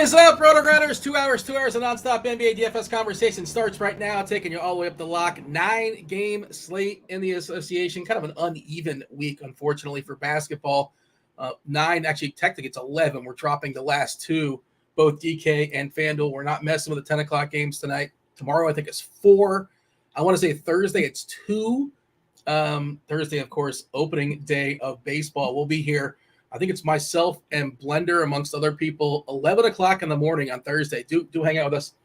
is up, RotoGrinders. 2 hours of nonstop NBA DFS conversation starts right now, taking you all the way up the lock. 9-game slate in the association. Kind of an uneven week, unfortunately, for basketball. 9, actually, technically it's 11. We're dropping the last 2, both DK and FanDuel. We're not messing with the 10 o'clock games tonight. Tomorrow, I think it's 4. I want to say Thursday, it's 2. Thursday, of course, opening day of baseball. We'll be here. I think it's myself and Blender, amongst other people, 11 o'clock in the morning on Thursday. Do hang out with us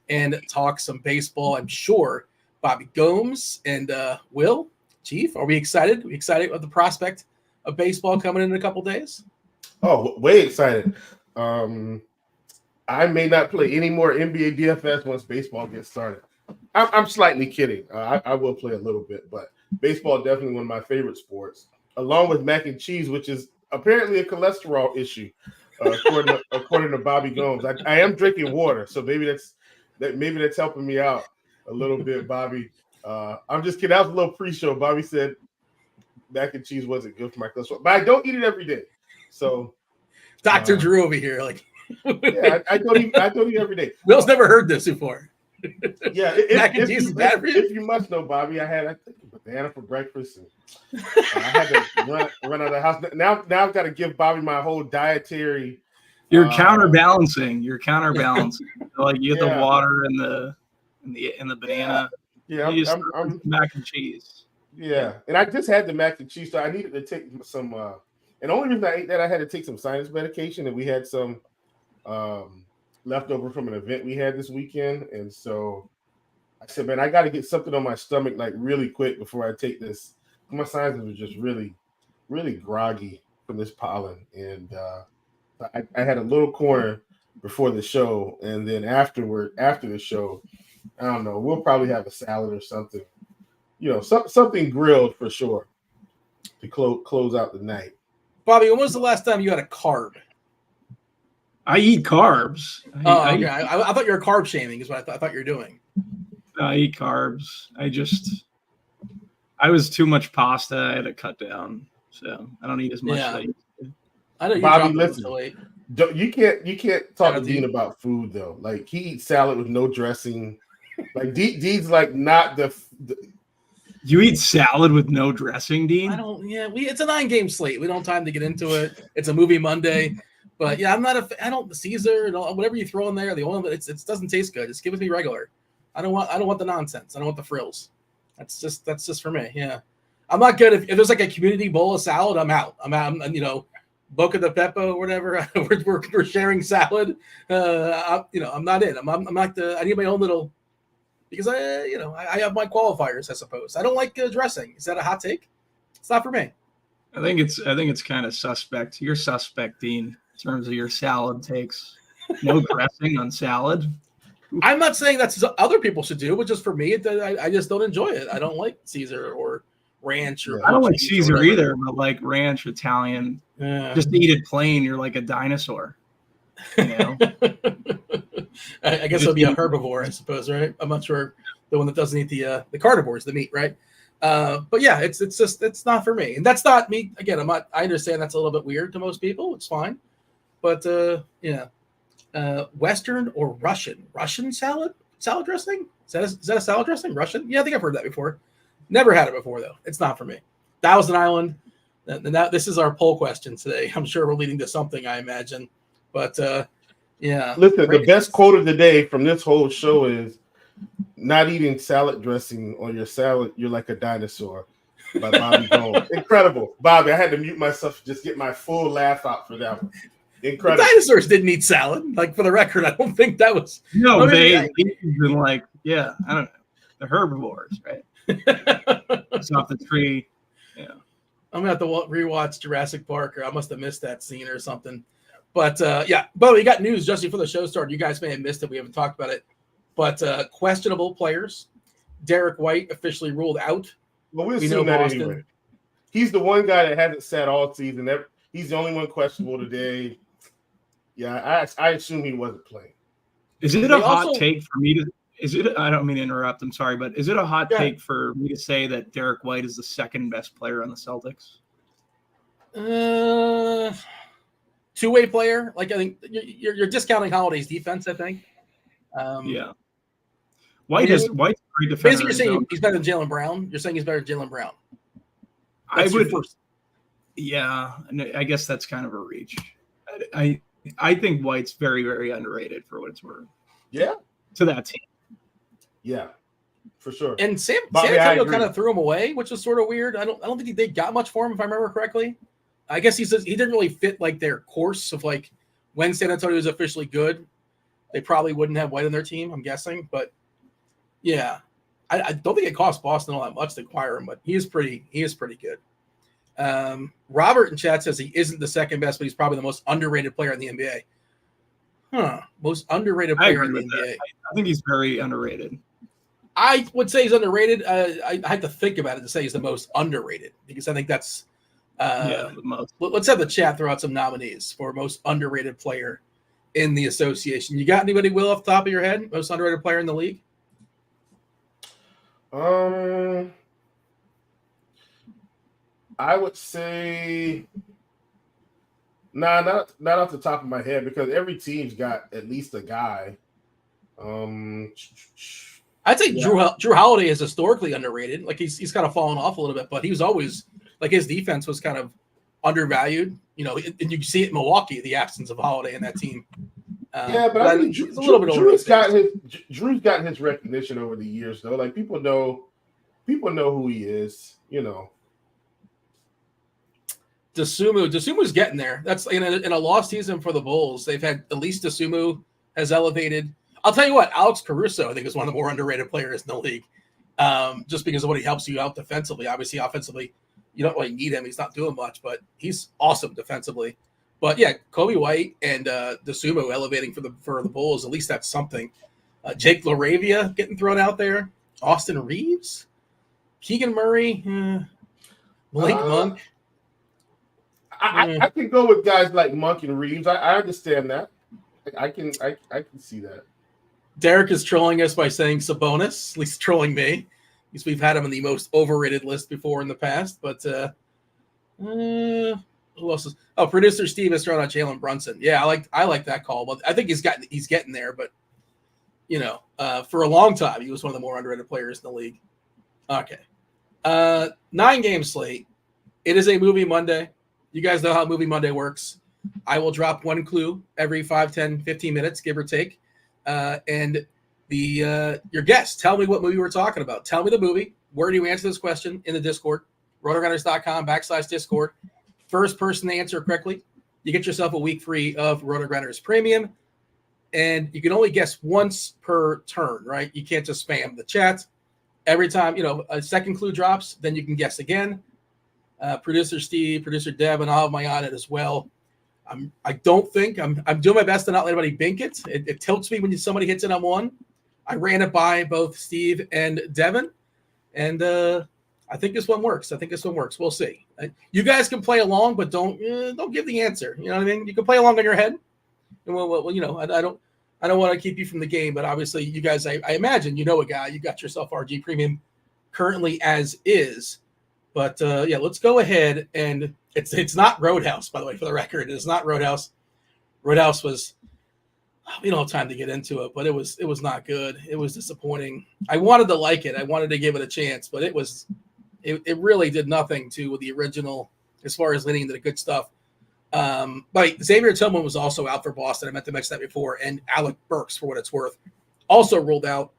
and talk some baseball. I'm sure Bobby Gomes and Will, Chief, are we excited? Are we excited about the prospect of baseball coming in a couple days? Oh, way excited. I may not play any more NBA DFS once baseball gets started. I'm slightly kidding. I will play a little bit, but baseball is definitely one of my favorite sports, along with mac and cheese, which is apparently a cholesterol issue, according to Bobby Gomes. I am drinking water, so maybe that's helping me out a little bit, Bobby. I'm just kidding. That was a little pre-show. Bobby said mac and cheese wasn't good for my cholesterol, but I don't eat it every day. So, Dr. Drew over here, yeah, I don't eat every day. Will's never heard this before. Yeah, if you must know, Bobby, I think a banana for breakfast, and I had to run out of the house. Now I've got to give Bobby my whole dietary. You're counterbalancing. Like you get the water and the banana. Yeah, I'm mac and cheese. Yeah, and I just had the mac and cheese, so I needed to take some. And the only reason I ate that, I had to take some sinus medication, and we had some leftover from an event we had this weekend, and so I said, man, I got to get something on my stomach like really quick before I take this. My sinuses were just really, really groggy from this pollen, and I had a little corner before the show, and then after the show, I don't know, we'll probably have a salad or something, something grilled for sure to close out the night. Bobby, when was the last time you had a carb? I eat carbs. I thought you were carb shaming is what I thought you were doing. I eat carbs. I was too much pasta. I had to cut down, so I don't eat as much. Yeah. As I used to. I know you Bobby, listen. You can't talk to Dean about food though. Like he eats salad with no dressing. Like Dean's like not the. You eat salad with no dressing, Dean? I don't. Yeah, it's a 9-game slate. We don't have time to get into it. It's a movie Monday. But yeah, I don't Caesar and whatever you throw in there. The only it doesn't taste good. Just give it to me regular. I don't want the nonsense. I don't want the frills. That's just for me. Yeah, I'm not good if there's like a community bowl of salad. I'm out. Boca de Pepo or whatever. we're sharing salad. I'm not in. I'm not the. I need my own little because I have my qualifiers. I suppose I don't like dressing. Is that a hot take? It's not for me. I think it's kind of suspect. You're suspect, Dean. In terms of your salad takes, no dressing on salad. I'm not saying that's other people should do, but just for me, I just don't enjoy it. I don't like Caesar or ranch. I don't like Caesar either, but like ranch, Italian, just eat it plain. You're like a dinosaur. I guess it'll be a herbivore, I suppose, right? I'm not sure the one that doesn't eat the carnivores, the meat, right? But yeah, it's not for me, and that's not me. Again, I understand that's a little bit weird to most people. It's fine. But Western or Russian salad dressing? Is that a salad dressing? Russian? Yeah, I think I've heard that before. Never had it before though. It's not for me. Thousand Island. This is our poll question today. I'm sure we're leading to something, I imagine. But yeah. Listen, the best quote of the day from this whole show is not eating salad dressing on your salad. You're like a dinosaur. By Bobby Gomes. Incredible, Bobby. I had to mute myself to just get my full laugh out for that one. Incredible. The dinosaurs didn't eat salad. Like for the record, I don't think that was. No, they been like, I don't know, the herbivores, right? It's off the tree. Yeah, I'm gonna have to rewatch Jurassic Park, or I must have missed that scene or something. But yeah, but we got news just before the show started. You guys may have missed it. We haven't talked about it. But questionable players. Derek White officially ruled out. Well, we'll assume that anyway. He's the one guy that hasn't sat all season. He's the only one questionable today. Yeah, I assume he wasn't playing. Is it a hot take for me to? I don't mean to interrupt. I'm sorry, but is it a hot take for me to say that Derek White is the second best player on the Celtics? two-way player. Like I think you're discounting Holiday's defense. I think. Yeah. White's a great defender. Basically, you're saying he's better than Jaylen Brown. You're saying he's better than Jaylen Brown. That's Yeah, I guess that's kind of a reach. I think White's very, very underrated for what it's worth. Yeah. To that team. Yeah, for sure. And San Antonio kind of threw him away, which was sort of weird. I don't think they got much for him, if I remember correctly. I guess he didn't really fit like their course of like when San Antonio was officially good. They probably wouldn't have White on their team, I'm guessing. But yeah, I don't think it cost Boston all that much to acquire him, but he is pretty good. Robert in chat says he isn't the second best, but he's probably the most underrated player in the NBA. Most underrated player in the NBA. I think he's very underrated. I would say he's underrated. I had to think about it to say he's the most underrated because I think that's the most. Let's have the chat throw out some nominees for most underrated player in the association. You got anybody, Will, off the top of your head? Most underrated player in the league? I would say not off the top of my head because every team's got at least a guy. I'd say Drew Holiday is historically underrated. Like he's kind of fallen off a little bit, but he was always like his defense was kind of undervalued. You know, and you see it in Milwaukee, the absence of Holiday in that team. But I mean, he's a little bit Drew's gotten his recognition over the years, though. Like people know who he is. You know. Dosumu's getting there. That's in a lost season for the Bulls. They've had at least Dosunmu has elevated. I'll tell you what, Alex Caruso, I think, is one of the more underrated players in the league. Just because of what he helps you out defensively. Obviously, offensively, you don't really need him. He's not doing much, but he's awesome defensively. But yeah, Kobe White and Dosunmu elevating for the Bulls. At least that's something. Jake LaRavia getting thrown out there. Austin Reeves, Keegan Murray, Malik Monk. I can go with guys like Monk and Reeves. I understand that. I can see that. Derek is trolling us by saying Sabonis, at least trolling me, because we've had him on the most overrated list before in the past. But who else is? Oh, producer Steve is throwing out Jalen Brunson. Yeah, I like that call. But I think he's getting there. But you know, for a long time, he was one of the more underrated players in the league. Okay, 9-game slate. It is a movie Monday. You guys know how Movie Monday works. I will drop one clue every 5, 10, 15 minutes, give or take. And your guest, tell me what movie we're talking about. Tell me the movie. Where do you answer this question? In the Discord, RotoGrinders.com/Discord. First person to answer correctly, you get yourself a week free of RotoGrinders Premium. And you can only guess once per turn, right? You can't just spam the chat. Every time, a second clue drops, then you can guess again. Producer Steve, producer Deb, and I'll have my on it as well. I'm doing my best to not let anybody bink it. It tilts me when somebody hits it on one. I ran it by both Steve and Devin, and I think this one works. We'll see. You guys can play along, but don't give the answer. You know what I mean? You can play along in your head, and I don't want to keep you from the game, but obviously you guys, I imagine you know a guy. You got yourself RG Premium currently as is. But let's go ahead, and it's not Roadhouse, by the way, for the record. It's not Roadhouse. Roadhouse was, we don't have time to get into it, but it was not good. It was disappointing. I wanted to like it. I wanted to give it a chance, but it really did nothing to the original as far as leading into the good stuff. But Xavier Tillman was also out for Boston. I meant to mention that before, and Alec Burks, for what it's worth, also ruled out.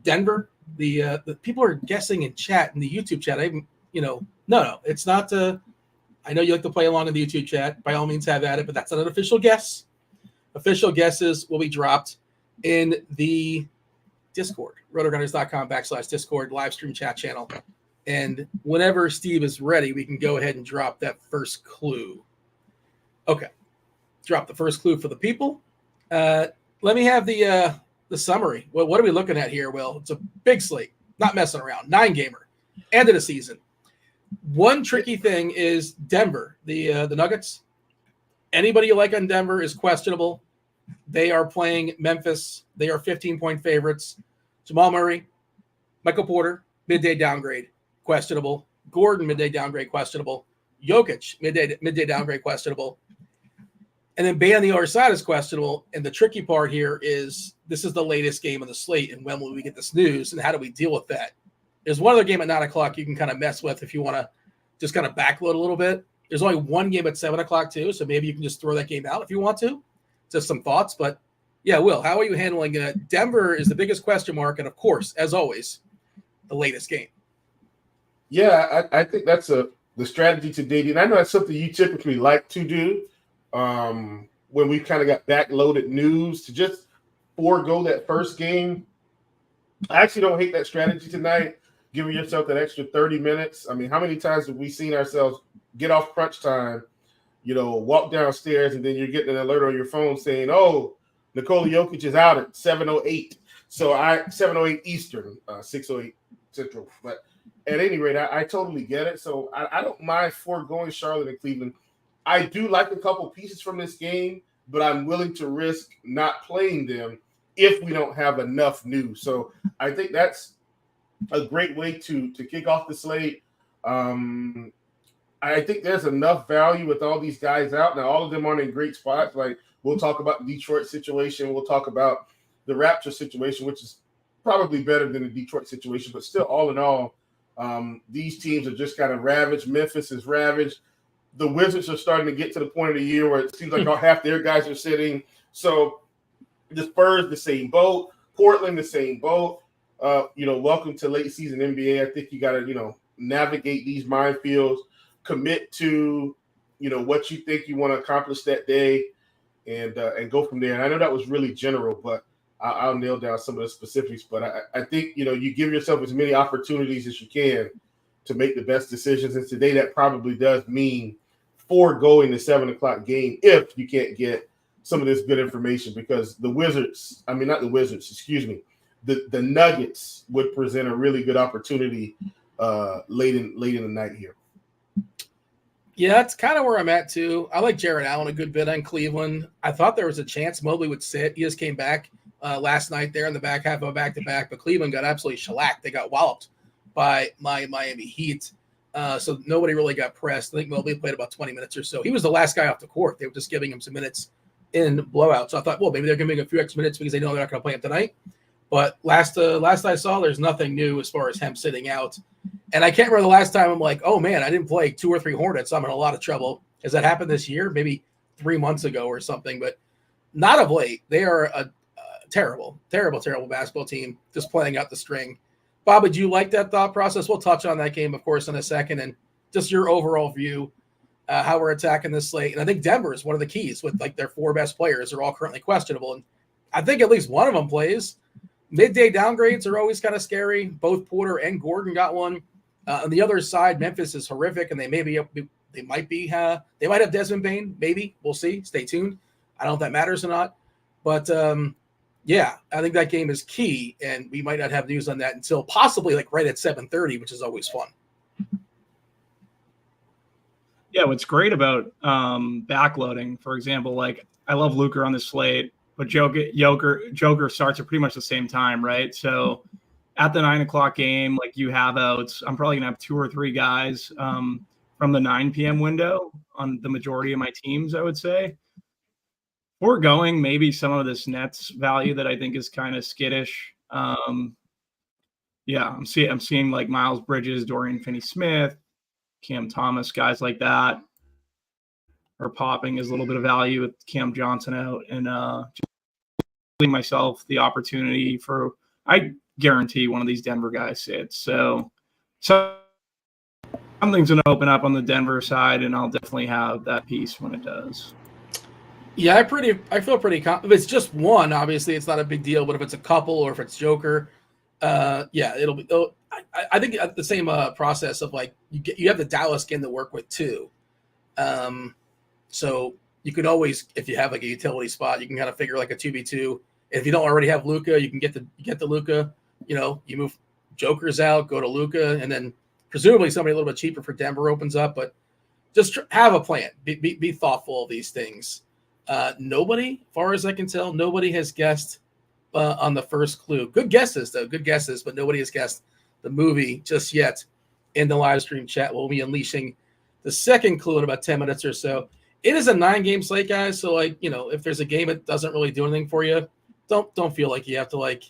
Denver. The people are guessing in chat in the YouTube chat. No, it's not. I know you like to play along in the YouTube chat. By all means, have at it, but that's not an official guess. Official guesses will be dropped in the Discord, rotogrinders.com/Discord live stream chat channel. And whenever Steve is ready, we can go ahead and drop that first clue. Okay, drop the first clue for the people. Let me have the summary. Well, what are we looking at here, Will? It's a big slate, not messing around. 9-gamer, end of the season. One tricky thing is Denver, the Nuggets. Anybody you like on Denver is questionable. They are playing Memphis. They are 15-point favorites. Jamal Murray, Michael Porter, midday downgrade, questionable. Gordon, midday downgrade, questionable. Jokic, midday downgrade, questionable. And then Bay on the other side is questionable. And the tricky part here is this is the latest game on the slate. And when will we get this news? And how do we deal with that? There's one other game at 9 o'clock you can kind of mess with if you want to just kind of backload a little bit. There's only one game at 7 o'clock too. So maybe you can just throw that game out if you want to. Just some thoughts. But yeah, Will, how are you handling it? Denver is the biggest question mark. And of course, as always, the latest game. Yeah, I think that's the strategy to date. And I know that's something you typically like to do. When we kind of got backloaded news, to just forego that first game. I actually don't hate that strategy tonight, giving yourself that extra 30 minutes. I mean, how many times have we seen ourselves get off crunch time, walk downstairs, and then you're getting an alert on your phone saying, oh, Nikola Jokic is out at 7:08. So 7:08 Eastern, 6:08 Central. But at any rate, I totally get it. So I don't mind foregoing Charlotte and Cleveland. I do like a couple pieces from this game, but I'm willing to risk not playing them if we don't have enough news. So I think that's a great way to kick off the slate. I think there's enough value with all these guys out. Now, all of them aren't in great spots. Like, we'll talk about the Detroit situation. We'll talk about the Raptor situation, which is probably better than the Detroit situation. But still, all in all, these teams are just kind of ravaged. Memphis is ravaged. The Wizards are starting to get to the point of the year where it seems like half their guys are sitting. So the Spurs, the same boat. Portland, the same boat. Welcome to late season NBA. I think you got to, navigate these minefields, commit to, what you think you want to accomplish that day, and go from there. And I know that was really general, but I'll nail down some of the specifics. But I think, you give yourself as many opportunities as you can to make the best decisions. And today that probably does mean foregoing the 7 o'clock game if you can't get some of this good information, because the Nuggets would present a really good opportunity late in the night here. Yeah, that's kind of where I'm at too. I like Jared Allen a good bit on Cleveland. I thought there was a chance Mobley would sit. He just came back last night there in the back half of a back-to-back, but Cleveland got absolutely shellacked. They got walloped by my Miami Heat. So nobody really got pressed. I think Mobley played about 20 minutes or so. He was the last guy off the court. They were just giving him some minutes in blowout. So I thought, well, maybe they're giving him a few extra minutes because they know they're not going to play him tonight. But last I saw, there's nothing new as far as him sitting out. And I can't remember the last time I'm like, oh, man, I didn't play 2 or 3 Hornets. I'm in a lot of trouble. Has that happened this year? Maybe 3 months ago or something, but not of late. They are a terrible, terrible, terrible basketball team just playing out the string. Bob, would you like that thought process? We'll touch on that game, of course, in a second, and just your overall view, how we're attacking this slate. And I think Denver is one of the keys with like their 4 best players are all currently questionable. And I think at least one of them plays. Midday downgrades are always kind of scary. Both Porter and Gordon got one. On the other side, Memphis is horrific, and they might have Desmond Bane. Maybe we'll see. Stay tuned. I don't know if that matters or not, but yeah, I think that game is key, and we might not have news on that until possibly like right at 7:30, which is always fun. Yeah, what's great about backloading, for example, like I love Luka on the slate, but Joker starts at pretty much the same time, right? So at the 9 o'clock game, like you have outs, I'm probably gonna have 2 or 3 guys from the 9 p.m. window on the majority of my teams, I would say. Foregoing maybe some of this Nets value that I think is kind of skittish. I'm seeing like Miles Bridges, Dorian Finney-Smith, Cam Thomas, guys like that are popping as a little bit of value with Cam Johnson out, and just giving myself the opportunity for, I guarantee one of these Denver guys sits. So something's going to open up on the Denver side, and I'll definitely have that piece when it does. Yeah, I feel pretty confident. If it's just one, obviously it's not a big deal. But if it's a couple or if it's Joker, it'll be. I think the same process of like you have the Dallas game to work with too. So you could always, if you have like a utility spot, you can kind of figure like a 2v2. If you don't already have Luka, you can get the Luka. You move Jokers out, go to Luka, and then presumably somebody a little bit cheaper for Denver opens up. But just have a plan. Be thoughtful of these things. Nobody, as far as I can tell, nobody has guessed on the first clue. Good guesses, but nobody has guessed the movie just yet in the live stream chat. We'll be unleashing the second clue in about 10 minutes or so. It is a 9-game slate, guys. So, like, if there's a game that doesn't really do anything for you, don't feel like you have to, like,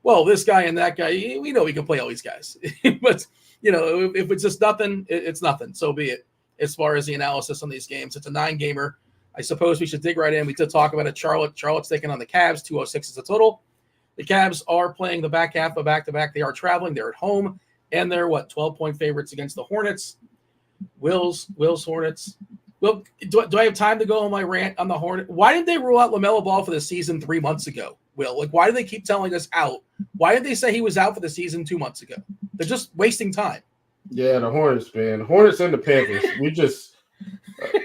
well, this guy and that guy, we know we can play all these guys. But, if it's just nothing, it's nothing. So be it. As far as the analysis on these games, it's a 9-gamer. I suppose we should dig right in. We did talk about it. Charlotte's taking on the Cavs. 206 is the total. The Cavs are playing the back half of back-to-back. They are traveling. They're at home. And they're, 12-point favorites against the Hornets. Will's Hornets. Well, do I have time to go on my rant on the Hornets? Why didn't they rule out LaMelo Ball for the season 3 months ago, Will? Like, why do they keep telling us out? Why did they say he was out for the season 2 months ago? They're just wasting time. Yeah, the Hornets, man. Hornets and the Panthers. We just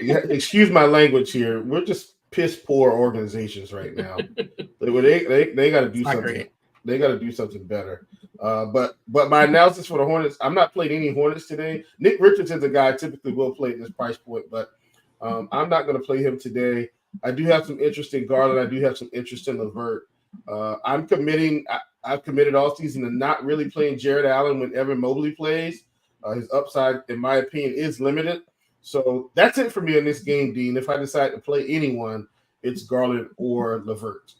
excuse my language here. We're just piss poor organizations right now. They got to do something. Great. They got to do something better. But my analysis for the Hornets, I'm not playing any Hornets today. Nick Richardson's a guy I typically will play at this price point, but I'm not going to play him today. I do have some interest in Garland. I do have some interest in LeVert. I've committed all season to not really playing Jared Allen when Evan Mobley plays. His upside, in my opinion, is limited. So that's it for me in this game, Dean. If I decide to play anyone, it's Garland or LeVert.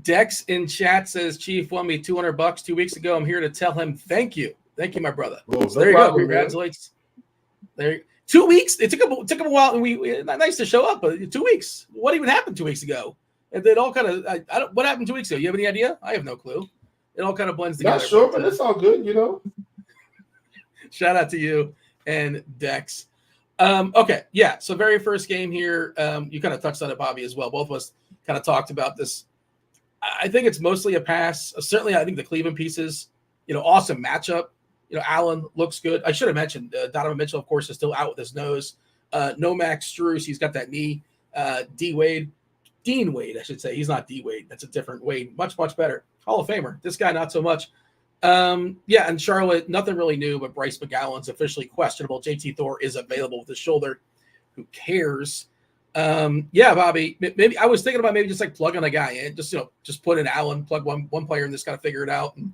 Dex in chat says Chief won me $200 2 weeks ago. I'm here to tell him thank you. Thank you, my brother. Well, so there you go. Congratulations. There 2 weeks. It took him a while, and we nice to show up, but 2 weeks. What even happened 2 weeks ago? And then all kind of I don't. What happened 2 weeks ago? You have any idea? I have no clue. It all kind of blends together. Not sure, but it's all good, Shout out to you and Dex. Okay, yeah. So very first game here. You kind of touched on it, Bobby, as well. Both of us kind of talked about this. I think it's mostly a pass. Certainly, I think the Cleveland pieces, awesome matchup. Allen looks good. I should have mentioned Donovan Mitchell, of course, is still out with his nose. No Max Strus, he's got that knee. Dean Wade, I should say. He's not D Wade. That's a different Wade. Much, much better. Hall of Famer. This guy, not so much. Yeah, and Charlotte, nothing really new, but Bryce McGowan's officially questionable. JT Thor is available with his shoulder. Who cares? Yeah, Bobby, maybe I was thinking about maybe just like plugging a guy in, just put in Allen, plug one player and just kind of figure it out and,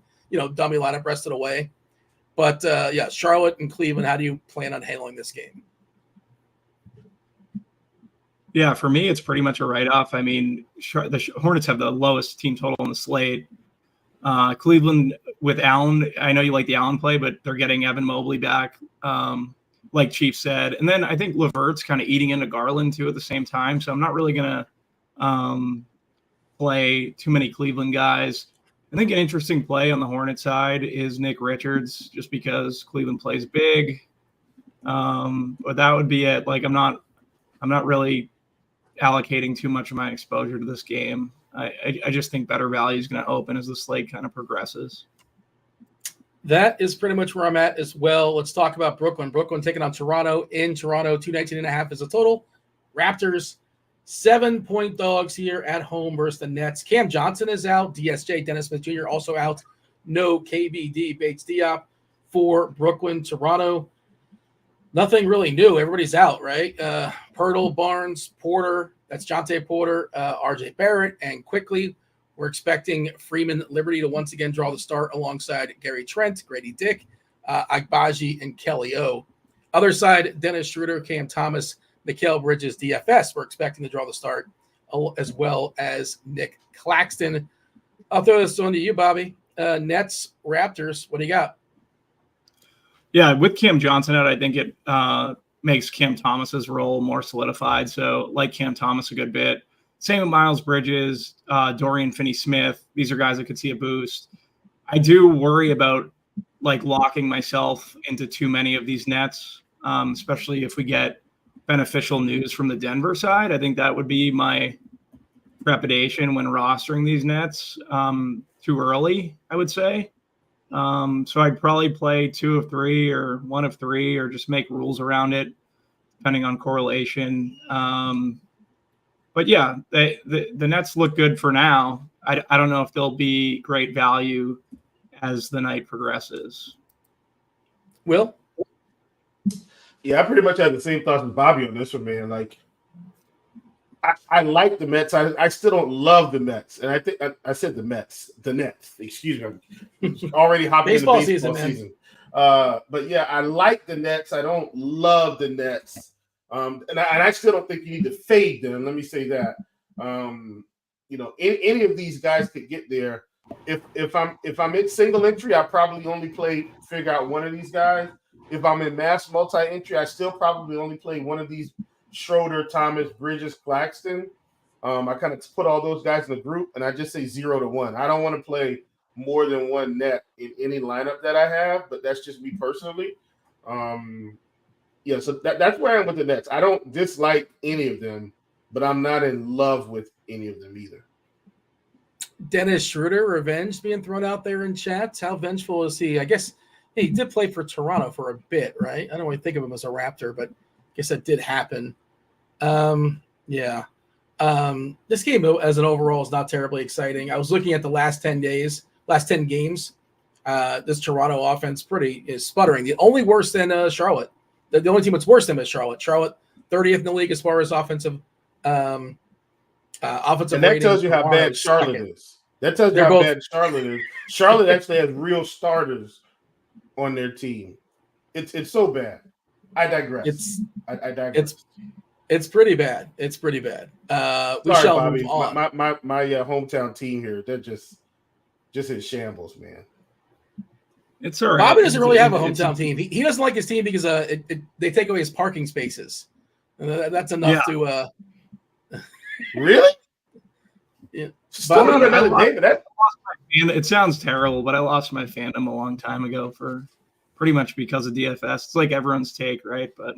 dummy lineup, rest it away. But yeah, Charlotte and Cleveland, how do you plan on handling this game? Yeah, for me, it's pretty much a write-off. I mean, the Hornets have the lowest team total on the slate. Cleveland with Allen, I know you like the Allen play, but they're getting Evan Mobley back, like Chief said. And then I think LeVert's kind of eating into Garland, too, at the same time. So I'm not really going to play too many Cleveland guys. I think an interesting play on the Hornet side is Nick Richards, just because Cleveland plays big. But that would be it. Like, I'm not really allocating too much of my exposure to this game. I just think better value is going to open as the slate kind of progresses. That is pretty much where I'm at as well. Let's talk about Brooklyn. Brooklyn taking on Toronto in Toronto. 219.5 is the total. Raptors 7-point dogs here at home versus the Nets. Cam Johnson is out. DSJ, Dennis Smith Jr. also out. No KBD, Bates Diop for Brooklyn. Toronto, nothing really new. Everybody's out, right? Pirtle, Barnes, Porter. That's Jonte Porter, RJ Barrett, and quickly we're expecting Freeman Liberty to once again draw the start alongside Gary Trent, Grady Dick, Agbaji, and Kelly O. Other side, Dennis Schroeder, Cam Thomas, Mikal Bridges, DFS. We're expecting to draw the start, as well as Nick Claxton. I'll throw this one to you, Bobby. Nets, Raptors, what do you got? Yeah, with Cam Johnson out, I think it makes Cam Thomas's role more solidified. So like Cam Thomas a good bit. Same with Miles Bridges, Dorian Finney-Smith. These are guys that could see a boost. I do worry about like locking myself into too many of these Nets, especially if we get beneficial news from the Denver side. I think that would be my trepidation when rostering these Nets too early, I would say. So I'd probably play 2 of 3 or 1 of 3 or just make rules around it, depending on correlation. But yeah, the Nets look good for now. I don't know if they'll be great value as the night progresses. Will? Yeah, I pretty much have the same thoughts with Bobby on this one, man. Like, I like the Mets. I still don't love the Mets. And I think I said the Nets. Excuse me. I'm already hopping into baseball season. But yeah, I like the Nets. I don't love the Nets. And I still don't think you need to fade them. Let me say that. Any of these guys could get there. If I'm in single entry, I probably only figure out one of these guys. If I'm in mass multi-entry, I still probably only play one of these: Schroeder, Thomas, Bridges, Claxton. I kind of put all those guys in a group, and I just say 0 to 1. I don't want to play more than one net in any lineup that I have, but that's just me personally. So that's where I am with the Nets. I don't dislike any of them, but I'm not in love with any of them either. Dennis Schroeder, revenge being thrown out there in chats. How vengeful is he? I guess he did play for Toronto for a bit, right? I don't really think of him as a Raptor, but I guess that did happen. This game as an overall is not terribly exciting. I was looking at the last 10 games. This Toronto offense is sputtering. The only worse than Charlotte. The only team that's worse than is Charlotte. Charlotte, 30th in the league as far as offensive and that rating. tells you how bad Charlotte is. That tells you how bad Charlotte is. Charlotte actually has real starters on their team. It's so bad. I digress. I digress. It's pretty bad. It's pretty bad. We Sorry, shall Bobby. move on. My hometown team here, they're just in shambles, man. It's all right. Bobby doesn't really have a hometown team. He doesn't like his team because they take away his parking spaces. That's enough to. Really? Yeah. It sounds terrible, but I lost my fandom a long time ago for pretty much because of DFS. It's like everyone's take, right? But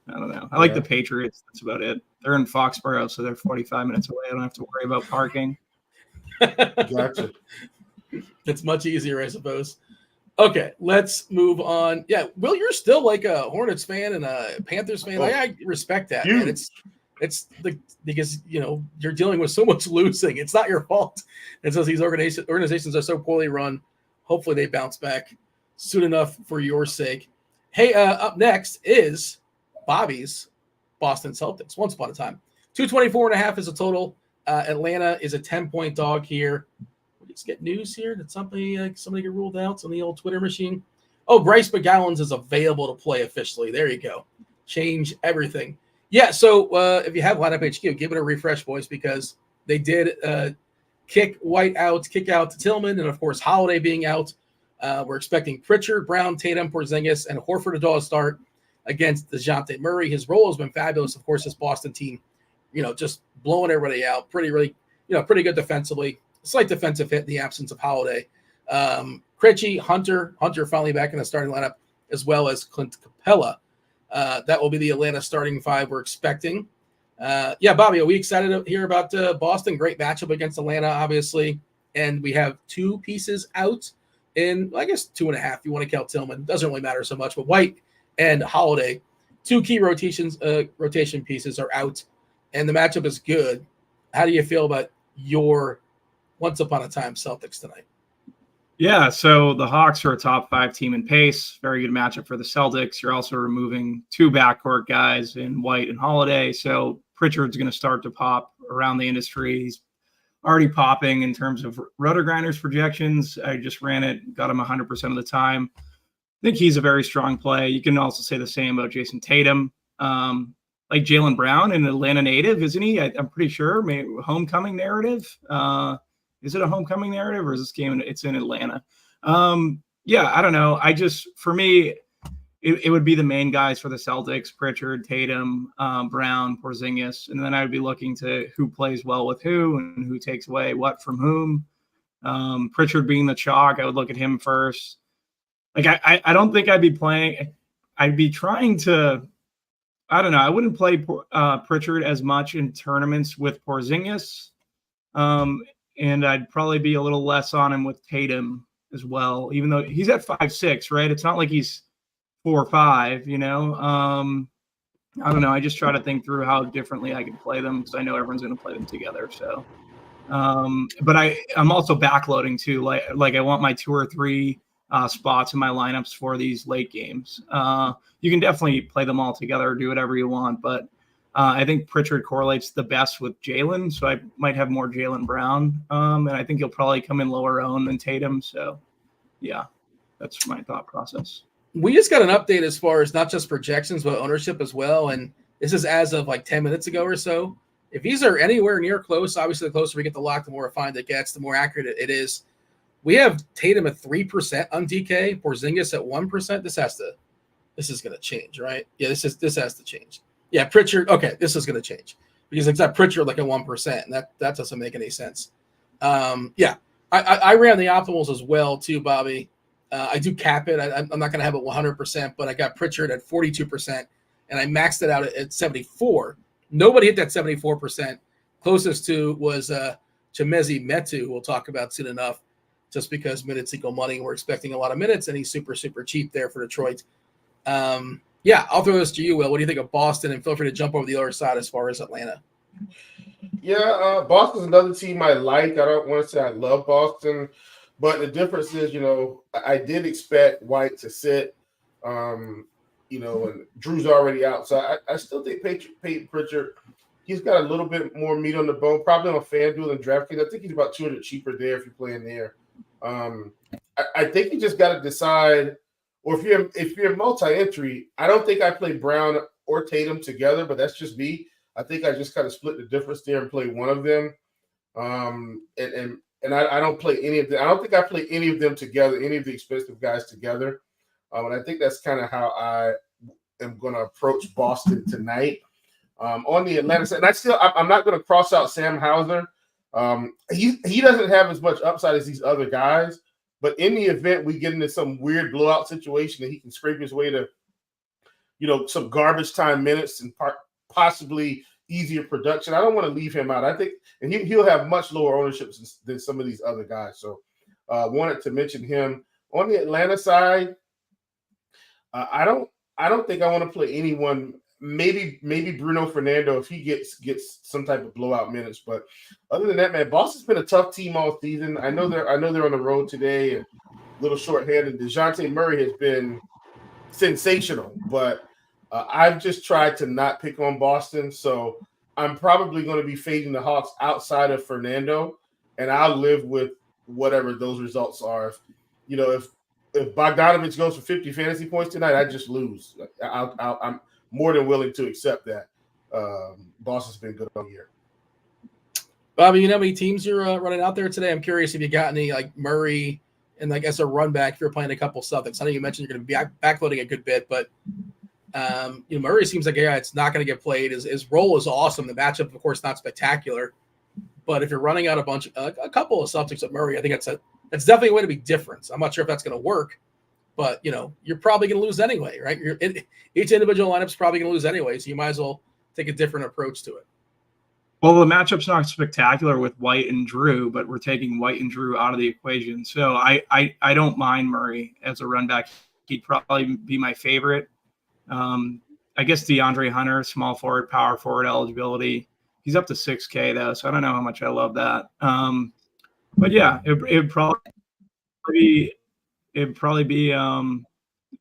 I don't know. I like the Patriots. That's about it. They're in Foxborough, so they're 45 minutes away. I don't have to worry about parking. Gotcha. It's much easier, I suppose. Okay, let's move on. Yeah, Will, you're still like a Hornets fan and a Panthers fan. Like, I respect that. Man. It's because you're dealing with so much losing. It's not your fault. And so these organizations are so poorly run. Hopefully they bounce back soon enough for your sake. Hey, up next is Bobby's Boston Celtics. Once upon a time, 224.5 is a total. Atlanta is a 10-point dog here. We just get news here. Did somebody get ruled out on the old Twitter machine? Oh, Bryce McGowan's is available to play officially. There you go. Change everything. Yeah. So if you have lineup HQ, give it a refresh, boys, because they did kick out Tillman, and of course Holiday being out. We're expecting Pritchard, Brown, Tatum, Porzingis, and Horford to draw a start against DeJounte Murray. His role has been fabulous. Of course, this Boston team, just blowing everybody out. Pretty good defensively. Slight defensive hit in the absence of Holiday. Krejci, Hunter finally back in the starting lineup, as well as Clint Capella. That will be the Atlanta starting five we're expecting. Bobby, are we excited to hear about Boston? Great matchup against Atlanta, obviously. And we have two pieces out in, I guess, 2.5. You want to count Tillman. Doesn't really matter so much. But White and Holiday, two key rotation pieces are out. And the matchup is good. How do you feel about your once upon a time Celtics tonight? Yeah, so the Hawks are a top 5 team in pace. Very good matchup for the Celtics. You're also removing two backcourt guys in White and Holiday. So Pritchard's going to start to pop around the industry. He's already popping in terms of RotoGrinders projections. I just ran it, got him 100% of the time. I think he's a very strong play. You can also say the same about Jason Tatum. Like Jaylen Brown, an Atlanta native, isn't he? I'm pretty sure. Maybe homecoming narrative. Is it a homecoming narrative, or is this game? It's in Atlanta. I don't know. For me, it would be the main guys for the Celtics: Pritchard, Tatum, Brown, Porzingis, and then I would be looking to who plays well with who and who takes away what from whom. Pritchard being the chalk, I would look at him first. Like I don't think I'd be playing. I'd be trying to. I don't know. I wouldn't play Pritchard as much in tournaments with Porzingis. And I'd probably be a little less on him with Tatum as well, even though he's at 5'6", right? It's not like he's 4'5", I don't know. I just try to think through how differently I can play them because I know everyone's going to play them together. So, but I'm also backloading too. Like I want my 2 or 3 spots in my lineups for these late games. You can definitely play them all together, do whatever you want, but I think Pritchard correlates the best with Jaylen, so I might have more Jaylen Brown, and I think he'll probably come in lower owned than Tatum. So, yeah, that's my thought process. We just got an update as far as not just projections, but ownership as well. And This is as of like 10 minutes ago or so. If these are anywhere near close, obviously the closer we get the lock, the more refined it gets, the more accurate it is. We have Tatum at 3% on DK, Porzingis at 1%. This is going to change, right? Yeah, this has to change. Yeah, Pritchard. Okay, this is going to change because it's got Pritchard like at 1%, and that doesn't make any sense. Yeah, I ran the optimals as well too, Bobby. I do cap it. I'm not going to have it 100%, but I got Pritchard at 42%, and I maxed it out at 74. Nobody hit that 74%. Closest to was Chimezie Metu, who we'll talk about soon enough, just because minutes equal money. We're expecting a lot of minutes, and he's super, super cheap there for Detroit. Yeah, I'll throw this to you, Will. What do you think of Boston? And feel free to jump over the other side as far as Atlanta. Yeah, Boston's another team I like. I don't want to say I love Boston, but the difference is, I did expect White to sit, and Drew's already out. So I still think Peyton Pritchard, he's got a little bit more meat on the bone, probably on FanDuel and DraftKings. I think he's about $200 cheaper there if you're playing there. I think you just got to decide, or if you're multi-entry, I don't think I play Brown or Tatum together, but that's just me. I think I just kind of split the difference there and play one of them. And I don't play any of them. I don't think I play any of them together, any of the expensive guys together. And I think that's kind of how I am going to approach Boston tonight. On the Atlanta side, and I'm not going to cross out Sam Hauser. He doesn't have as much upside as these other guys, but in the event we get into some weird blowout situation that he can scrape his way to, some garbage time minutes and possibly easier production, I don't want to leave him out. I think, and he'll have much lower ownership than some of these other guys. So wanted to mention him. On the Atlanta side, I don't think I want to play anyone. Maybe Bruno Fernando if he gets some type of blowout minutes. But other than that, man, Boston's been a tough team all season. I know they're on the road today and a little shorthanded. DeJounte Murray has been sensational, but I've just tried to not pick on Boston. So I'm probably going to be fading the Hawks outside of Fernando, and I'll live with whatever those results are. If Bogdanovich goes for 50 fantasy points tonight, I just lose. I'm more than willing to accept that. Boston's been good all year. Bobby, you know how many teams you're running out there today? I'm curious if you got any like Murray and I guess a run back if you're playing a couple Celtics. I know you mentioned you're going to be backloading a good bit, but Murray seems like a guy that's not going to get played. His role is awesome. The matchup, of course, not spectacular. But if you're running out a couple of Celtics at Murray, I think that's definitely a way to be different. I'm not sure if that's going to work. But, you're probably going to lose anyway, right? Each individual lineup's probably going to lose anyway, so you might as well take a different approach to it. Well, the matchup's not spectacular with White and Drew, but we're taking White and Drew out of the equation. So I don't mind Murray as a run back. He'd probably be my favorite. I guess DeAndre Hunter, small forward, power forward eligibility. He's up to 6K, though, so I don't know how much I love that. But, yeah, it'd probably be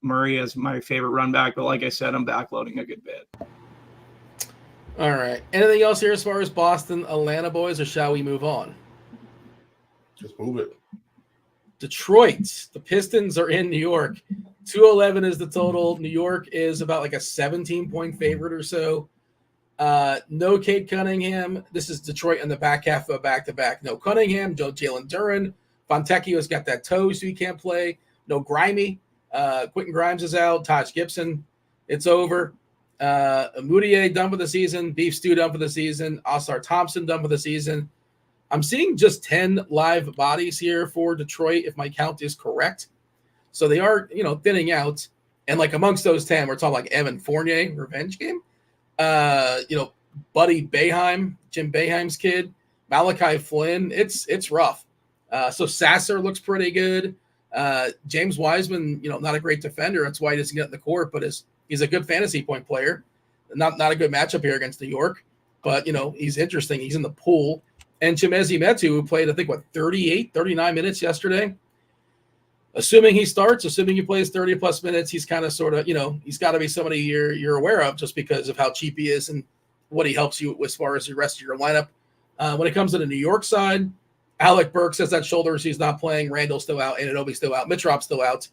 Murray as my favorite run back. But like I said, I'm backloading a good bit. All right. Anything else here as far as Boston, Atlanta boys, or shall we move on? Just move it. Detroit. The Pistons are in New York. 211 is the total. New York is about like a 17-point favorite or so. No Cade Cunningham. This is Detroit in the back half of a back-to-back. No Cunningham. No Jalen Duren. Fontecchio's got that toe, so he can't play. No Grimy. Quentin Grimes is out. Taj Gibson. It's over. Moutier done for the season. Beef Stew done for the season. Oscar Thompson done for the season. I'm seeing just 10 live bodies here for Detroit, if my count is correct. So they are, thinning out. And like amongst those 10, we're talking like Evan Fournier, revenge game. Buddy Boeheim, Jim Boeheim's kid. Malachi Flynn. It's rough. So Sasser looks pretty good. James Wiseman, not a great defender. That's why he doesn't get in the court, but he's a good fantasy point player. Not a good matchup here against New York, but, he's interesting. He's in the pool. And Chimezie Metu, who played, I think, 39 minutes yesterday. Assuming he starts, assuming he plays 30-plus minutes, he's kind of sort of, he's got to be somebody you're aware of just because of how cheap he is and what he helps you as far as the rest of your lineup. When it comes to the New York side, Alec Burks has that shoulder issue. He's not playing. Randall's still out. Anunoby's still out. Mitrop's still out.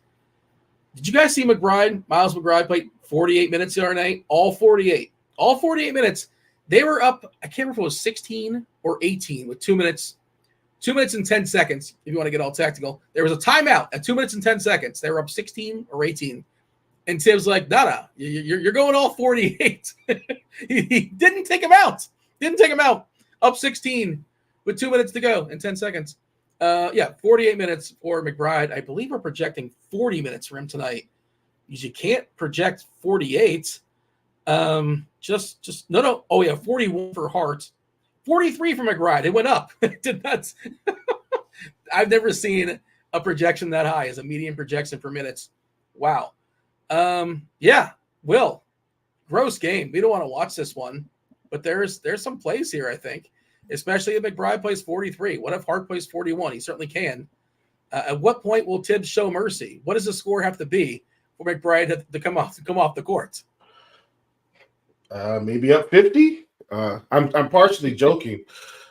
Did you guys see Miles McBride played 48 minutes the other night? All 48. All 48 minutes. They were up, I can't remember if it was 16 or 18 with 2 minutes. 2 minutes and 10 seconds, if you want to get all technical. There was a timeout at 2 minutes and 10 seconds. They were up 16 or 18. And Tim's like, no, you're going all 48. He didn't take him out. Up 16 with 2 minutes to go and 10 seconds. 48 minutes for McBride. I believe we're projecting 40 minutes for him tonight. You can't project 48. No. Oh, yeah, 41 for Hart. 43 for McBride. It went up. That's I've never seen a projection that high as a median projection for minutes. Wow. Will, gross game. We don't want to watch this one, but there's some plays here, I think, especially if McBride plays 43. What if Hart plays 41? He certainly can. At what point will Tibbs show mercy? What does the score have to be for McBride to come off the court? Maybe up 50. I'm partially joking,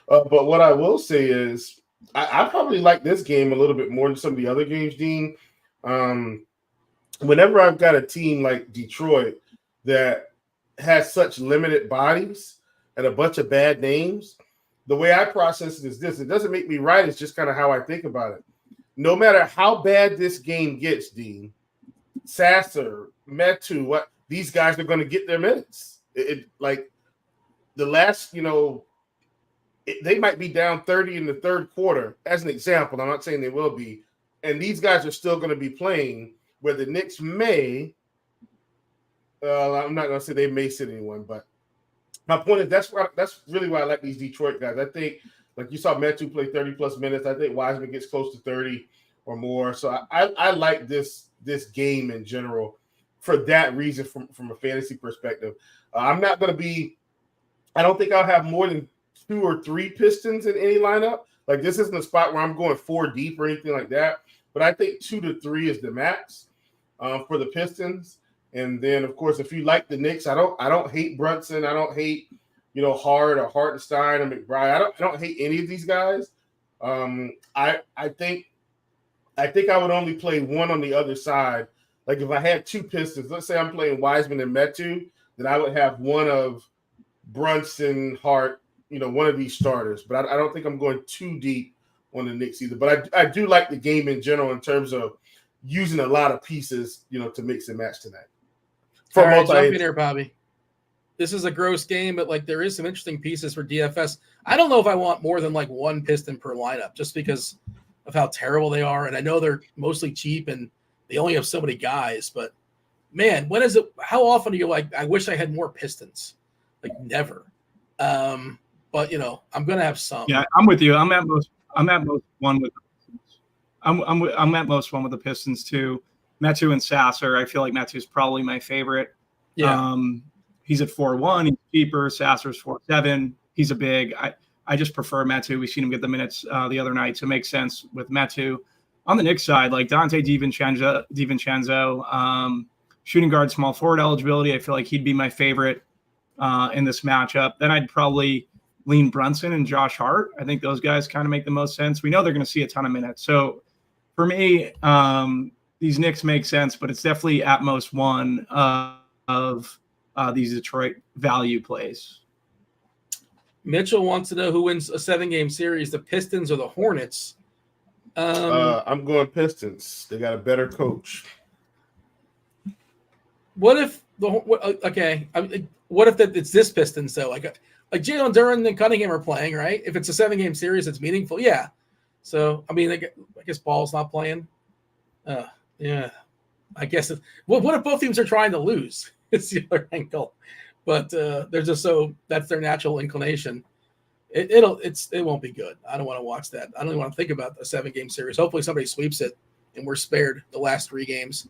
but what I will say is I probably like this game a little bit more than some of the other games, Dean. Whenever I've got a team like Detroit that has such limited bodies and a bunch of bad names, the way I process it is this. It doesn't make me right. It's just kind of how I think about it. No matter how bad this game gets, Dean, Sasser, Metu, these guys are going to get their minutes. Like the last, they might be down 30 in the third quarter, as an example. I'm not saying they will be. And these guys are still going to be playing where the Knicks may, I'm not going to say they may sit anyone, but my point is that's really why I like these Detroit guys. I think, like you saw Metu play 30-plus minutes. I think Wiseman gets close to 30 or more. So I like this game in general for that reason from a fantasy perspective. I'm not going to be – I don't think I'll have more than 2 or 3 Pistons in any lineup. Like, this isn't a spot where I'm going 4 deep or anything like that. But I think 2 to 3 is the max for the Pistons. And then, of course, if you like the Knicks, I don't hate Brunson. I don't hate, Hart or Hartenstein or McBride. I don't hate any of these guys. I think I would only play one on the other side. Like, if I had 2 Pistons, let's say I'm playing Wiseman and Metu, then I would have one of Brunson, Hart, one of these starters. But I don't think I'm going too deep on the Knicks either. But I do like the game in general in terms of using a lot of pieces, to mix and match tonight. All right, jump in here, Bobby. This is a gross game, but there is some interesting pieces for DFS. I don't know if I want more than one Piston per lineup just because of how terrible they are. And I know they're mostly cheap and they only have so many guys, but man, how often are you like, I wish I had more Pistons? Never. But I'm going to have some. Yeah, I'm with you. I'm at most one with the Pistons. I'm at most one with the Pistons too. Metu and Sasser. I feel like Metu's probably my favorite. Yeah. He's at 4-1. He's cheaper. Sasser's 4-7. He's a big. I just prefer Metu. We've seen him get the minutes the other night, so it makes sense with Metu. On the Knicks side, like Dante DiVincenzo, shooting guard, small forward eligibility. I feel like he'd be my favorite in this matchup. Then I'd probably lean Brunson and Josh Hart. I think those guys kind of make the most sense. We know they're going to see a ton of minutes. So for me, these Knicks make sense, but it's definitely at most one of these Detroit value plays. Mitchell wants to know who wins a 7-game series, the Pistons or the Hornets. I'm going Pistons. They got a better coach. What if what if it's this Pistons though? Like Jalen Duren and Cunningham are playing, right? If it's a 7-game series, it's meaningful. Yeah. So I guess Ball's not playing. Yeah. I guess. What if both teams are trying to lose? It's the other angle. But they're just that's their natural inclination. It won't be good. I don't want to watch that. I don't even want to think about a 7-game series. Hopefully somebody sweeps it and we're spared the last 3 games.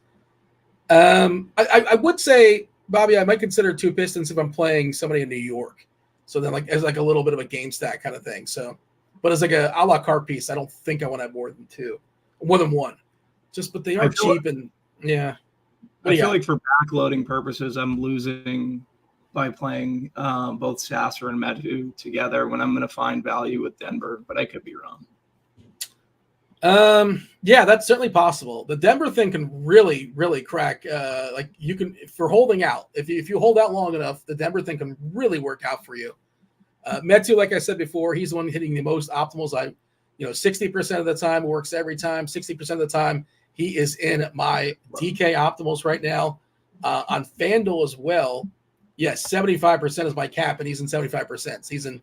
I would say, Bobby, I might consider 2 Pistons if I'm playing somebody in New York. So then as a little bit of a game stack kind of thing. So, but as a la carte piece, I don't think I want to have more than 1. But they are cheap and yeah. I feel like for backloading purposes, I'm losing by playing both Sasser and Metu together when I'm going to find value with Denver, but I could be wrong. Yeah, that's certainly possible. The Denver thing can really, really crack. Like you can, for holding out, if you hold out long enough, the Denver thing can really work out for you. Metu, like I said before, he's the one hitting the most optimals. 60% of the time works every time. 60% of the time he is in my DK optimals right now. On FanDuel as well, yes, 75% is my cap, and he's in 75%. He's in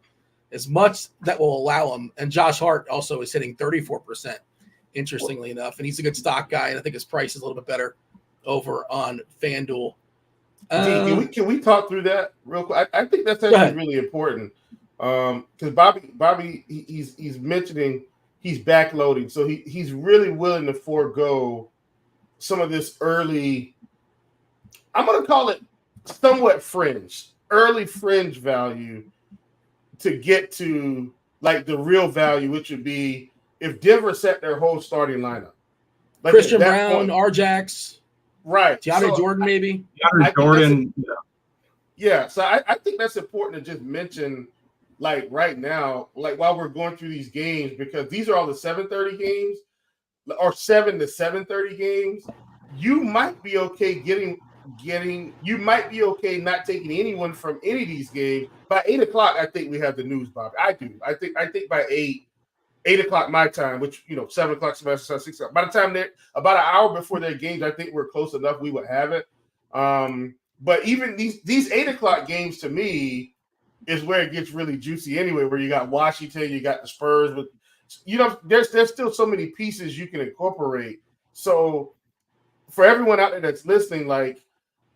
as much that will allow him. And Josh Hart also is hitting 34%, interestingly enough. And he's a good stock guy, and I think his price is a little bit better over on FanDuel. Can we talk through that real quick? I think that's actually really important. Because Bobby, he's mentioning he's backloading, so he's really willing to forego some of this early, I'm going to call it somewhat early fringe value to get to like the real value, which would be if Denver set their whole starting lineup. Like Christian Brown, Arjax, right? DeAndre Jordan, maybe. DeAndre Jordan. Yeah, so I think that's important to just mention, like right now, like while we're going through these games, because these are all the 7:30 games or 7 to 7:30 games. You might be okay you might be okay not taking anyone from any of these games. By 8 o'clock, I think we have the news, Bob. I do. I think by 8 o'clock my time, which 7 o'clock semester, 6 o'clock. By the time they're about an hour before their games, I think we're close enough. We would have it. But even these 8 o'clock games to me is where it gets really juicy anyway. Where you got Washington, you got the Spurs, but there's still so many pieces you can incorporate. So for everyone out there that's listening, like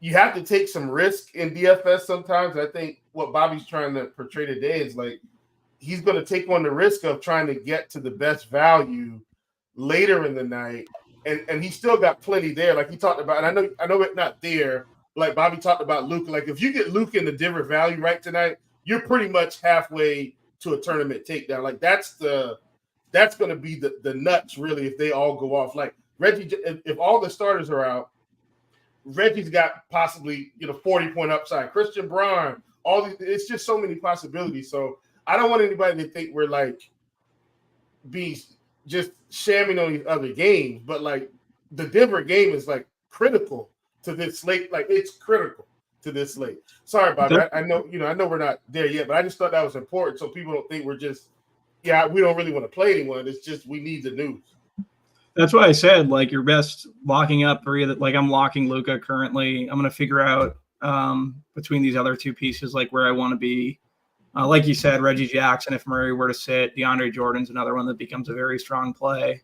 you have to take some risk in DFS sometimes. I think what Bobby's trying to portray today is like he's going to take on the risk of trying to get to the best value later in the night, and he still got plenty there. Like he talked about, and I know it's not there. Like Bobby talked about Luke. Like if you get Luke in the Denver value right tonight, you're pretty much halfway to a tournament takedown. Like that's going to be the nuts really if they all go off. Like Reggie, if all the starters are out, Reggie's got possibly 40-point upside. Christian Braun, it's just so many possibilities. So I don't want anybody to think we're like be just shamming on these other games, but like the Denver game is like critical to this slate. Like it's critical to this slate. Sorry about that. I know we're not there yet, but I just thought that was important so people don't think we're just we don't really want to play anyone. It's just we need the news. That's why I said like your best locking up for you. Like I'm locking Luka currently. I'm going to figure out between these other two pieces like where I want to be. Like you said, Reggie Jackson, if Murray were to sit, DeAndre Jordan's another one that becomes a very strong play.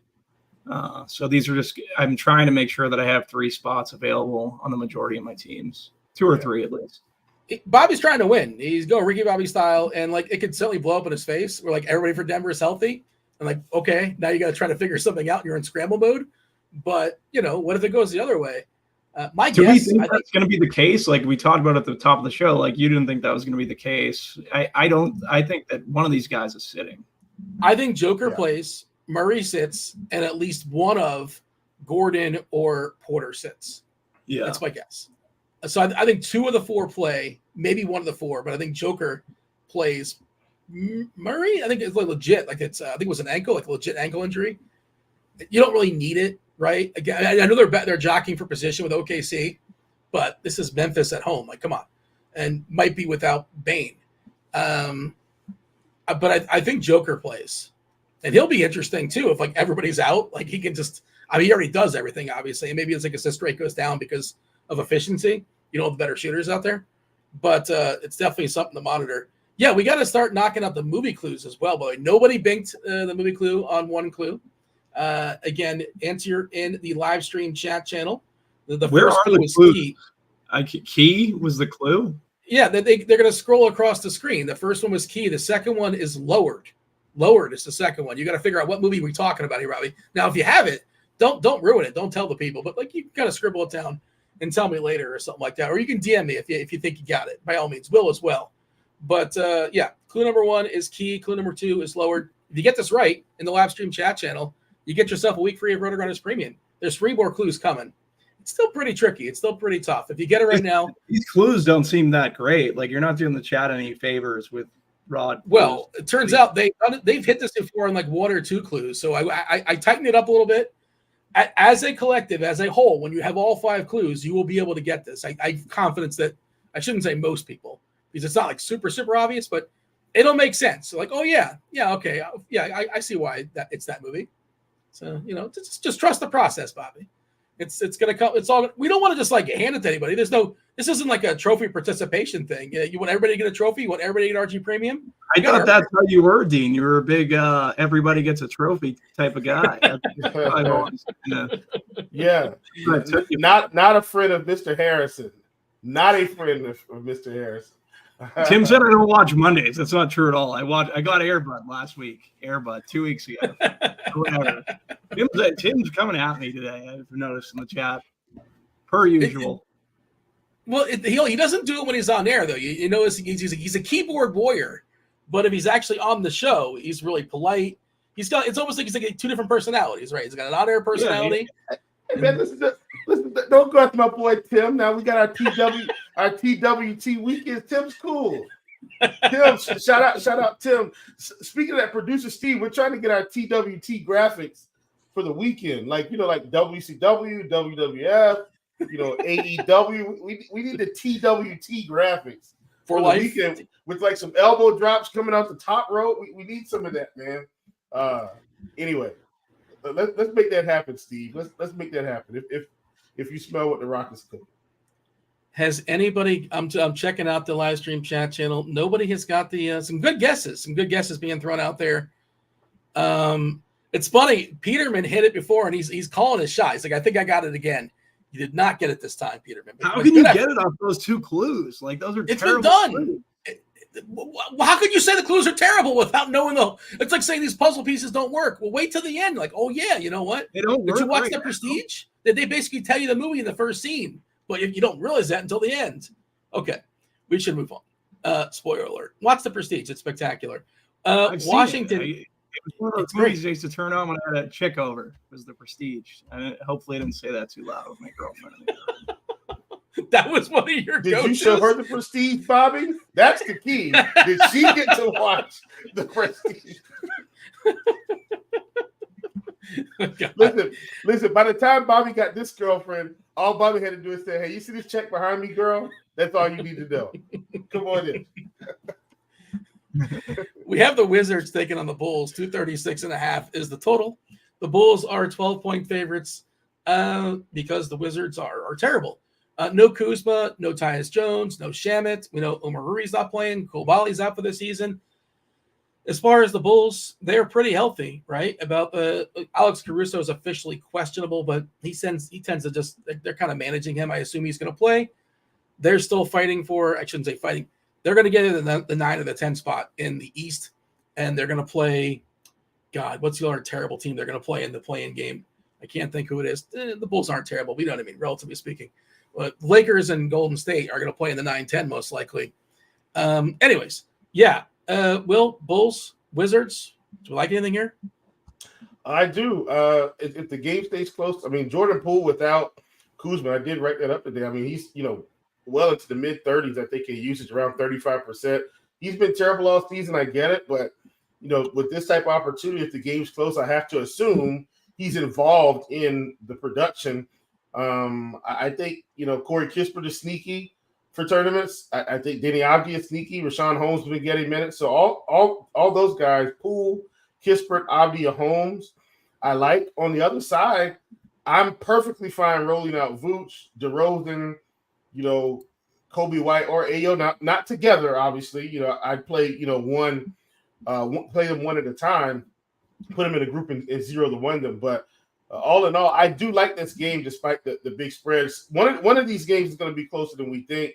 So these are just I'm trying to make sure that I have 3 spots available on the majority of my teams, 2 or 3 at least. Bobby's trying to win. He's going Ricky Bobby style, and like it could certainly blow up in his face. Where like everybody for Denver is healthy. And like, okay, now you got to try to figure something out. And you're in scramble mode, but what if it goes the other way? My guess, I think that's going to be the case. Like we talked about at the top of the show, like you didn't think that was going to be the case. I don't. I think that one of these guys is sitting. I think Joker plays, Murray sits, and at least one of Gordon or Porter sits. Yeah, that's my guess. So I think 2 of the 4 play, maybe 1 of the 4, but I think Joker plays. Murray, I think it's like legit. Like it's, I think it was an ankle, like a legit ankle injury. You don't really need it, right? Again, I know they're jockeying for position with OKC, but this is Memphis at home. Like, come on, and might be without Bane. But I think Joker plays, and he'll be interesting too if like everybody's out. Like he can just, he already does everything obviously, and maybe it's like assist rate goes down because of efficiency. You don't have better shooters out there, but it's definitely something to monitor. Yeah, we got to start knocking out the movie clues as well. But nobody binked the movie clue on one clue. Again, answer in the live stream chat channel. The Where first are clue the was clues? key. Key was the clue? Yeah, they're going to scroll across the screen. The first one was key. The second one is lowered. Lowered is the second one. You got to figure out what movie we're talking about here, Robbie. Now, if you have it, don't ruin it. Don't tell the people. But like you got to scribble it down and tell me later or something like that. Or you can DM me if you think you got it. By all means, will as well. But clue number 1 is key. Clue number 2 is lowered. If you get this right in the live stream chat channel, you get yourself a week free of RotoGrinders Premium. There's 3 more clues coming. It's still pretty tricky. It's still pretty tough. If you get it right now. These clues don't seem that great. Like you're not doing the chat any favors with Rod. Well, it turns out they've hit this before in like 1 or 2 clues. So I tightened it up a little bit. as a collective, as a whole, when you have all 5 clues, you will be able to get this. I have confidence that I shouldn't say most people, because it's not like super, super obvious, but it'll make sense. Like, oh yeah, okay, yeah, I see why it's that movie. So just trust the process, Bobby. It's gonna come. It's all. We don't want to just like hand it to anybody. This isn't like a trophy participation thing. You want everybody to get a trophy. You want everybody to get RG Premium. I thought that's how you were, Dean. You were a big everybody gets a trophy type of guy. Yeah, not a friend of Mr. Harrison. Not a friend of Mr. Harrison. Tim said I don't watch Mondays. That's not true at all. I got Airbud last week. Airbud 2 weeks ago. Whatever. Tim's coming at me today. I've noticed in the chat, per usual. He doesn't do it when he's on air though. You know, he's a keyboard warrior, but if he's actually on the show, he's really polite. It's almost like he's like 2 different personalities, right? He's got an on-air personality. Yeah. Hey, man, listen, don't go after my boy Tim. Now we got our TWT weekends. Tim's cool. Tim, shout out Tim. Speaking of that, producer Steve, we're trying to get our TWT graphics for the weekend, like WCW, WWF, AEW. We need the TWT graphics for the weekend with like some elbow drops coming out the top rope. We need some of that, man. Anyway, let's make that happen, Steve. Let's make that happen. If you smell what the Rock is cooking. Has anybody? I'm checking out the live stream chat channel. Nobody has got the some good guesses. Some good guesses being thrown out there. It's funny. Peterman hit it before, and he's calling his shot. He's like, I think I got it again. You did not get it this time, Peterman. How can you get it off those 2 clues? Like those are terrible. It's been done. How could you say the clues are terrible without knowing the? It's like saying these puzzle pieces don't work. Well, wait till the end. Like, oh yeah, you know what? They don't work. Did you watch The Prestige? Did they basically tell you the movie in the first scene? But you don't realize that until the end. Okay, we should move on. Spoiler alert. Watch The Prestige. It's spectacular. Washington. It was one of those movies I used to turn on when I had a chick over. It was The Prestige. And hopefully I didn't say that too loud with my girlfriend. That was one of your Did go-tos? you show her The Prestige, Bobby? That's the key. Did she get to watch The Prestige? Listen, by the time Bobby got this girlfriend, all Bobby had to do is say, hey, you see this check behind me, girl? That's all you need to know. Come on in. We have the Wizards taking on the Bulls. 236.5 is the total. The Bulls are 12-point favorites because the Wizards are terrible. No Kuzma, no Tyus Jones, no Shamet. We know Omar Ruri's not playing. Koulibaly's out for the season. As far as the Bulls, they're pretty healthy, right? Alex Caruso is officially questionable, but he tends to just, they're kind of managing him. I assume he's going to play. They're still fighting for, I shouldn't say fighting. They're going to get in the 9 or the 10 spot in the East, and they're going to play, God, what's the other terrible team they're going to play in the play-in game? I can't think who it is. The Bulls aren't terrible. We know what I mean, relatively speaking. But Lakers and Golden State are going to play in the 9-10 most likely. Anyways, yeah. Will, Bulls, Wizards, do you like anything here? I do. If the game stays close, I mean, Jordan Poole without Kuzma, I did write that up today. I mean, he's, well into the mid-30s. I think his usage around 35%. He's been terrible all season. I get it. But, with this type of opportunity, if the game's close, I have to assume he's involved in the production. I think, Corey Kispert is sneaky for tournaments. I think Denny Avdia is sneaky. Rashawn Holmes will be getting minutes. So all those guys, Poole, Kispert, Avdia, Holmes, I like. On the other side, I'm perfectly fine rolling out Vooch, DeRozan, Kobe White or Ayo, not together, obviously. I'd play, play them one at a time, put them in a group and 0-1 them. But all in all, I do like this game despite the big spreads. One of these games is going to be closer than we think.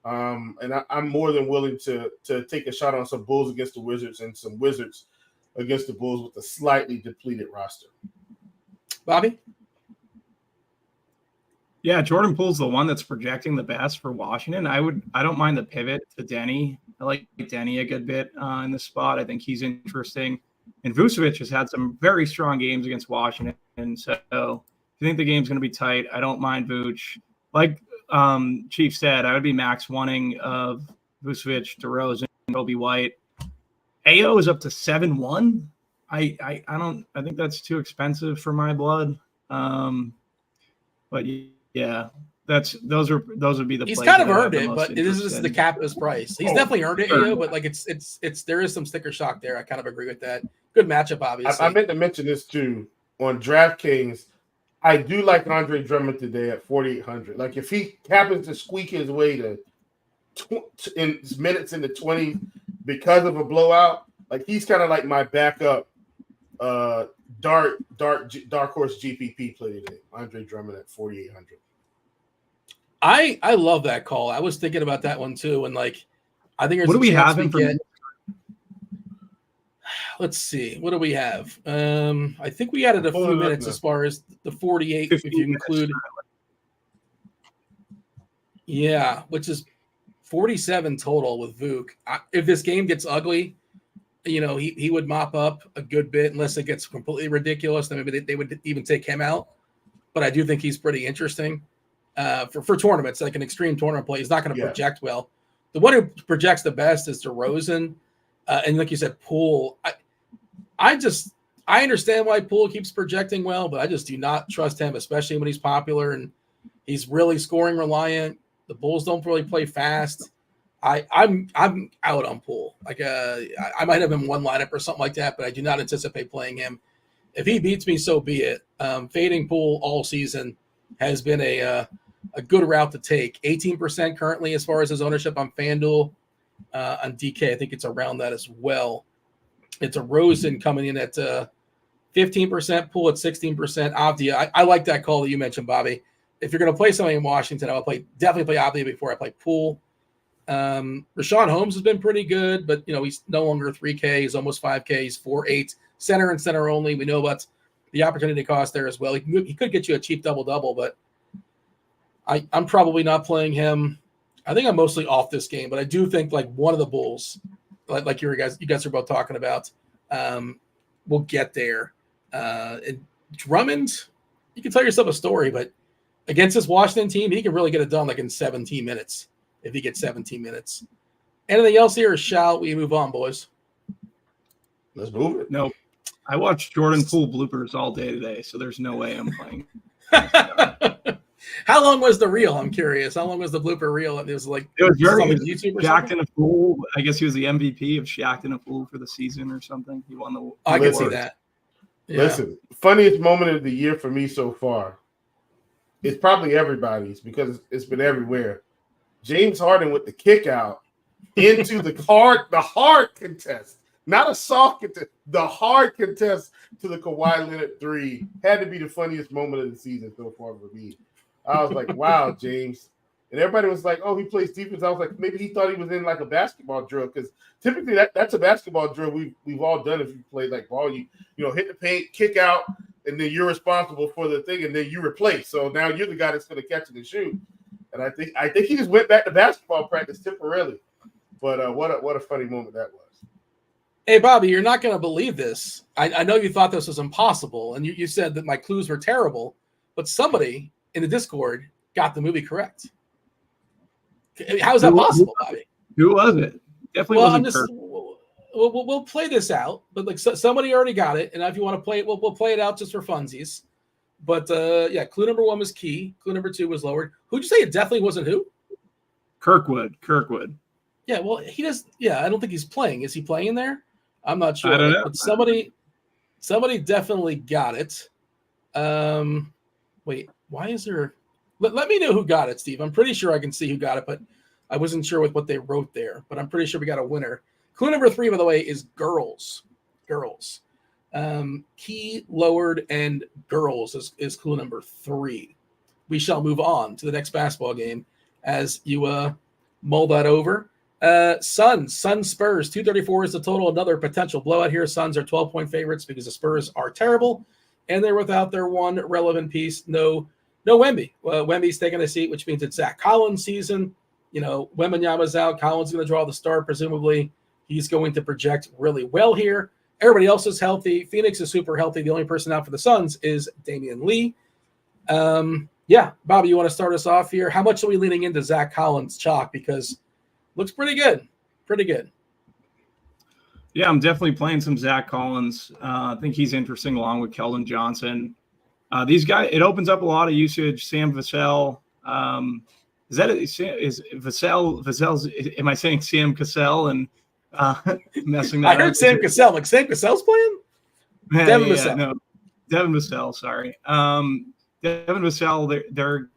And I'm more than willing to take a shot on some Bulls against the Wizards and some Wizards against the Bulls with a slightly depleted roster. Bobby? Yeah, Jordan Poole's the one that's projecting the best for Washington. I don't mind the pivot to Denny. I like Denny a good bit in this spot. I think he's interesting. And Vucevic has had some very strong games against Washington. And so if you think the game's going to be tight, I don't mind Vooch. Like Chief said, I would be max wanting of Vucevic, DeRozan, Kobe White. Ayo is up to 7-1. I think that's too expensive for my blood. But yeah, those would be the. He's plays kind of that I have earned the it, most but this is interest the in. cap his price. He's definitely earned it, sure. but like it's there is some sticker shock there. I kind of agree with that. Good matchup, obviously. I meant to mention this too on DraftKings. I do like Andre Drummond today at 4,800. Like if he happens to squeak his way to in minutes in the 20s because of a blowout, like he's kind of like my backup dark horse GPP play today. Andre Drummond at 4,800. I love that call. I was thinking about that one too, and like I think there's what do we have we him for? get. Let's see. What do we have? I think we added a few minutes as far as the 48, if you include. Yeah, which is 47 total with Vuk. If this game gets ugly, he would mop up a good bit unless it gets completely ridiculous. Then maybe they would even take him out. But I do think he's pretty interesting for tournaments, like an extreme tournament play. He's not going to project well. The one who projects the best is DeRozan. And like you said, Poole. I understand why Poole keeps projecting well, but I just do not trust him, especially when he's popular and he's really scoring reliant. The Bulls don't really play fast. I'm out on Poole. Like I might have him one lineup or something like that, but I do not anticipate playing him. If he beats me, so be it. Fading Poole all season has been a good route to take. 18% currently as far as his ownership on FanDuel. On DK, I think it's around that as well. It's a Rosen coming in at 15%, Poole at 16%. Avdia, I like that call that you mentioned, Bobby. If you're going to play somebody in Washington, I'll definitely play Avdia before I play Poole. Rashawn Holmes has been pretty good, but he's no longer 3K. He's almost 5K. He's 4.8 center and center only. We know about the opportunity cost there as well. He could get you a cheap double, but I'm probably not playing him. I think I'm mostly off this game, but I do think like one of the Bulls, like you guys are both talking about, will get there. And Drummond, you can tell yourself a story, but against this Washington team, he can really get it done like in 17 minutes if he gets 17 minutes. Anything else here, or shall we move on, boys? Let's move it. No, I watched Jordan Poole bloopers all day today, so there's no way I'm playing. How long was the reel? I'm curious. How long was the blooper reel? It was very YouTube or Shaq and a Fool. I guess he was the MVP of Shaq and a Fool for the season or something. He won the. I can see that. Yeah. Listen, funniest moment of the year for me so far. It's probably everybody's because it's been everywhere. James Harden with the kick out into the hard contest, not a soft contest, the hard contest to the Kawhi Leonard 3 had to be the funniest moment of the season so far for me. I was like, wow, James. And everybody was like, oh, he plays defense. I was like, maybe he thought he was in like a basketball drill because typically that's a basketball drill we've all done if you play like ball. You hit the paint, kick out, and then you're responsible for the thing, and then you replace. So now you're the guy that's going to catch it and shoot. And I think he just went back to basketball practice temporarily. But what a funny moment that was. Hey, Bobby, you're not going to believe this. I know you thought this was impossible, and you said that my clues were terrible, but somebody in the Discord got the movie correct. How is that possible, Bobby? Who was it? Definitely wasn't Kirk. We'll play this out, but like somebody already got it, and if you want to play it, we'll play it out just for funsies. But clue number 1 was Key. Clue number 2 was lowered. Who'd you say it definitely wasn't who? Kirkwood. Yeah, well, he does. Yeah, I don't think he's playing. Is he playing in there? I'm not sure. I don't know. But somebody definitely got it. Wait, why is there? Let me know who got it, Steve. I'm pretty sure I can see who got it, but I wasn't sure with what they wrote there. But I'm pretty sure we got a winner. Clue number 3, by the way, is girls. Key, lowered, and girls is clue number 3. We shall move on to the next basketball game as you mull that over. Suns Spurs 234 is the total. Another potential blowout here. Suns are 12-point favorites because the Spurs are terrible, and they're without their one relevant piece. No Wemby. Wemby's taking a seat, which means it's Zach Collins' season. Wembanyama's out. Collins is going to draw the start, presumably. He's going to project really well here. Everybody else is healthy. Phoenix is super healthy. The only person out for the Suns is Damian Lee. Bobby, you want to start us off here? How much are we leaning into Zach Collins' chalk? Because looks pretty good. Yeah, I'm definitely playing some Zach Collins. I think he's interesting along with Keldon Johnson. These guys, it opens up a lot of usage. Sam Vassell. Is Vassell's? Am I saying Sam Cassell and messing that up? I heard Sam Cassell. Like Sam Cassell's playing? Devin Vassell. No, Devin Vassell, sorry. Devin Vassell, they're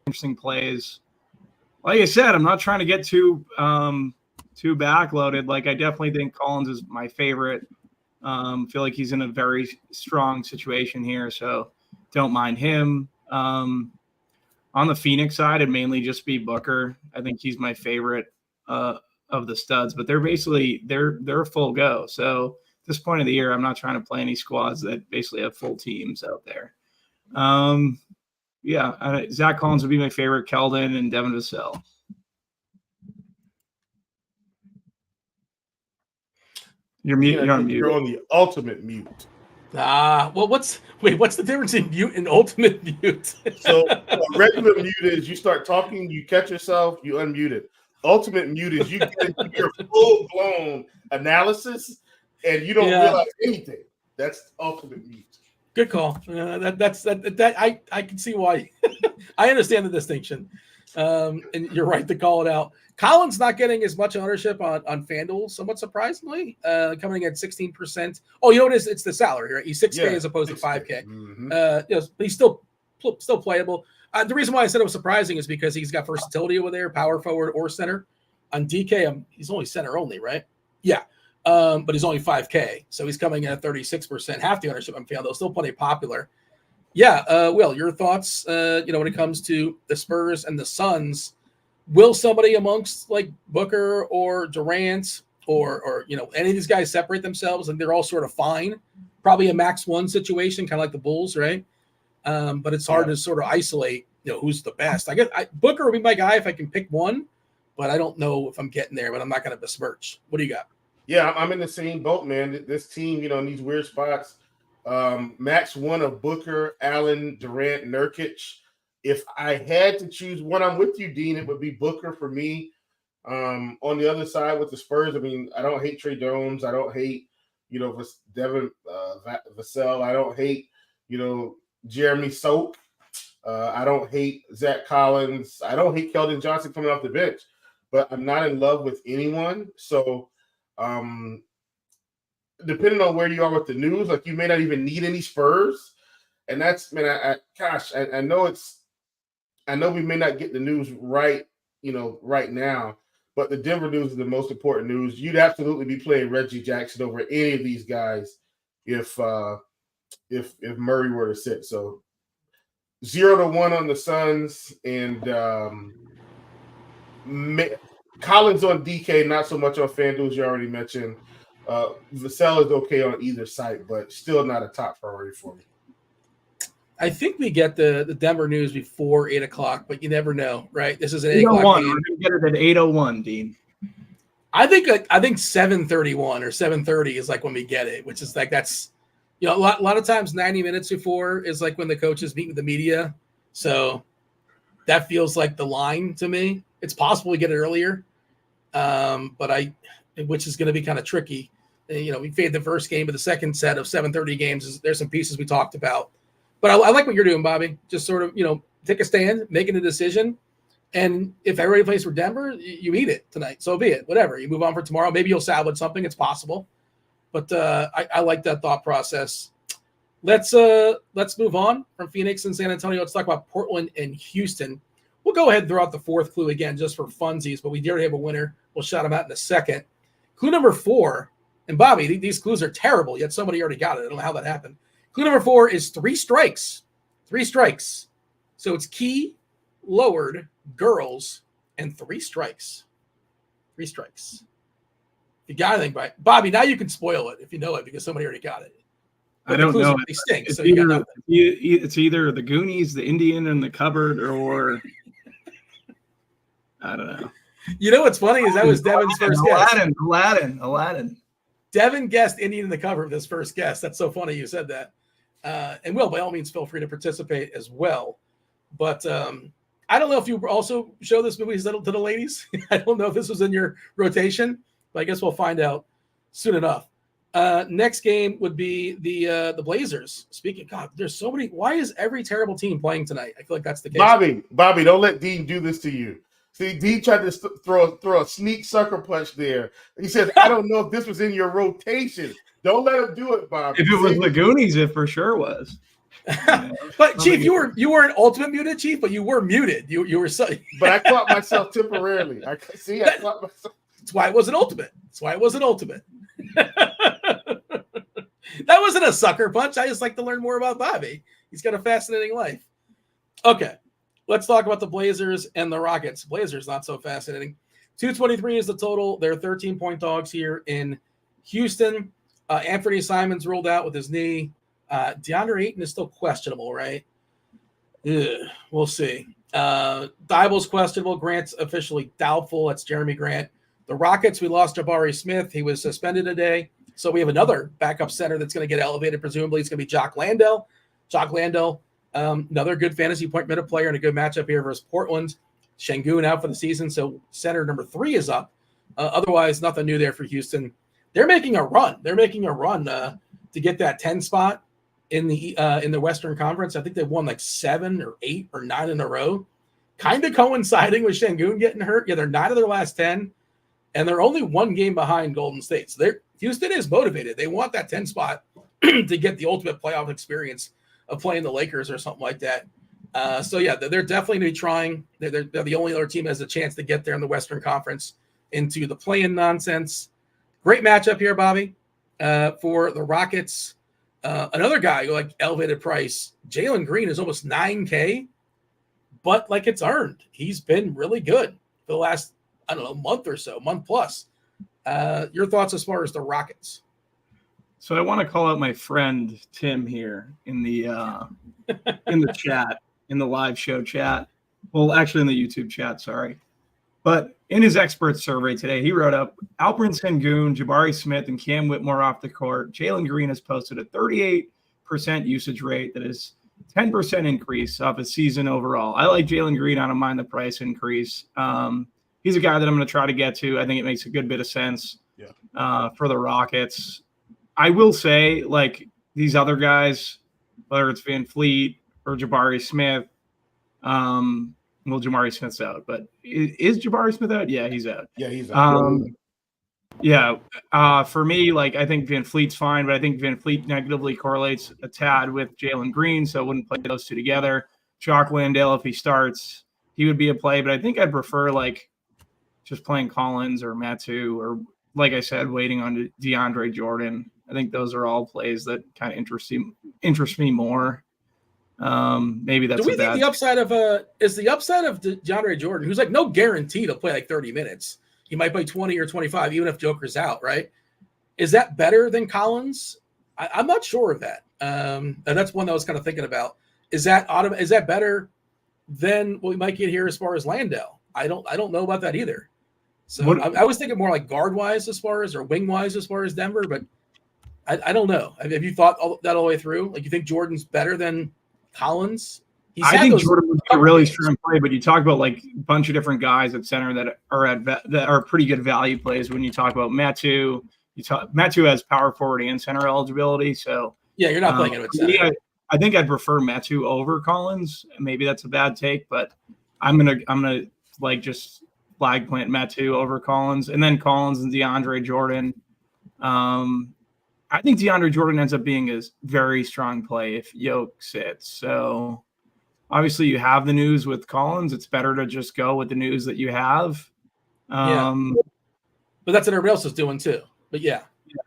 interesting plays. Like I said, I'm not trying to get too backloaded. Like, I definitely think Collins is my favorite. Feel like he's in a very strong situation here, so don't mind him. On the Phoenix side, it'd mainly just be Booker. I think he's my favorite of the studs, but they're full go. So at this point of the year, I'm not trying to play any squads that basically have full teams out there. Zach Collins would be my favorite, Keldon and Devin Vassell. You're mute. You're on mute. You're on the ultimate mute. What's the difference in mute and ultimate mute? So a regular mute is you start talking, you catch yourself, you unmute it. Ultimate mute is you get into your full-blown analysis and you don't realize anything. That's ultimate mute. Good call. I can see why. I understand the distinction, and you're right to call it out. Collins not getting as much ownership on FanDuel, somewhat surprisingly, coming in at 16%. Oh, you know what it is? It's the salary, right? He's 6K as opposed to 5K. Mm-hmm. He's still playable. The reason why I said it was surprising is because he's got versatility over there, power forward or center. On DK, he's only center only, right? Yeah. But he's only 5K, so he's coming in at 36%, half the ownership on FanDuel, still plenty popular. Yeah, Will, your thoughts, when it comes to the Spurs and the Suns, will somebody amongst like Booker or Durant or any of these guys separate themselves and they're all sort of fine? Probably a max one situation, kind of like the Bulls, right? But it's hard to sort of isolate, who's the best. I guess Booker would be my guy if I can pick one, but I don't know if I'm getting there, but I'm not going to besmirch. What do you got? Yeah, I'm in the same boat, man. This team, in these weird spots, max one of Booker, Allen, Durant, Nurkic. If I had to choose one, I'm with you, Dean. It would be Booker for me. On the other side with the Spurs, I don't hate Trey Jones. I don't hate, Devin Vassell. I don't hate, Jeremy Soak. I don't hate Zach Collins. I don't hate Keldon Johnson coming off the bench. But I'm not in love with anyone. So, depending on where you are with the news, like you may not even need any Spurs. And that's, man, I know we may not get the news right, right now, but the Denver news is the most important news. You'd absolutely be playing Reggie Jackson over any of these guys if Murray were to sit. So 0-1 on the Suns and Collins on DK, not so much on FanDuel, as you already mentioned. Vassell is okay on either site, but still not a top priority for me. I think we get the Denver news before 8 o'clock, but you never know, right? This is an 8 o'clock game. We're going to get it at 8:01, Dean. I think 7:31 or 7:30 is like when we get it, which is like that's a lot of times 90 minutes before is like when the coaches meet with the media. So that feels like the line to me. It's possible we get it earlier, which is going to be kind of tricky. We fade the first game, but the second set of 7:30 games there's some pieces we talked about. But I like what you're doing, Bobby. Just sort of, take a stand, making a decision. And if everybody plays for Denver, you eat it tonight. So be it. Whatever. You move on for tomorrow. Maybe you'll salvage something. It's possible. But I like that thought process. Let's move on from Phoenix and San Antonio. Let's talk about Portland and Houston. We'll go ahead and throw out the fourth clue again just for funsies, but we already have a winner. We'll shout them out in a second. Clue number 4. And Bobby, these clues are terrible, yet somebody already got it. I don't know how that happened. Clue number 4 is 3 strikes. 3 strikes. So it's key, lowered, girls, and 3 strikes. 3 strikes. If you got anything right. Bobby, now you can spoil it if you know it because somebody already got it. But I don't know. They stink, it's, so it's either the Goonies, the Indian in the cupboard, or I don't know. You know what's funny is that was Devin's first guess. Aladdin. Devin guessed Indian in the cover of this first guess. That's so funny you said that. And Will, by all means, feel free to participate as well. But I don't know if you also show this movie to the ladies. I don't know if this was in your rotation, but I guess we'll find out soon enough. Next game would be the Blazers. Speaking of God, there's so many. Why is every terrible team playing tonight? I feel like that's the case. Bobby, don't let Dean do this to you. See, Dean tried to throw a sneak sucker punch there. He says, I don't know if this was in your rotation. Don't let him do it, Bobby. If it was the Goonies, it for sure was. But Chief, you weren't ultimate muted, Chief, but you were muted. You were so. But I caught myself temporarily. I caught myself. That's why it wasn't ultimate. That wasn't a sucker punch. I just like to learn more about Bobby. He's got a fascinating life. Okay, let's talk about the Blazers and the Rockets. Blazers, not so fascinating. 223 is the total. They're 13-point dogs here in Houston. Anthony Simons ruled out with his knee. DeAndre Ayton is still questionable, right? We'll see. Dible's questionable. Grant's officially doubtful. That's Jeremy Grant. The Rockets, we lost Jabari Smith. He was suspended today. So we have another backup center that's going to get elevated. Presumably it's going to be Jock Landale. Another good fantasy point minute player and a good matchup here versus Portland. Şengün out for the season, so center number 3 is up. Otherwise, nothing new there for Houston. They're making a run. To get that 10 spot in the Western Conference. I think they won like 7 or 8 or 9 in a row, kind of coinciding with Şengün getting hurt. Yeah, they're 9 of their last 10, and they're only 1 game behind Golden State. So Houston is motivated. They want that 10 spot to get the ultimate playoff experience of playing the Lakers or something like that. They're definitely going to be trying. They're the only other team that has a chance to get there in the Western Conference into the play-in nonsense. Great matchup here, Bobby, for the Rockets. Another guy who elevated price. Jalen Green is almost $9K, but it's earned. He's been really good for the last, month or so, month plus. Your thoughts as far as the Rockets? So I want to call out my friend Tim here in the chat, in the live show chat. Well, actually in the YouTube chat, sorry. But in his expert survey today, he wrote up Alperen Şengün, Jabari Smith, and Cam Whitmore off the court. Jalen Green has posted a 38% usage rate. That is 10% increase off his season overall. I like Jalen Green. I don't mind the price increase. He's a guy that I'm going to try to get to. I think it makes a good bit of sense for the Rockets. I will say, these other guys, whether it's Van Fleet or Jabari Smith, Jabari Smith's out, but is Jabari Smith out? Yeah, he's out. Yeah, he's out. For me, I think Van Fleet's fine, but I think Van Fleet negatively correlates a tad with Jalen Green, so I wouldn't play those two together. Jock Landale, if he starts, he would be a play, but I think I'd prefer just playing Collins or Matu or, like I said, waiting on DeAndre Jordan. I think those are all plays that kind of interest me more. Maybe that's. Do we think the upside of DeAndre Jordan, who's no guarantee to play 30 minutes? He might play 20 or 25, even if Joker's out, right? Is that better than Collins? I'm not sure of that. And that's one that I was kind of thinking about. Is that better than what we might get here as far as Landale? I don't know about that either. So I was thinking more guard wise or wing wise as far as Denver, but I don't know. Have you thought that all the way through? You think Jordan's better than Collins? I think Jordan would be a really strong play, but you talk about a bunch of different guys at center that are pretty good value plays. When you talk about Matu, Matu has power forward and center eligibility. So yeah, you're not playing it with center. I think I'd prefer Matu over Collins. Maybe that's a bad take, but I'm gonna just flag plant Matu over Collins, and then Collins and DeAndre Jordan. I think DeAndre Jordan ends up being a very strong play if Yoke sits. So obviously you have the news with Collins. It's better to just go with the news that you have. But that's what everybody else is doing too. But yeah,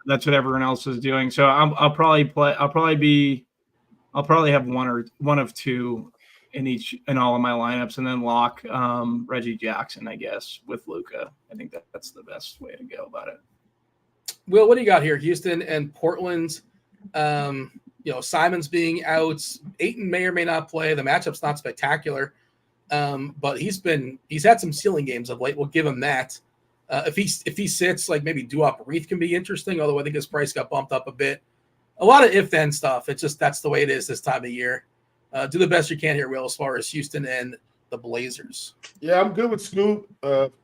that's what everyone else is doing. So I'll probably have one of two in all of my lineups, and then lock Reggie Jackson, I guess, with Luka. I think that's the best way to go about it. Will, what do you got here? Houston and Portland. Simons being out. Ayton may or may not play. The matchup's not spectacular, but he's had some ceiling games of late. We'll give him that. If he sits, maybe Duop Reith can be interesting, although I think his price got bumped up a bit. A lot of if-then stuff. It's just that's the way it is this time of year. Do the best you can here, Will, as far as Houston and the Blazers. Yeah, I'm good with Scoop.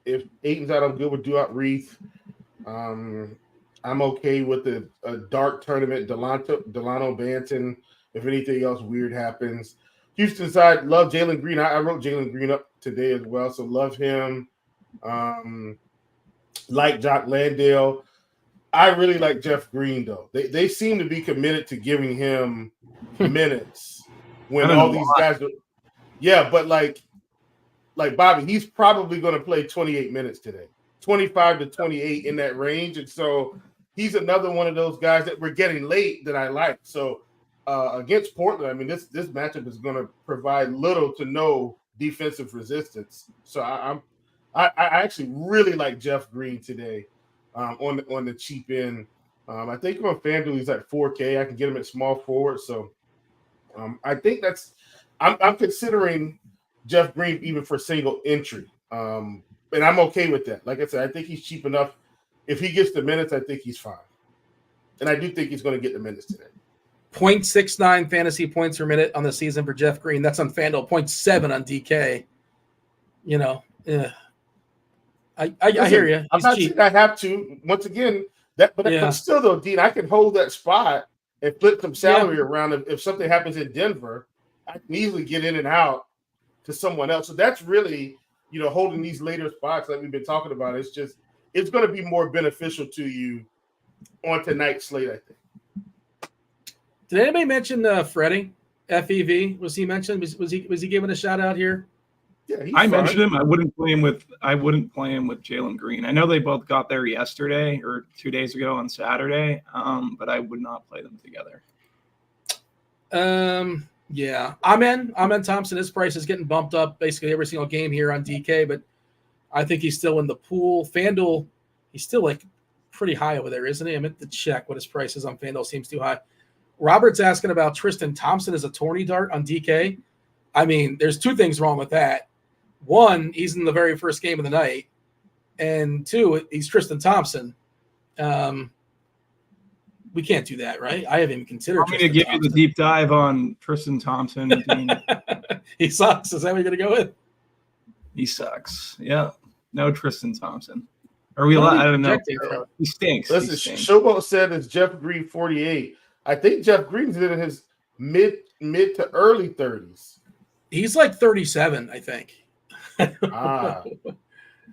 If Ayton's out, I'm good with Duop Reith. I'm okay with a dark tournament, Delano Banton, if anything else weird happens. Houston side, love Jalen Green. I wrote Jalen Green up today as well, so love him. Like Jock Landale. I really like Jeff Green, though. They seem to be committed to giving him minutes when all these guys are. Yeah, but like Bobby, he's probably going to play 28 minutes today, 25 to 28 in that range. And so he's another one of those guys that we're getting late that I like. So against Portland, I mean, this matchup is going to provide little to no defensive resistance. So I actually really like Jeff Green today on the cheap end. I think on FanDuel he's at 4K. I can get him at small forward. So I think I'm considering Jeff Green even for single entry. And I'm okay with that. Like I said, I think he's cheap enough. If he gets the minutes, I think he's fine. And I do think he's going to get the minutes today. 0.69 fantasy points per minute on the season for Jeff Green. That's on FanDuel. 0.7 on DK. You know, I hear you. I'm not saying I have to. Once again, but still though, Dean, I can hold that spot and flip some salary around. If something happens in Denver, I can easily get in and out to someone else. So that's really, holding these later spots like we've been talking about. It's going to be more beneficial to you on tonight's slate, I think. Did anybody mention Freddie? FEV? Was he mentioned? Was he given a shout out here? Yeah, I mentioned him. I wouldn't play him with Jalen Green. I know they both got there yesterday or 2 days ago on Saturday, but I would not play them together. Yeah, Amen Thompson. His price is getting bumped up basically every single game here on DK, but I think he's still in the pool. FanDuel, he's still like pretty high over there, isn't he? I meant to check what his price is on FanDuel. Seems too high. Robert's asking about Tristan Thompson as a tourney dart on DK. I mean, there's two things wrong with that. One, he's in the very first game of the night, and two, he's Tristan Thompson. We can't do that, right? I haven't even considered. I'm going to give you the deep dive on Tristan Thompson. He sucks. Is that what you're going to go with? He sucks. Yeah. No Tristan Thompson. Are we allowed? I don't know. He stinks. Listen, Showboat said it's Jeff Green 48. I think Jeff Green's in his mid to early 30s. He's like 37, I think.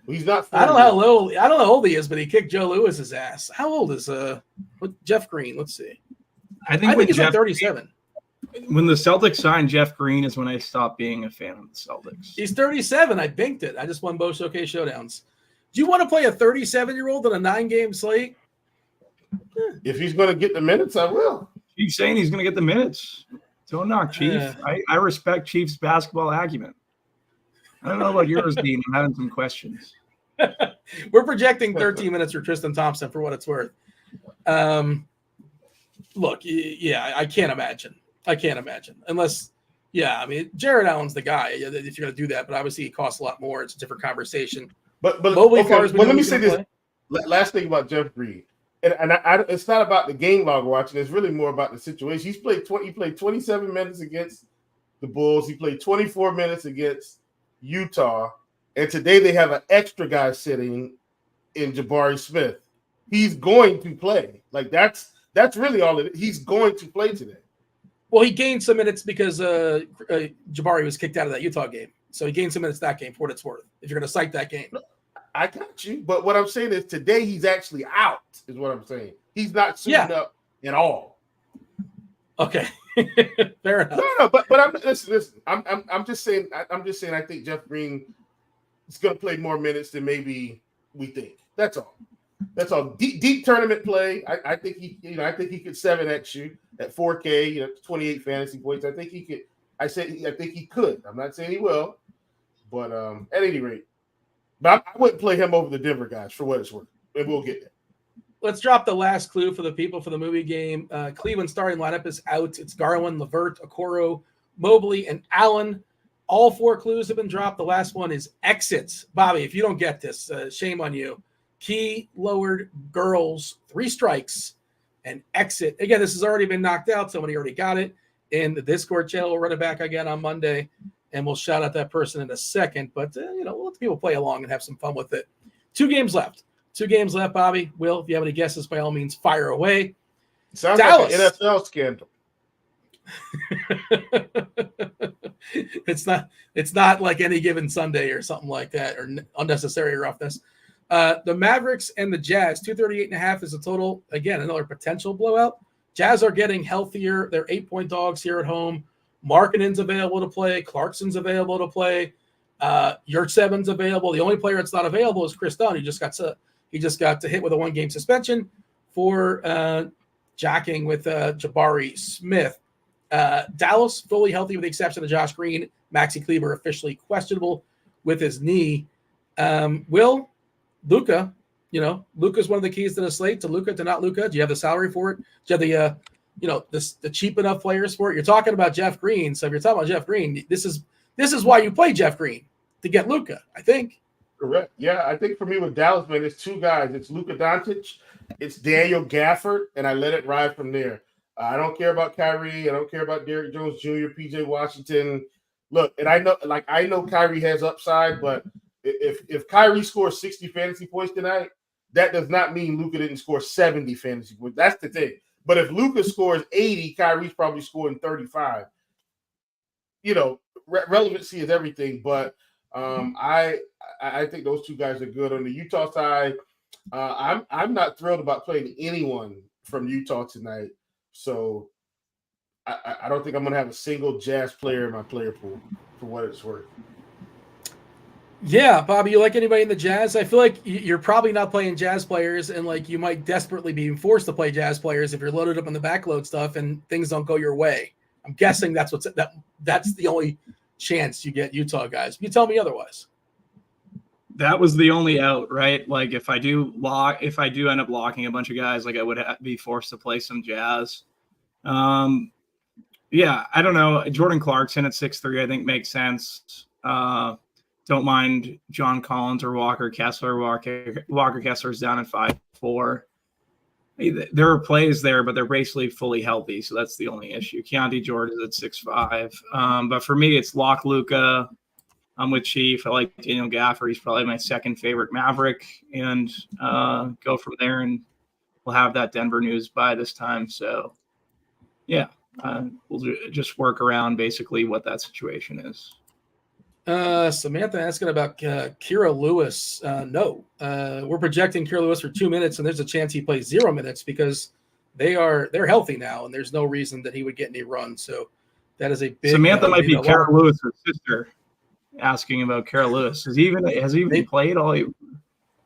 He's not 40. I don't know how old he is, but he kicked Joe Lewis's ass. How old is Jeff Green? Let's see. I think he's like 37. When the Celtics signed Jeff Green is when I stopped being a fan of the Celtics. He's 37. I binked it. I just won both Showcase Showdowns. Do you want to play a 37-year-old on a 9-game slate? If he's going to get the minutes, I will. Chief's saying he's going to get the minutes. Don't knock Chief. I respect Chief's basketball acumen. I don't know about yours, Dean. I'm having some questions. We're projecting 13 minutes for Tristan Thompson for what it's worth. Look, I can't imagine. Unless, I mean, Jared Allen's the guy if you're going to do that, but obviously it costs a lot more. It's a different conversation. But let me say this. Last thing about Jeff Green. And it's not about the game log watching. It's really more about the situation. He played 27 minutes against the Bulls. He played 24 minutes against Utah. And today they have an extra guy sitting in Jabari Smith. He's going to play. Like that's really all it is. He's going to play today. Well, he gained some minutes because Jabari was kicked out of that Utah game. So he gained some minutes that game for what it's worth. If you're going to cite that game. I got you, but what I'm saying is today he's actually out, is what I'm saying. He's not suiting up at all. Okay, fair enough. No, but I'm listen. I'm just saying. I think Jeff Green is going to play more minutes than maybe we think. That's all. Deep tournament play. I think he could 7x you at 4K. 28 fantasy points. I think he could. I think he could. I'm not saying he will, but at any rate. But I wouldn't play him over the Denver guys for what it's worth. And we'll get there. Let's drop the last clue for the people for the movie game. Cleveland starting lineup is out. It's Garland, LeVert, Okoro, Mobley, and Allen. All 4 clues have been dropped. The last one is exits. Bobby, if you don't get this, shame on you. Key, lowered, girls, 3 strikes, and exit. Again, this has already been knocked out. Somebody already got it in the Discord channel. We'll run it back again on Monday. And we'll shout out that person in a second. But, we'll let the people play along and have some fun with it. 2 games left. 2 games left, Bobby. Will, if you have any guesses, by all means, fire away. Sounds Dallas. like an NFL scandal. It's not like any given Sunday or something like that, or unnecessary roughness. The Mavericks and the Jazz, 238.5 is a total. Again, another potential blowout. Jazz are getting healthier. They're 8-point dogs here at home. Markkanen's available to play. Clarkson's available to play. Yurtseven's available. The only player that's not available is Chris Dunn. He just got to hit with a 1-game suspension for jacking with Jabari Smith. Dallas fully healthy with the exception of Josh Green. Maxi Kleber officially questionable with his knee. Will, Luka, Luka's one of the keys to the slate. To Luka, to not Luka. Do you have the salary for it? Do you have the cheap enough players for it? You're talking about Jeff Green. So if you're talking about Jeff Green, this is why you play Jeff Green, to get Luka, I think. Correct. Yeah, I think for me with Dallas, man, it's 2 guys. It's Luka Doncic, it's Daniel Gafford, and I let it ride from there. I don't care about Kyrie. I don't care about Derrick Jones Jr., PJ Washington. Look, and I know Kyrie has upside, but if Kyrie scores 60 fantasy points tonight, that does not mean Luka didn't score 70 fantasy points. That's the thing. But if Luka scores 80, Kyrie's probably scoring 35. Relevancy is everything. But I think those 2 guys are good. On the Utah side, I'm not thrilled about playing anyone from Utah tonight. So I don't think I'm going to have a single Jazz player in my player pool for what it's worth. Yeah, Bobby, you like anybody in the Jazz? I feel like you're probably not playing Jazz players, and like you might desperately be forced to play Jazz players if you're loaded up on the backload stuff and things don't go your way. I'm guessing that's the only chance you get Utah guys. You tell me otherwise. That was the only out, right? Like if I do end up locking a bunch of guys, like I would be forced to play some Jazz. Yeah, I don't know. Jordan Clarkson at 6'3", I think makes sense. Don't mind John Collins or Walker Kessler. Walker Kessler's down at 5'4". There are plays there, but they're basically fully healthy, so that's the only issue. Keontae Jordan is at 6'5". But for me, it's lock Luka. I'm with Chief. I like Daniel Gafford. He's probably my second favorite Maverick, and go from there. And we'll have that Denver news by this time. So, yeah, we'll just work around basically what that situation is. Samantha asking about Kira Lewis. No, we're projecting Kira Lewis for 2 minutes, and there's a chance he plays 0 minutes because they're healthy now, and there's no reason that he would get any run. So that is a big. Samantha might be Kira Lewis' sister. Asking about Kira Lewis. Has he even played all?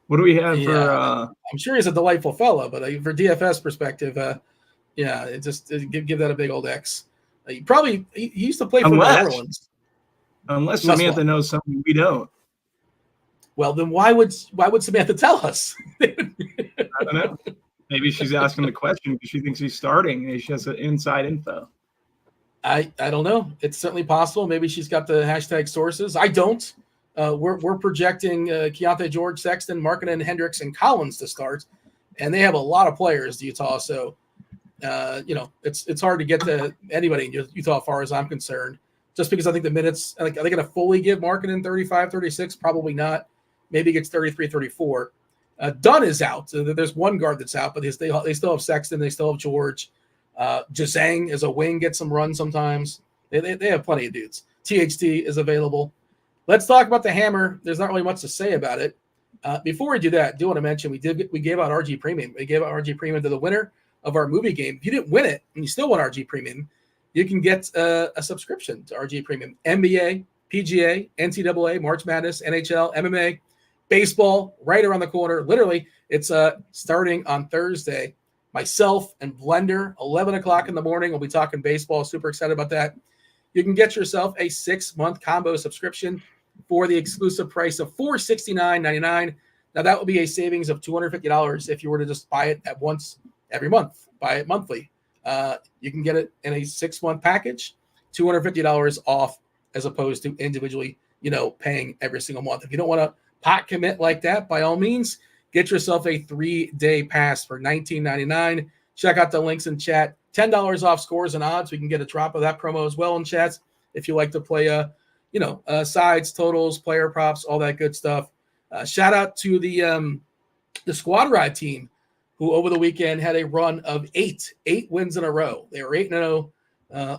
What do we have for? I'm sure he's a delightful fella, but for DFS perspective, give that a big old X. He used to play for New Orleans. Unless Samantha knows something we don't. Well, then why would Samantha tell us? I don't know. Maybe she's asking the question because she thinks he's starting and she has inside info. I don't know. It's certainly possible. Maybe she's got the hashtag sources. I don't. We're projecting Keontae George, Sexton, Markkanen, Hendricks, and Collins to start, and they have a lot of players, Utah. So, it's hard to get to anybody in Utah as far as I'm concerned. Just because I think the minutes, are they going to fully give Markkanen 35, 36? Probably not. Maybe he gets 33, 34. Dunn is out. There's one guard that's out, but they still have Sexton. They still have George. Jazang as a wing gets some run sometimes. They have plenty of dudes. THT is available. Let's talk about the Hammer. There's not really much to say about it. Before we do that, I do want to mention we gave out RG Premium. We gave out RG Premium to the winner of our movie game. If you didn't win it and you still want RG Premium, you can get a subscription to RG Premium. NBA, PGA, NCAA, March Madness, NHL, MMA, baseball, right around the corner. Literally, it's starting on Thursday. Myself and Blender, 11 o'clock in the morning. We'll be talking baseball. Super excited about that. You can get yourself a 6-month combo subscription for the exclusive price of $469.99. Now, that will be a savings of $250 if you were to just buy it at once every month. Buy it monthly. You can get it in a 6-month package, $250 off as opposed to individually, paying every single month. If you don't want to pot commit like that, by all means, get yourself a 3-day pass for $19.99. Check out the links in chat. $10 off scores and odds. We can get a drop of that promo as well in chats if you like to play, sides, totals, player props, all that good stuff. Shout out to the The Squad Ride team, who over the weekend had a run of eight wins in a row. They were 8-0,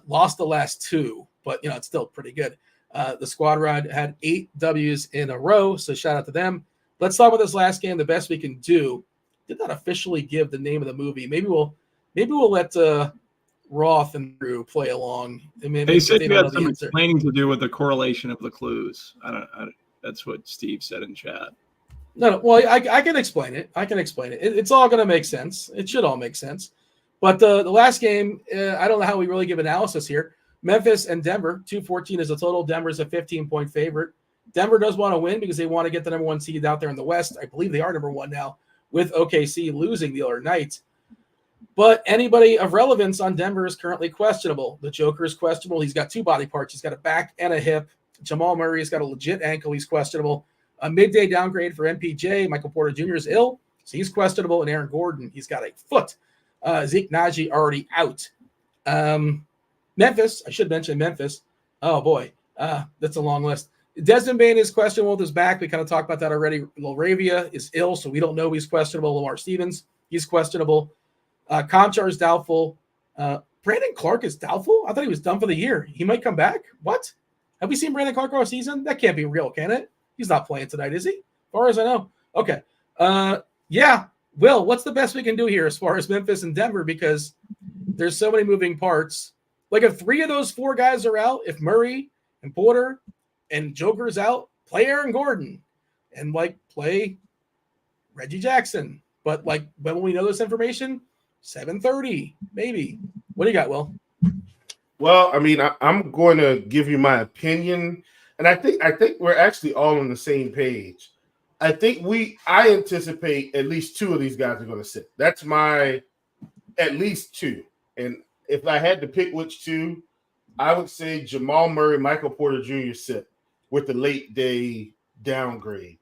lost the last 2, but it's still pretty good. The Squad Ride had 8 W's in a row, so shout out to them. Let's talk about this last game. The best we can do. Did not officially give the name of the movie. Maybe we'll let Roth and Drew play along. They said you had some explaining to do with the correlation of the clues. That's what Steve said in chat. No, well, I can explain it. It's all going to make sense. It should all make sense. But the last game, I don't know how we really give analysis here. Memphis and Denver, 214 is the total. Denver's a 15-point favorite. Denver does want to win because they want to get the number 1 seed out there in the West. I believe they are number 1 now, with OKC losing the other night. But anybody of relevance on Denver is currently questionable. The Joker is questionable. He's got 2 body parts. He's got a back and a hip. Jamal Murray has got a legit ankle. He's questionable. A midday downgrade for MPJ. Michael Porter Jr. is ill, so he's questionable. And Aaron Gordon, he's got a foot. Zeke Naji already out. Memphis, I should mention Memphis. Oh, boy. That's a long list. Desmond Bain is questionable with his back. We kind of talked about that already. Laravia is ill, so we don't know he's questionable. Lamar Stevens, he's questionable. Conchar is doubtful. Brandon Clark is doubtful? I thought he was done for the year. He might come back? What? Have we seen Brandon Clark all season? That can't be real, can it? He's not playing tonight, is he? As far as I know. Okay. Yeah. Will, what's the best we can do here as far as Memphis and Denver? Because there's so many moving parts. Like if 3 of those 4 guys are out, if Murray and Porter and Joker's out, play Aaron Gordon and play Reggie Jackson. But when will we know this information? 7:30, maybe. What do you got, Will? Well, I mean, I'm going to give you my opinion, and I think we're actually all on the same page. I anticipate at least 2 of these guys are going to sit. That's my at least 2. And if I had to pick which 2, I would say Jamal Murray, Michael Porter Jr. sit with the late day downgrade,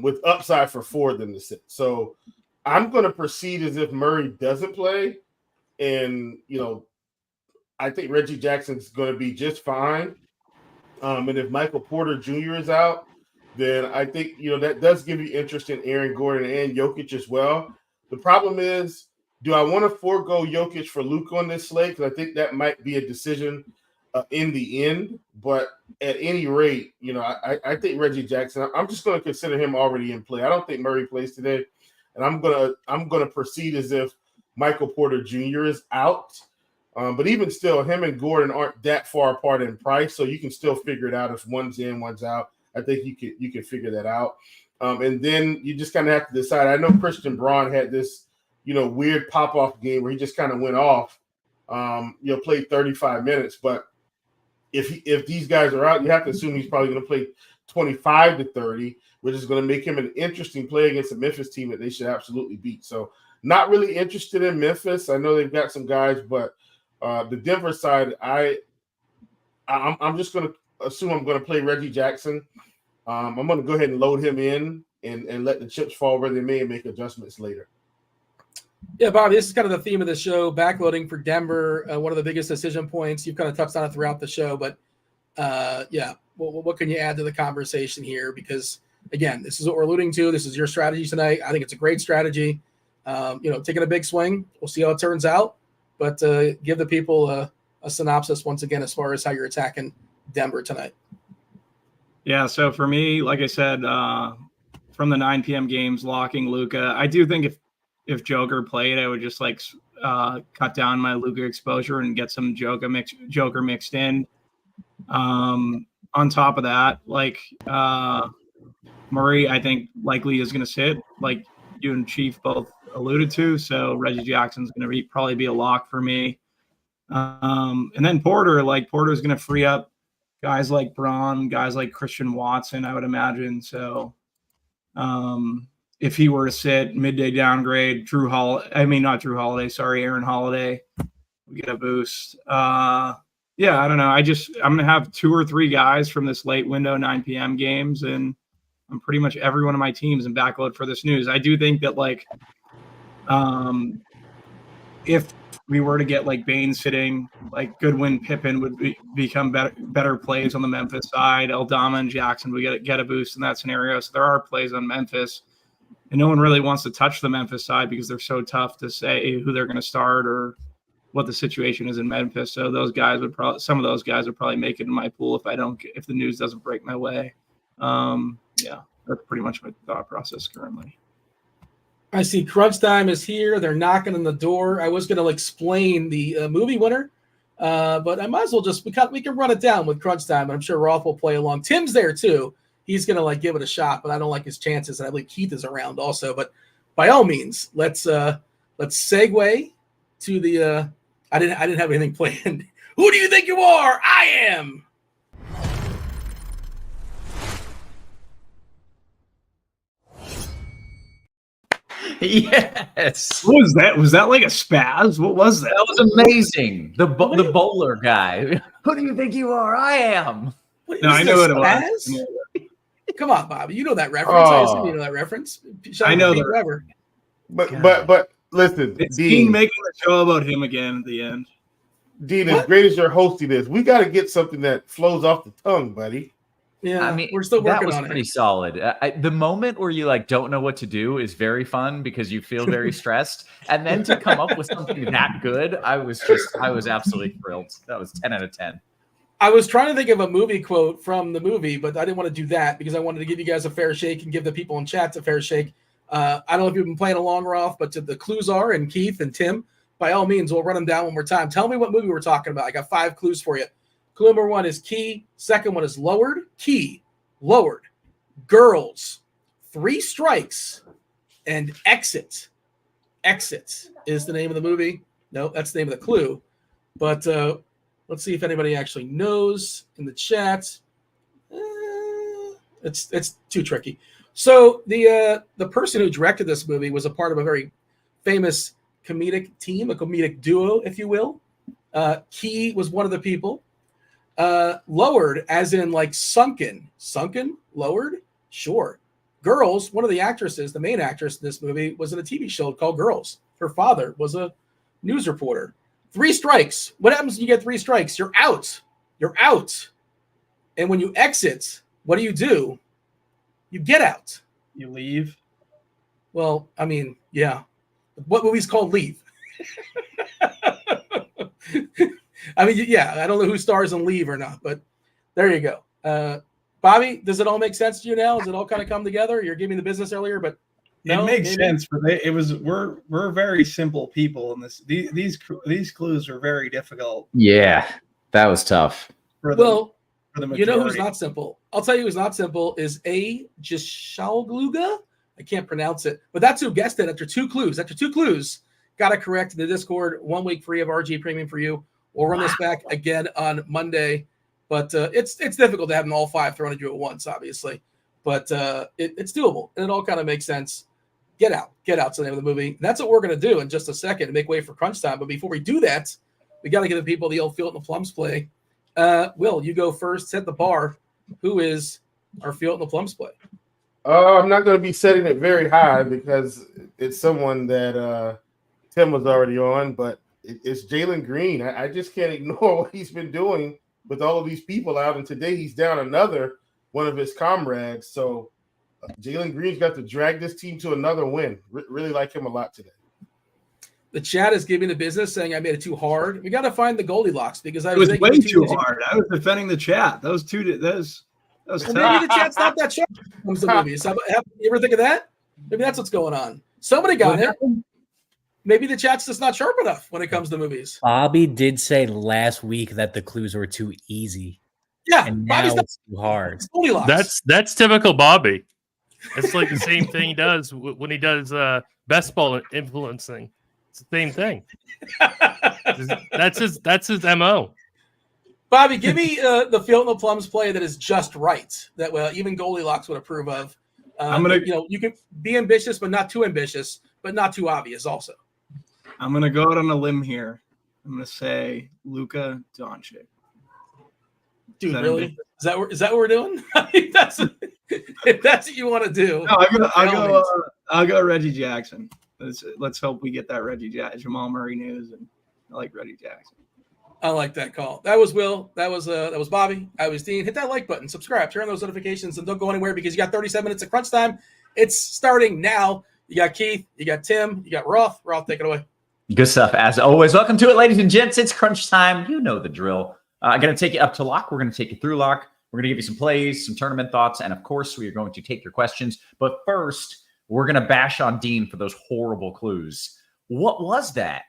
with upside for 4 of them to sit. So I'm going to proceed as if Murray doesn't play, and I think Reggie Jackson's going to be just fine. And if Michael Porter Jr. is out, then I think, that does give you interest in Aaron Gordon and Jokic as well. The problem is, do I want to forego Jokic for Luka on this slate? Because I think that might be a decision in the end. But at any rate, I think Reggie Jackson, I'm just going to consider him already in play. I don't think Murray plays today. And I'm gonna proceed as if Michael Porter Jr. is out. But even still, him and Gordon aren't that far apart in price, so you can still figure it out if one's in, one's out. I think you can figure that out. And then you just kind of have to decide. I know Christian Braun had this, weird pop-off game where he just kind of went off, played 35 minutes. But if these guys are out, you have to assume he's probably going to play 25 to 30, which is going to make him an interesting play against a Memphis team that they should absolutely beat. So not really interested in Memphis. I know they've got some guys, but the Denver side, I'm just going to assume I'm going to play Reggie Jackson. I'm going to go ahead and load him in and let the chips fall where they may and make adjustments later. Yeah, Bobby, this is kind of the theme of the show, backloading for Denver, one of the biggest decision points. You've kind of touched on it throughout the show, but what can you add to the conversation here? Because, again, this is what we're alluding to. This is your strategy tonight. I think it's a great strategy. Taking a big swing. We'll see how it turns out. But give the people a synopsis once again as far as how you're attacking Denver tonight. Yeah, so for me, like I said, from the 9 p.m. games, locking Luka. I do think if Joker played, I would just cut down my Luka exposure and get some Joker mixed in. On top of that, Murray, I think likely is going to sit, like you and Chief both alluded to. So Reggie Jackson's going to probably be a lock for me. And then Porter's going to free up guys like Braun, guys like Christian Watson, I would imagine. So if he were to sit, midday downgrade, Aaron Holiday, we get a boost. Yeah, I don't know. I'm going to have 2 or 3 guys from this late window 9 p.m. games, and I'm pretty much every one of my teams in backload for this news. I do think that if we were to get Bain sitting, Goodwin, Pippen would become better plays on the Memphis side. Eldama and Jackson would get a boost in that scenario. So there are plays on Memphis. And no one really wants to touch the Memphis side because they're so tough to say who they're going to start or what the situation is in Memphis. So some of those guys would probably make it in my pool if the news doesn't break my way. Yeah, that's pretty much my thought process currently. I see Crunch Time is here. They're knocking on the door. I was going to explain the movie winner, but I might as well we can run it down with Crunch Time, and I'm sure Roth will play along. Tim's there too. He's going to give it a shot, but I don't like his chances, and I believe Keith is around also. But by all means, let's segue to the. I didn't have anything planned. Who do you think you are? I am. Yes. What was that? Was that like a spaz? What was that? That was amazing. The bowler guy. Who do you think you are? I am. No, I know what it was. Come on, Bobby. You know that reference. I assume you know that reference. I know that. But listen, it's Dean, Dean making the show about him again at the end. Dean, as great as your hosting is, we got to get something that flows off the tongue, buddy. Yeah, I mean, we're still working on it. That was pretty solid. The moment where you don't know what to do is very fun because you feel very stressed, and then to come up with something that good, I was absolutely thrilled. That was 10 out of 10. I was trying to think of a movie quote from the movie, but I didn't want to do that because I wanted to give you guys a fair shake and give the people in chat a fair shake. I don't know if you've been playing along, Roth, but the clues are, and Keith and Tim, by all means, we'll run them down one more time. Tell me what movie we're talking about. I got 5 clues for you. Clue number 1 is key. Second one is lowered. Key, lowered. Girls, 3 strikes, and exit. Exit is the name of the movie. No, that's the name of the clue. But let's see if anybody actually knows in the chat. It's too tricky. So the person who directed this movie was a part of a very famous comedic team, a comedic duo, if you will. Key was one of the people. Lowered, as in sunken, lowered, sure. Girls, one of the actresses, the main actress in this movie, was in a TV show called Girls. Her father was a news reporter. 3 strikes. What happens when you get 3 strikes? You're out. You're out. And when you exit, what do? You get out. You leave. Well, I mean, yeah. What movie's called Leave? I mean, yeah, I don't know who stars in Leave or not, but there you go. Bobby, does it all make sense to you now? Does it all kind of come together? You're giving me the business earlier, but it makes sense. But we're very simple people, and these clues are very difficult. Yeah, that was tough. You know who's not simple? I'll tell you who's not simple is A. Gishalgluga. I can't pronounce it, but that's who guessed it after 2 clues. After 2 clues, got it correct in the Discord. 1 week free of RG Premium for you. We'll run this back again on Monday, but it's difficult to have them all 5 thrown at you at once, obviously. But it's doable, and it all kind of makes sense. Get Out. Get Out's the name of the movie. And that's what we're going to do in just a second to make way for crunch time. But before we do that, we got to give the people the old Field in the Plums play. Will, you go first. Set the bar. Who is our Field in the Plums play? I'm not going to be setting it very high because it's someone that Tim was already on, but it's Jalen Green. I just can't ignore what he's been doing with all of these people out, and today he's down another one of his comrades. So Jalen Green's got to drag this team to another win. Really like him a lot today. The chat is giving the business, saying I made it too hard. We got to find the Goldilocks because it was way too hard. I was defending the chat. That was maybe the chat's not that sharp when it comes to movies. You ever think of that? Maybe that's what's going on. Somebody got it. Maybe the chat's just not sharp enough when it comes to movies. Bobby did say last week that the clues were too easy. Yeah, and now it's too hard. That's typical Bobby. It's like the same thing he does when he does best ball influencing. It's the same thing. That's his MO. Bobby, give me the Field in the Plums play that is just right. That even Goldilocks would approve of. You can be ambitious, but not too ambitious, but not too obvious. Also, I'm gonna go out on a limb here. I'm gonna say Luka Doncic. Dude, really? Is that what we're doing? If that's what you want to do. No, I'll go Reggie Jackson. Let's hope we get that Jamal Murray news, and I like Reggie Jackson. I like that call. That was Will. That was Bobby. I was Dean. Hit that like button, subscribe, turn on those notifications, and don't go anywhere because you got 37 minutes of crunch time. It's starting now. You got Keith, you got Tim, you got Roth. Roth, take it away. Good stuff, as always. Welcome to it, ladies and gents. It's crunch time. You know the drill. I'm going to take you up to lock. We're going to take you through lock. We're going to give you some plays, some tournament thoughts, and of course, we are going to take your questions. But first, we're going to bash on Dean for those horrible clues. What was that?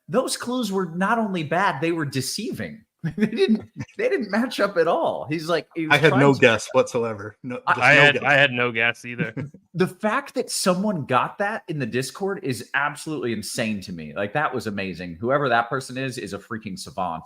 Those clues were not only bad, they were deceiving. They didn't match up at all. I had no guess whatsoever. I had no guess either. The fact that someone got that in the Discord is absolutely insane to me. Like, that was amazing. Whoever that person is a freaking savant.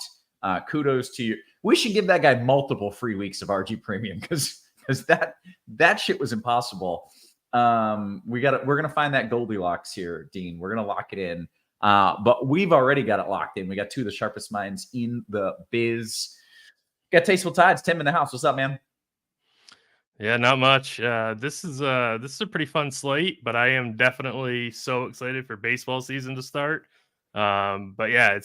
Kudos to you. We should give that guy multiple free weeks of RG Premium because that shit was impossible. We're gonna find that Goldilocks here, Dean. We're gonna lock it in. But we've already got it locked in. We got two of the sharpest minds in the biz. Got Tasteful Tides. Tim in the house. What's up, man? Yeah, not much. This is a pretty fun slate, but I am definitely so excited for baseball season to start. But yeah,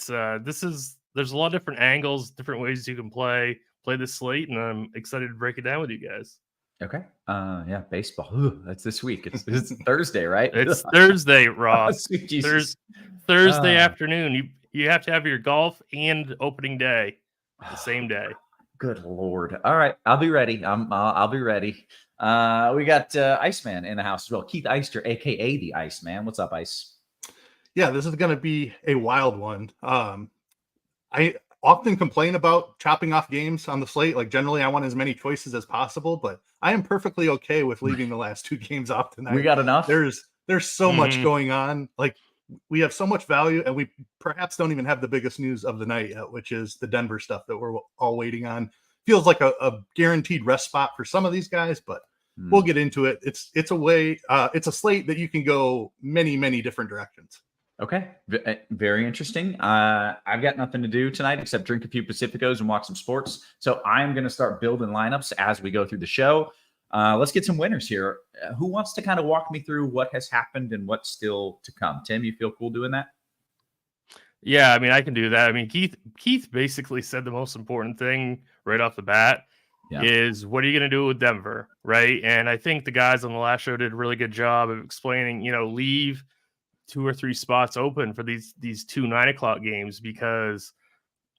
there's a lot of different angles, different ways you can play this slate, and I'm excited to break it down with you guys. Okay. Yeah, baseball. Ooh, that's this week. It's Thursday, right? It's Thursday, Ross. Thursday Ah. afternoon. You have to have your golf and opening day the same day. Good Lord. All right. I'll be ready. I'll be ready. We got Iceman in the house as well. Keith Eyster, aka the Iceman. What's up, Ice? Yeah, this is going to be a wild one. I often complain about chopping off games on the slate. Like, generally, I want as many choices as possible, but I am perfectly okay with leaving the last two games off tonight. We got enough. There's so much going on. Like, we have so much value, and we perhaps don't even have the biggest news of the night yet, which is the Denver stuff that we're all waiting on. Feels like a guaranteed rest spot for some of these guys, but we'll get into it. It's a slate that you can go many, many different directions. Okay. Very interesting. I've got nothing to do tonight except drink a few Pacificos and watch some sports. So I'm going to start building lineups as we go through the show. Let's get some winners here. Who wants to kind of walk me through what has happened and what's still to come? Tim, you feel cool doing that? Yeah, I mean, I can do that. I mean, Keith basically said the most important thing right off the bat is what are you going to do with Denver, right? And I think the guys on the last show did a really good job of explaining, leave 2 or 3 spots open for these 2 9:00 games because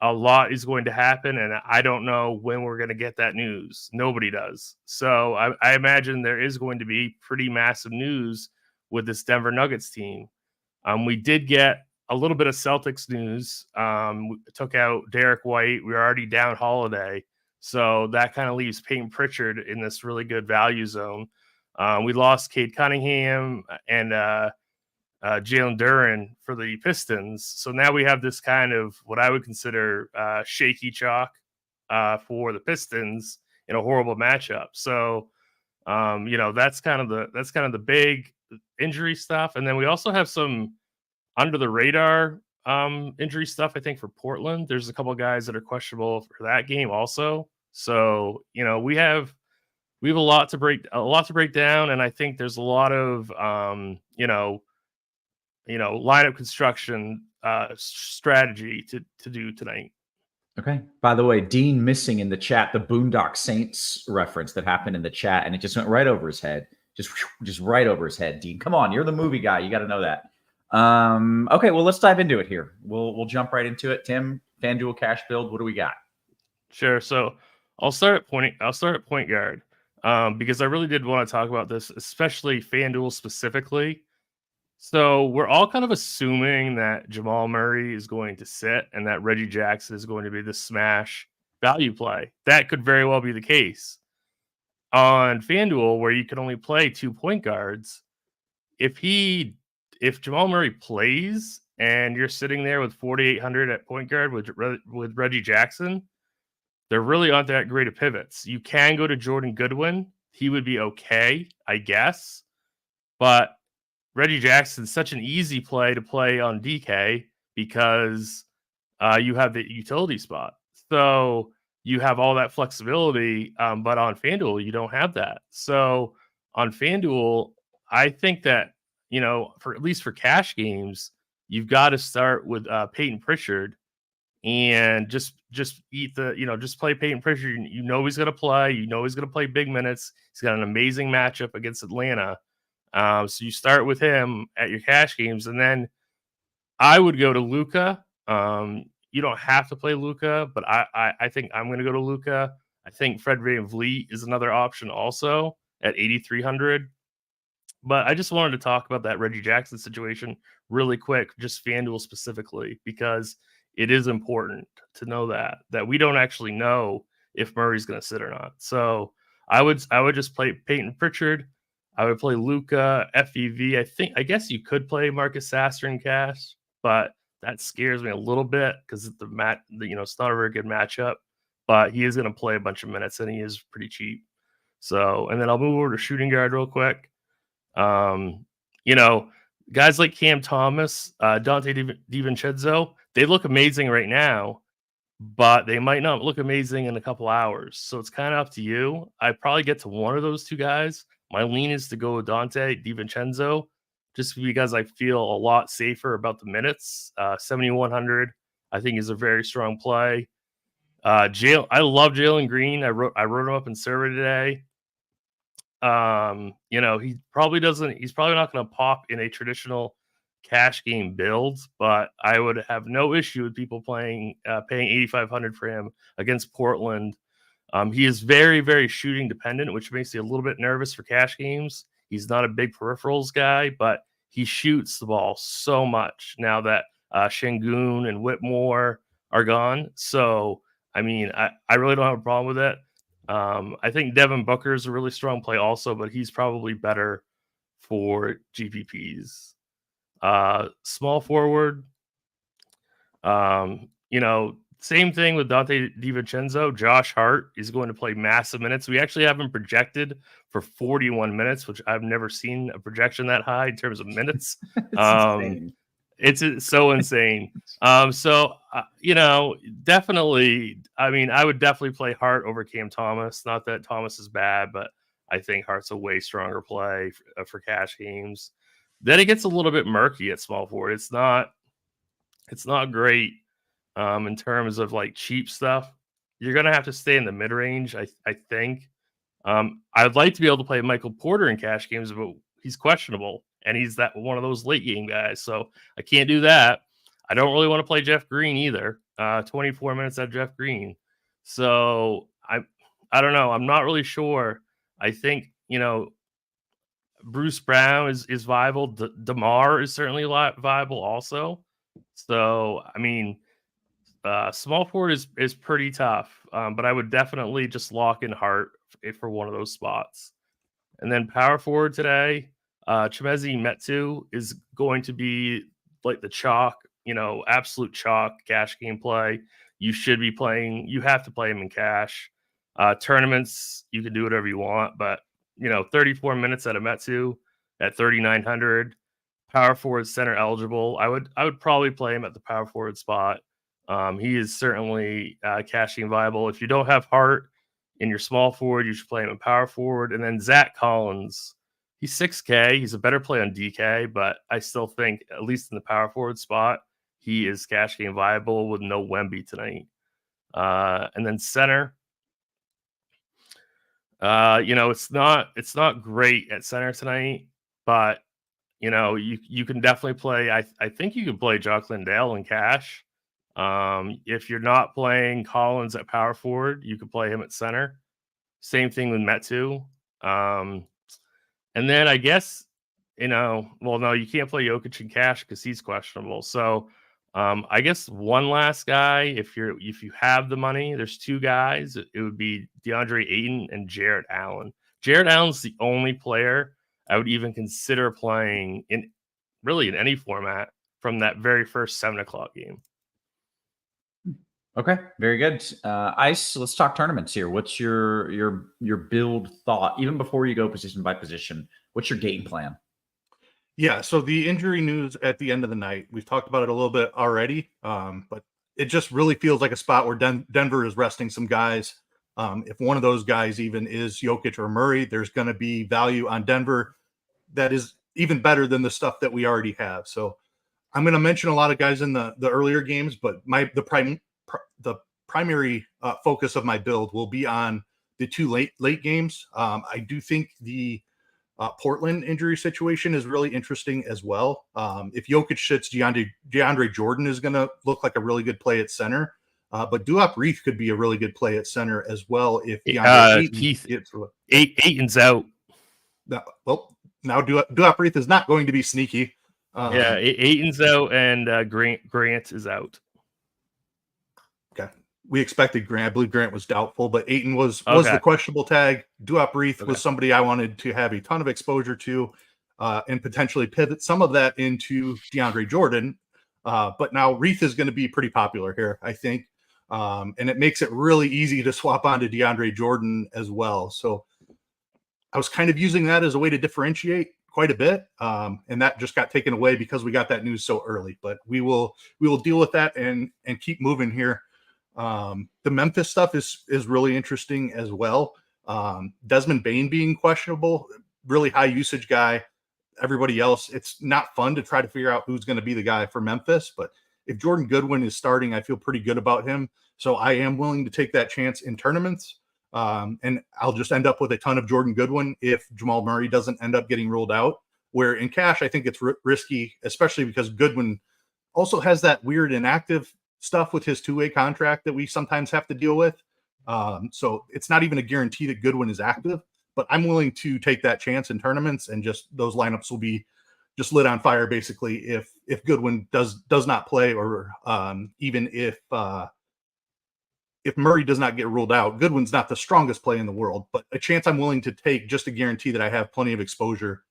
a lot is going to happen, and I don't know when we're going to get that news. Nobody does. So I imagine there is going to be pretty massive news with this Denver Nuggets team. We did get a little bit of Celtics news. We took out Derek White. We were already down Holiday. So that kind of leaves Peyton Pritchard in this really good value zone. We lost Cade Cunningham and Jalen Duren for the Pistons. So now we have this kind of what I would consider shaky chalk for the Pistons in a horrible matchup. So that's kind of the big injury stuff. And then we also have some under the radar injury stuff, I think, for Portland. There's a couple of guys that are questionable for that game also. So, we have a lot to break down, and I think there's a lot of lineup construction strategy to do tonight. Okay. By the way, Dean missing in the chat the Boondock Saints reference that happened in the chat, and it just went right over his head. Just right over his head, Dean. Come on, you're the movie guy. You got to know that. Okay, well, let's dive into it here. We'll jump right into it. Tim, FanDuel cash build. What do we got? Sure. So I'll start at point guard because I really did want to talk about this, especially FanDuel specifically. So we're all kind of assuming that Jamal Murray is going to sit and that Reggie Jackson is going to be the smash value play. That could very well be the case. On FanDuel, where you can only play 2 point guards, if Jamal Murray plays and you're sitting there with 4,800 at point guard with Reggie Jackson, there really aren't that great of pivots. You can go to Jordan Goodwin. He would be okay, I guess. But Reggie Jackson's such an easy play to play on DK because you have the utility spot. So you have all that flexibility, but on FanDuel, you don't have that. So on FanDuel, I think that, for at least for cash games, you've got to start with Peyton Pritchard and just eat the, just play Peyton Pritchard. You know he's going to play. You know he's going to play big minutes. He's got an amazing matchup against Atlanta. So you start with him at your cash games, and then I would go to Luka. You don't have to play Luka, but I think I'm going to go to Luka. I think Fred VanVleet is another option also at 8,300. But I just wanted to talk about that Reggie Jackson situation really quick, just FanDuel specifically, because it is important to know that we don't actually know if Murray's going to sit or not. So I would just play Peyton Pritchard. I would play Luka, FEV. I guess you could play Marcus Sasser in cash, but that scares me a little bit because it's it's not a very good matchup. But he is going to play a bunch of minutes, and he is pretty cheap. So, and then I'll move over to shooting guard real quick. Guys like Cam Thomas, Dante DiVincenzo, they look amazing right now, but they might not look amazing in a couple hours. So it's kind of up to you. I probably get to one of those two guys. My lean is to go with Dante DiVincenzo, just because I feel a lot safer about the minutes. 7,100, I think, is a very strong play. I love Jalen Green. I wrote him up in survey today. He's probably not going to pop in a traditional cash game build, but I would have no issue with people paying 8,500 for him against Portland. He is very, very shooting dependent, which makes me a little bit nervous for cash games. He's not a big peripherals guy, but he shoots the ball so much now that Şengün and Whitmore are gone. So, I really don't have a problem with it. I think Devin Booker is a really strong play also, but he's probably better for GPPs. Small forward, same thing with Dante DiVincenzo. Josh Hart is going to play massive minutes. We actually have him projected for 41 minutes, which I've never seen a projection that high in terms of minutes. It's so insane. Definitely, I would definitely play Hart over Cam Thomas. Not that Thomas is bad, but I think Hart's a way stronger play for cash games. Then it gets a little bit murky at small forward. It's not great in terms of like cheap stuff. You're going to have to stay in the mid range, I think. I'd like to be able to play Michael Porter in cash games, but he's questionable. And he's that one of those late game guys. So I can't do that. I don't really want to play Jeff Green either. 24 minutes at Jeff Green. So I don't know. I'm not really sure. I think, Bruce Brown is viable. DeMar is certainly viable also. So, small forward is pretty tough. But I would definitely just lock in Hart for one of those spots. And then power forward today, Chimezie Metu is going to be like the chalk, absolute chalk cash game play. You have to play him in cash. Tournaments, you can do whatever you want, but 34 minutes at a Metu at 3,900. Power forward center eligible. I would probably play him at the power forward spot. He is certainly cash game viable. If you don't have Hart in your small forward, you should play him in power forward. And then Zach Collins. He's 6K. He's a better play on DK, but I still think, at least in the power forward spot, he is cash game viable with no Wemby tonight. And then center, it's not great at center tonight, but you can definitely play. I think you can play Jock Landale in cash. If you're not playing Collins at power forward, you can play him at center. Same thing with Metu. And then I guess, no, you can't play Jokic in cash because he's questionable. So I guess one last guy, if you have the money, there's two guys. It would be DeAndre Ayton and Jarrett Allen. Jarrett Allen's the only player I would even consider playing in any format from that very first 7:00 game. Okay, very good. Ice, let's talk tournaments here. What's your build thought, even before you go position by position? What's your game plan? Yeah, so the injury news at the end of the night, we've talked about it a little bit already, but it just really feels like a spot where Denver is resting some guys. If one of those guys even is Jokic or Murray, there's going to be value on Denver that is even better than the stuff that we already have. So I'm going to mention a lot of guys in the earlier games, but the the primary focus of my build will be on the two late games. I do think the Portland injury situation is really interesting as well. If Jokic sits, DeAndre Jordan is going to look like a really good play at center. But Duop Reith could be a really good play at center as well if DeAndre Keith, gets through Ayton's out. Now Duop Reith is not going to be sneaky. Ayton's out and Grant is out. Okay. We expected Grant. I believe Grant was doubtful, but Ayton was the questionable tag. Duop Reith was somebody I wanted to have a ton of exposure to and potentially pivot some of that into DeAndre Jordan. But now Reith is going to be pretty popular here, I think. And it makes it really easy to swap onto DeAndre Jordan as well. So I was kind of using that as a way to differentiate quite a bit. And that just got taken away because we got that news so early. But we will deal with that and keep moving here. The Memphis stuff is really interesting as well. Desmond Bane being questionable, really high usage guy. Everybody else, it's not fun to try to figure out who's going to be the guy for Memphis. But if Jordan Goodwin is starting, I feel pretty good about him. So I am willing to take that chance in tournaments. And I'll just end up with a ton of Jordan Goodwin if Jamal Murray doesn't end up getting ruled out. Where in cash, I think it's risky, especially because Goodwin also has that weird inactive stuff with his two-way contract that we sometimes have to deal with. So it's not even a guarantee that Goodwin is active, but I'm willing to take that chance in tournaments, and just those lineups will be just lit on fire basically if Goodwin does not play, or even if Murray does not get ruled out. Goodwin's not the strongest play in the world, but a chance I'm willing to take just to guarantee that I have plenty of exposure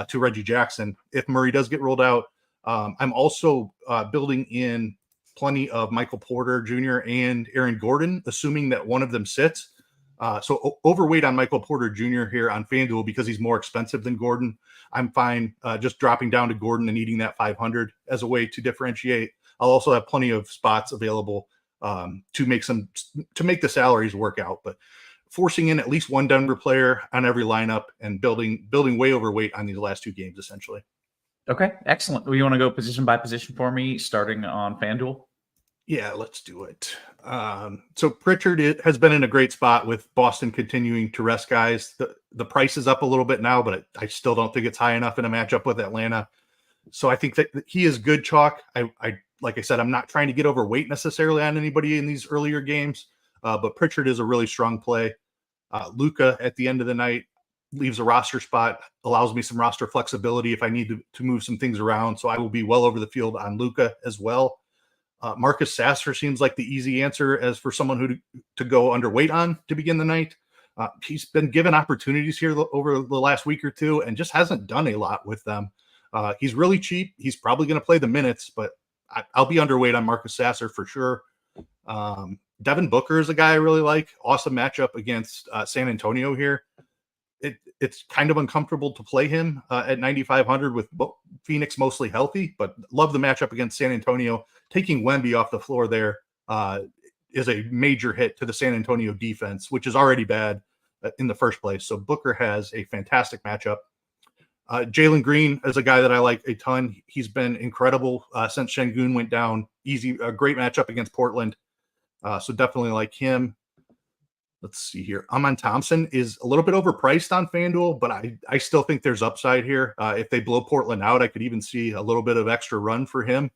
to Reggie Jackson if Murray does get ruled out. I'm also building in plenty of Michael Porter Jr. and Aaron Gordon, assuming that one of them sits. So overweight on Michael Porter Jr. here on FanDuel because he's more expensive than Gordon. I'm fine just dropping down to Gordon and eating that 500 as a way to differentiate. I'll also have plenty of spots available to make the salaries work out, but forcing in at least one Denver player on every lineup and building way overweight on these last two games, essentially. Okay, excellent. You want to go position by position for me, starting on FanDuel? Yeah, let's do it. So Pritchard has been in a great spot with Boston continuing to rest guys. The price is up a little bit now, but I still don't think it's high enough in a matchup with Atlanta. So I think that he is good chalk. I like I said, I'm not trying to get overweight necessarily on anybody in these earlier games, but Pritchard is a really strong play. Luka at the end of the night leaves a roster spot, allows me some roster flexibility if I need to move some things around. So I will be well over the field on Luka as well. Marcus Sasser seems like the easy answer as for someone who to go underweight on to begin the night. He's been given opportunities here over the last week or two and just hasn't done a lot with them. He's really cheap. He's probably going to play the minutes, but I'll be underweight on Marcus Sasser for sure. Devin Booker is a guy I really like. Awesome matchup against San Antonio here. It's kind of uncomfortable to play him at 9,500 with Phoenix mostly healthy, but love the matchup against San Antonio. Taking Wemby off the floor there is a major hit to the San Antonio defense, which is already bad in the first place. So Booker has a fantastic matchup. Jalen Green is a guy that I like a ton. He's been incredible since Şengün went down. A great matchup against Portland. So definitely like him. Let's see here. Amen Thompson is a little bit overpriced on FanDuel, but I still think there's upside here. If they blow Portland out, I could even see a little bit of extra run for him.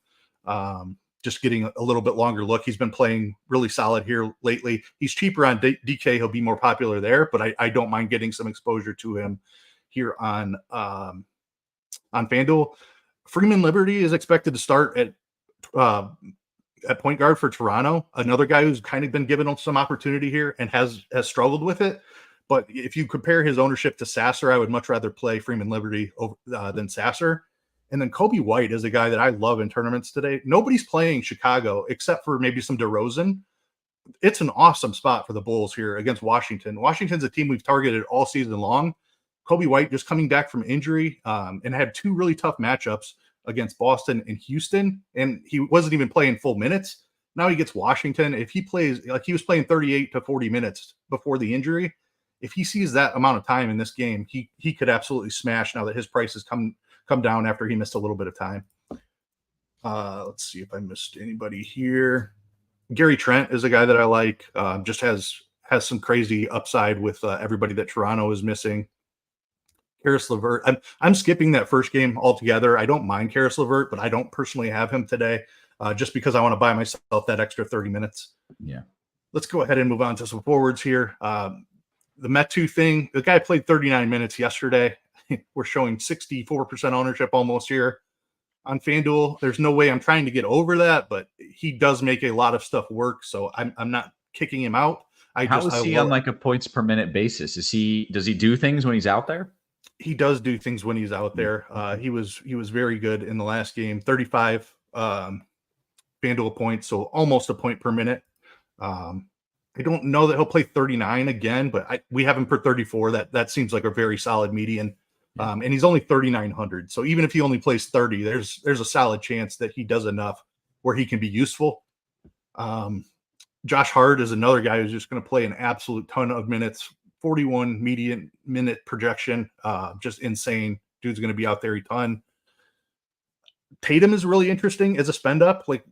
Just getting a little bit longer look. He's been playing really solid here lately. He's cheaper on DK. He'll be more popular there, but I don't mind getting some exposure to him here on FanDuel. Freeman Liberty is expected to start at point guard for Toronto, another guy who's kind of been given some opportunity here and has struggled with it. But if you compare his ownership to Sasser, I would much rather play Freeman Liberty than Sasser. And then Kobe White is a guy that I love in tournaments today. Nobody's playing Chicago except for maybe some DeRozan. It's an awesome spot for the Bulls here against Washington. Washington's a team we've targeted all season long. Kobe White just coming back from injury and had two really tough matchups against Boston and Houston, and he wasn't even playing full minutes. Now he gets Washington. If he plays, like he was playing 38 to 40 minutes before the injury, if he sees that amount of time in this game, he could absolutely smash now that his price has come down after he missed a little bit of time. Let's see if I missed anybody here. Gary Trent is a guy that I like. Just has some crazy upside with everybody that Toronto is missing. Karis LeVert. I'm skipping that first game altogether. I don't mind Karis LeVert, but I don't personally have him today just because I want to buy myself that extra 30 minutes. Yeah. Let's go ahead and move on to some forwards here. The Metu thing, the guy played 39 minutes yesterday. We're showing 64% ownership almost here. On FanDuel, there's no way I'm trying to get over that, but he does make a lot of stuff work, so I'm not kicking him out. How is he on like a points per minute basis? Does he do things when he's out there? He does do things when he's out there. He was very good in the last game. 35 FanDuel points, so almost a point per minute. I don't know that he'll play 39 again, but we have him for 34. That seems like a very solid median. And he's only 3,900. So even if he only plays 30, there's a solid chance that he does enough where he can be useful. Josh Hart is another guy who's just going to play an absolute ton of minutes. 41 median minute projection, just insane. Dude's going to be out there a ton. Tatum is really interesting as a spend up. Like,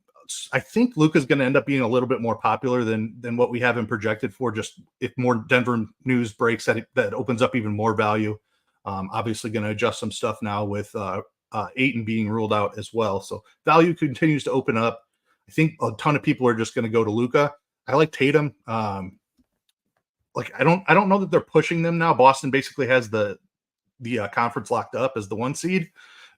I think Luka's going to end up being a little bit more popular than what we have him projected for. Just if more Denver news breaks, that opens up even more value. Obviously going to adjust some stuff now with Ayton being ruled out as well. So value continues to open up. I think a ton of people are just going to go to Luka. I like Tatum. I don't know that they're pushing them now. Boston basically has the conference locked up as the 1 seed,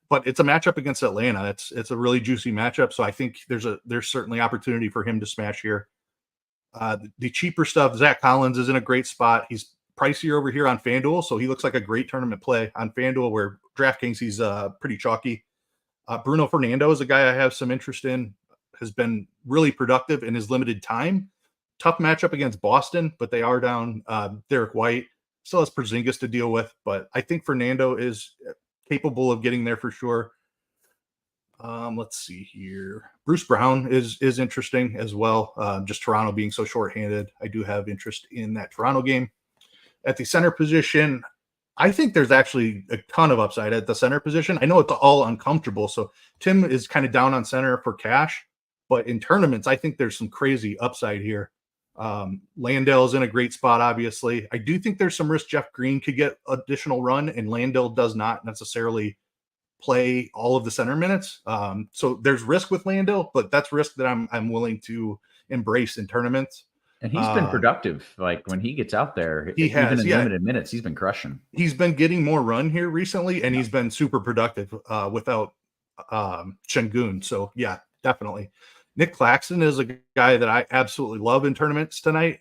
but it's a matchup against Atlanta. It's a really juicy matchup. So I think there's certainly opportunity for him to smash here. The cheaper stuff, Zach Collins is in a great spot. He's pricier over here on FanDuel, so he looks like a great tournament play on FanDuel, where DraftKings he's pretty chalky. Bruno Fernando is a guy I have some interest in. Has been really productive in his limited time. Tough matchup against Boston, but they are down Derek White. Still has Porzingis to deal with, but I think Fernando is capable of getting there for sure. Let's see here. Bruce Brown is interesting as well. Just Toronto being so shorthanded. I do have interest in that Toronto game. At the center position, I think there's actually a ton of upside at the center position. I know it's all uncomfortable, so Tim is kind of down on center for cash, but in tournaments, I think there's some crazy upside here. Landale is in a great spot, obviously. I do think there's some risk Jeff Green could get additional run, and Landale does not necessarily play all of the center minutes. So there's risk with Landale, but that's risk that I'm willing to embrace in tournaments. And he's been productive. Like when he gets out there, even in limited minutes, he's been crushing. He's been getting more run here recently, and he's been super productive without Şengün. So yeah, definitely. Nick Claxton is a guy that I absolutely love in tournaments tonight.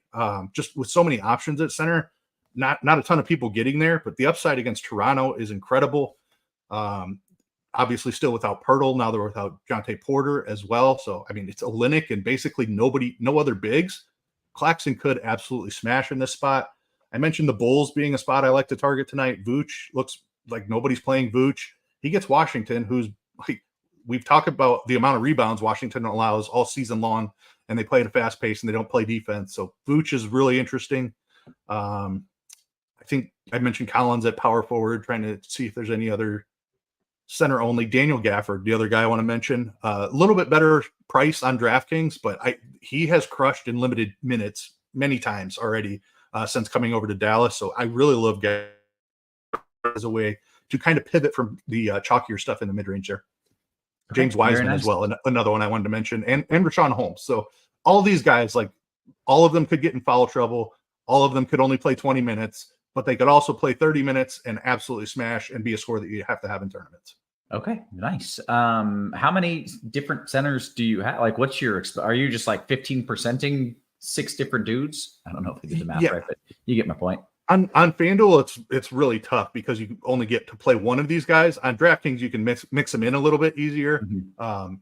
Just with so many options at center, not a ton of people getting there, but the upside against Toronto is incredible. Obviously still without Pirtle. Now they're without Jonte Porter as well. So, I mean, it's Olynyk and basically no other bigs. Claxton could absolutely smash in this spot. I mentioned the Bulls being a spot I like to target tonight. Vooch looks like nobody's playing Vooch. He gets Washington, who's like, we've talked about the amount of rebounds Washington allows all season long, and they play at a fast pace and they don't play defense. So Vooch is really interesting. I think I mentioned Collins at power forward, trying to see if there's any other center only. Daniel Gafford, the other guy I want to mention, a little bit better price on DraftKings, but he has crushed in limited minutes many times already since coming over to Dallas. So I really love Gafford as a way to kind of pivot from the chalkier stuff in the mid-range there. James Wiseman as well, another one I wanted to mention, and Rashawn Holmes. So all these guys, like all of them could get in foul trouble. All of them could only play 20 minutes, but they could also play 30 minutes and absolutely smash and be a score that you have to have in tournaments. Okay, nice. How many different centers do you have? Like, what's your, are you just like 15%ing 6 different dudes? I don't know if I did the math right, but you get my point. On FanDuel, it's really tough because you only get to play one of these guys. On DraftKings, you can mix them in a little bit easier. Mm-hmm.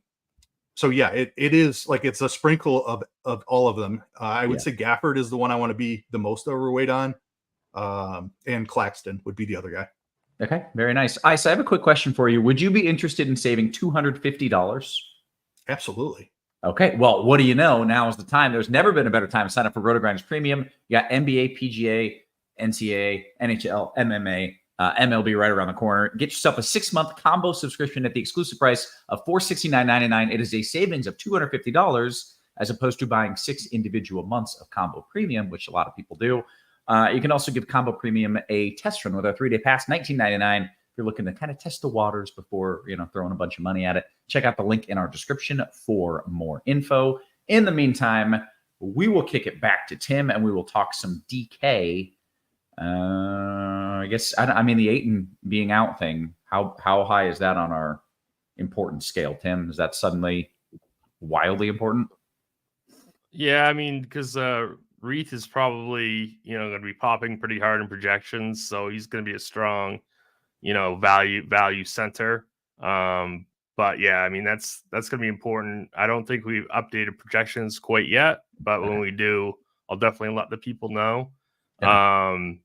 So yeah, it is like it's a sprinkle of all of them. I would say Gafford is the one I want to be the most overweight on, and Claxton would be the other guy. Okay, very nice. Ice, I have a quick question for you. Would you be interested in saving $250? Absolutely. Okay, well, what do you know? Now is the time. There's never been a better time to sign up for RotoGrinders Premium. You got NBA, PGA, NCAA, NHL, MMA, MLB right around the corner. Get yourself a 6-month combo subscription at the exclusive price of $469.99. It is a savings of $250. as opposed to buying 6 individual months of combo premium, which a lot of people do. You can also give combo premium a test run with our 3-day pass, $19.99. If you're looking to kind of test the waters before, throwing a bunch of money at it, check out the link in our description for more info. In the meantime, we will kick it back to Tim and we will talk some DK. I guess, the Ayton being out thing, how high is that on our important scale, Tim? Is that suddenly wildly important? Yeah, because Reith is probably, going to be popping pretty hard in projections, so he's going to be a strong, value center. But yeah, that's going to be important. I don't think we've updated projections quite yet, but when we do, I'll definitely let the people know. Okay.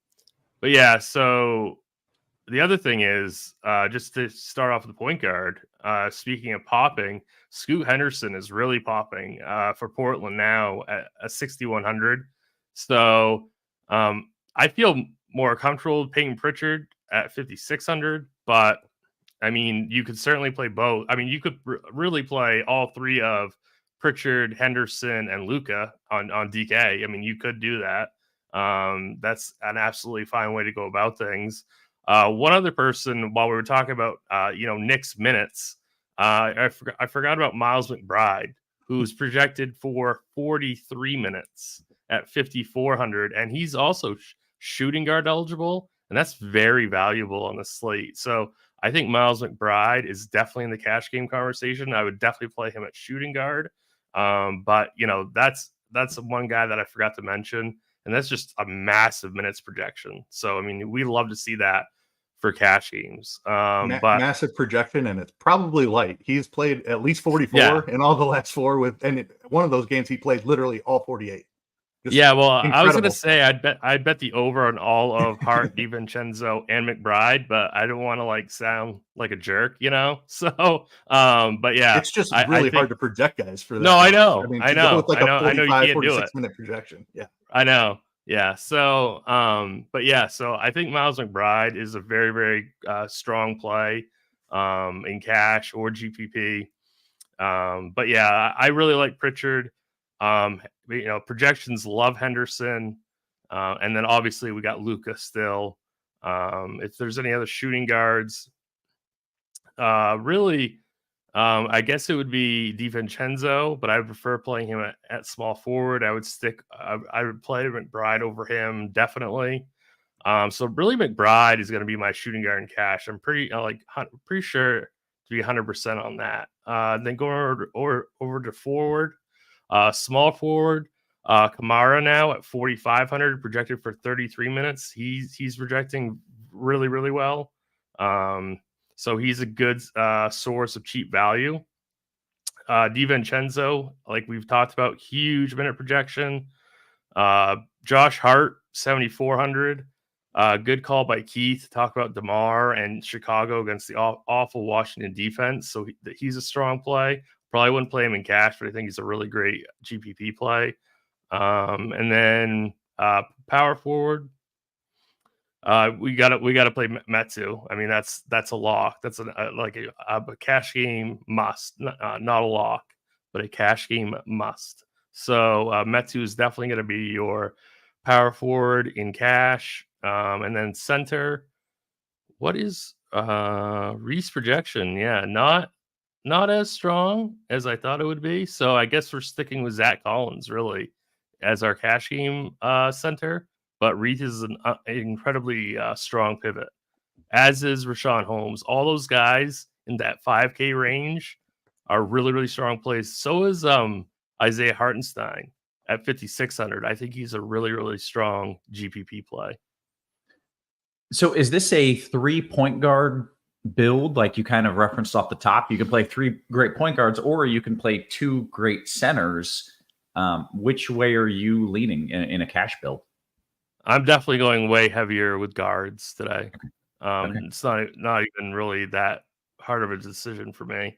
But yeah, so the other thing is, just to start off with the point guard, speaking of popping, Scoot Henderson is really popping for Portland now at 6,100. So I feel more comfortable paying Pritchard at 5,600, but you could certainly play both. You could really play all three of Pritchard, Henderson, and Luka on DK. You could do that. That's an absolutely fine way to go about things. One other person, while we were talking about, Knicks minutes, I forgot about Miles McBride, who's projected for 43 minutes at 5,400, and he's also shooting guard eligible, and that's very valuable on the slate. So I think Miles McBride is definitely in the cash game conversation. I would definitely play him at shooting guard. But that's one guy that I forgot to mention, and that's just a massive minutes projection. So we love to see that for cash games. But massive projection, and it's probably light. He's played at least 44 in all the last 4 one of those games he played literally all 48. Just well, incredible. I was gonna say I'd bet the over on all of Hart, DiVincenzo, and McBride, but I don't want to sound like a jerk, So, but yeah, it's just really hard to project guys for that. No, I know, I know. With a 45, 46-minute projection, yeah, I know. Yeah. So, but yeah, so I think Miles McBride is a very, very strong play in cash or GPP. But yeah, I really like Pritchard. Projections love Henderson. And then obviously we got Luka still. If there's any other shooting guards, really, I guess it would be DiVincenzo, but I would prefer playing him at small forward. I would play McBride over him, definitely. So really McBride is going to be my shooting guard in cash. I'm pretty sure to be 100% on that. Then going over to forward, small forward, Kamara now at 4,500, projected for 33 minutes. He's projecting really, really well. So he's a good source of cheap value. DiVincenzo, like we've talked about, huge minute projection. Josh Hart, 7,400. Good call by Keith to talk about DeMar and Chicago against the awful Washington defense. So he's a strong play. Probably wouldn't play him in cash, but I think he's a really great GPP play. And then power forward. We gotta play Metsu. That's a lock. That's a cash game must, not a lock, but a cash game must. So Metsu is definitely going to be your power forward in cash. And then center. What is Reese projection? Yeah, not as strong as I thought it would be. So I guess we're sticking with Zach Collins really as our cash game center. But Reith is an incredibly strong pivot, as is Rashawn Holmes. All those guys in that 5K range are really, really strong plays. So is Isaiah Hartenstein at 5,600. I think he's a really, really strong GPP play. So is this a 3-point guard build, like you kind of referenced off the top? You can play 3 great point guards, or you can play 2 great centers. Which way are you leaning in a cash build? I'm definitely going way heavier with guards today. Okay. It's not even really that hard of a decision for me.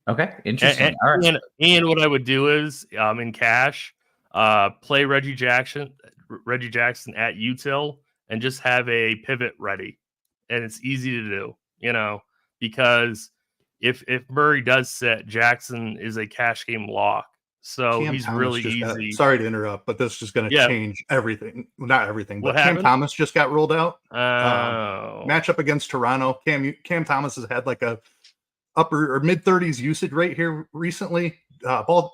Okay, interesting. All right. And what I would do is in cash, play Reggie Jackson at util and just have a pivot ready. And it's easy to do, because if Murray does sit, Jackson is a cash game lock. So Cam he's Thomas really just easy. sorry to interrupt, but this is just going to Yeah. change everything. Well, not everything, What but Cam happened? Thomas just got rolled out. Oh, Matchup against Toronto. Cam Thomas has had like a upper or mid 30s usage rate here recently.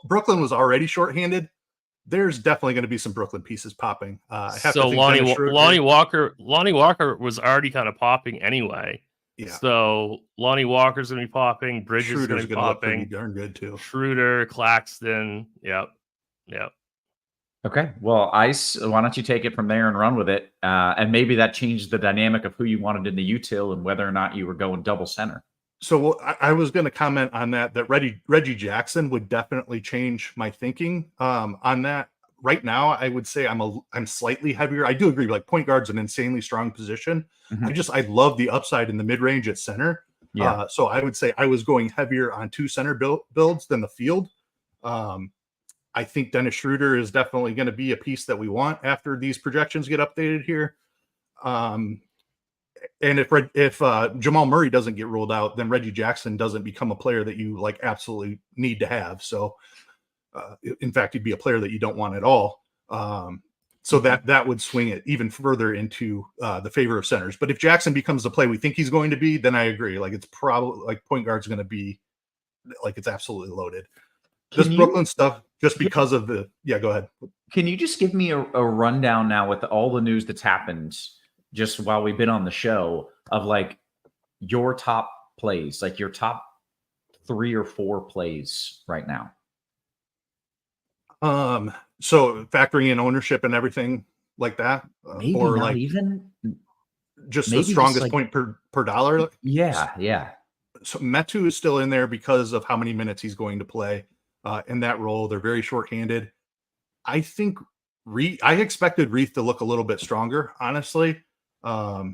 Brooklyn was already shorthanded. There's definitely going to be some Brooklyn pieces popping. I have so to think Lonnie Walker was already kind of popping anyway. Yeah. So Lonnie Walker's going to be popping. Bridges is going Schroeder's to be going to look pretty popping. darn good too. Schroeder, Claxton. Yep. Okay. Well, Ice, why don't you take it from there and run with it? And maybe that changed the dynamic of who you wanted in the util and whether or not you were going double center. So I was going to comment on that Reggie Jackson would definitely change my thinking on that. Right now, I would say I'm slightly heavier. I do agree, like point guard's an insanely strong position. Mhm. I love the upside in the mid range at center. Yeah. So I would say I was going heavier on 2 center builds than the field. I think Dennis Schroeder is definitely going to be a piece that we want after these projections get updated here. And if Jamal Murray doesn't get ruled out, then Reggie Jackson doesn't become a player that you like absolutely need to have. So, in fact, he'd be a player that you don't want at all. So that would swing it even further into the favor of centers. But if Jackson becomes the play we think he's going to be, then I agree. Like it's probably like point guard's going to be like it's absolutely loaded. Brooklyn stuff, just because of go ahead. Can you just give me a rundown now with all the news that's happened just while we've been on the show of like your top plays, like your top 3 or 4 plays right now? So factoring in ownership and everything like that, Maybe or not like even just maybe the strongest just like, point per dollar. Yeah. So Metu is still in there because of how many minutes he's going to play in that role. They're very shorthanded. I think I expected Reith to look a little bit stronger, honestly. But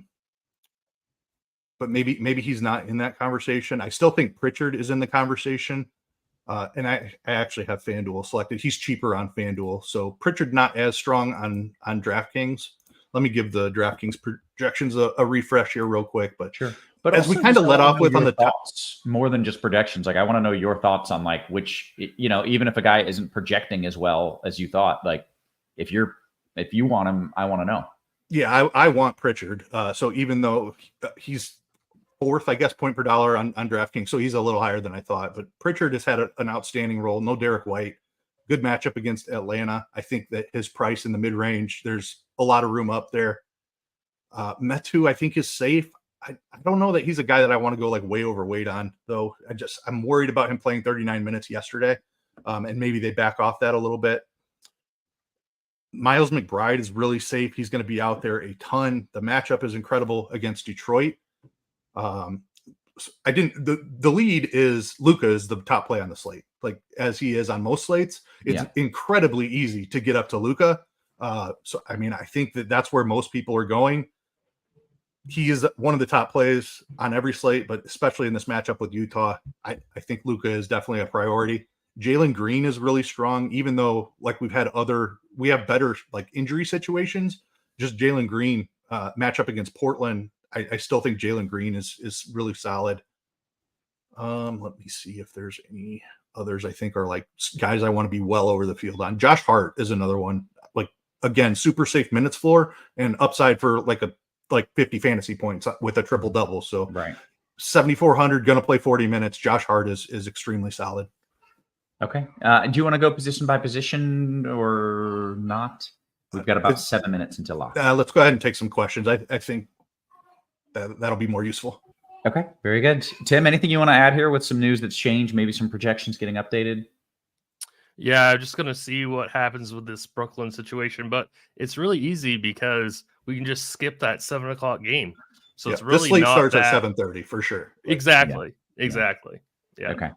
maybe he's not in that conversation. I still think Pritchard is in the conversation. And I actually have FanDuel selected. He's cheaper on FanDuel. So Pritchard not as strong on DraftKings. Let me give the DraftKings projections a refresh here real quick. But sure. But as we kind of let off with on the thoughts, more than just projections, like I want to know your thoughts on like which, even if a guy isn't projecting as well as you thought, like if you want him, I want to know. Yeah, I want Pritchard. So even though he's 4th, I guess, point per dollar on DraftKings, so he's a little higher than I thought. But Pritchard has had an outstanding role. No Derek White. Good matchup against Atlanta. I think that his price in the mid range, there's a lot of room up there. Metu, I think, is safe. I don't know that he's a guy that I want to go like way overweight on, though. I'm worried about him playing 39 minutes yesterday, and maybe they back off that a little bit. Miles McBride is really safe. He's going to be out there a ton. The matchup is incredible against Detroit. The lead is Luka is the top play on the slate, like as he is on most slates. It's incredibly easy to get up to Luka. So I mean, I think that's where most people are going. He is one of the top plays on every slate, but especially in this matchup with Utah, I think Luka is definitely a priority. Jalen Green is really strong, even though like we have better like injury situations. Just Jalen Green matchup against Portland, I still think Jalen Green is really solid. Let me see if there's any others I think are like guys I want to be well over the field on. Josh Hart is another one. Like again, super safe minutes floor and upside for like 50 fantasy points with a triple double. So right, 7,400, going to play 40 minutes. Josh Hart is extremely solid. Okay. Do you want to go position by position or not? We've got about 7 minutes until lock. Let's go ahead and take some questions. I think that'll be more useful. Okay, very good. Tim, anything you want to add here with some news that's changed, maybe some projections getting updated? Yeah, I'm just going to see what happens with this Brooklyn situation, but it's really easy because we can just skip that 7 o'clock game. So it's really this slate not starts that... at 7:30 for sure. Exactly. Yeah. Okay.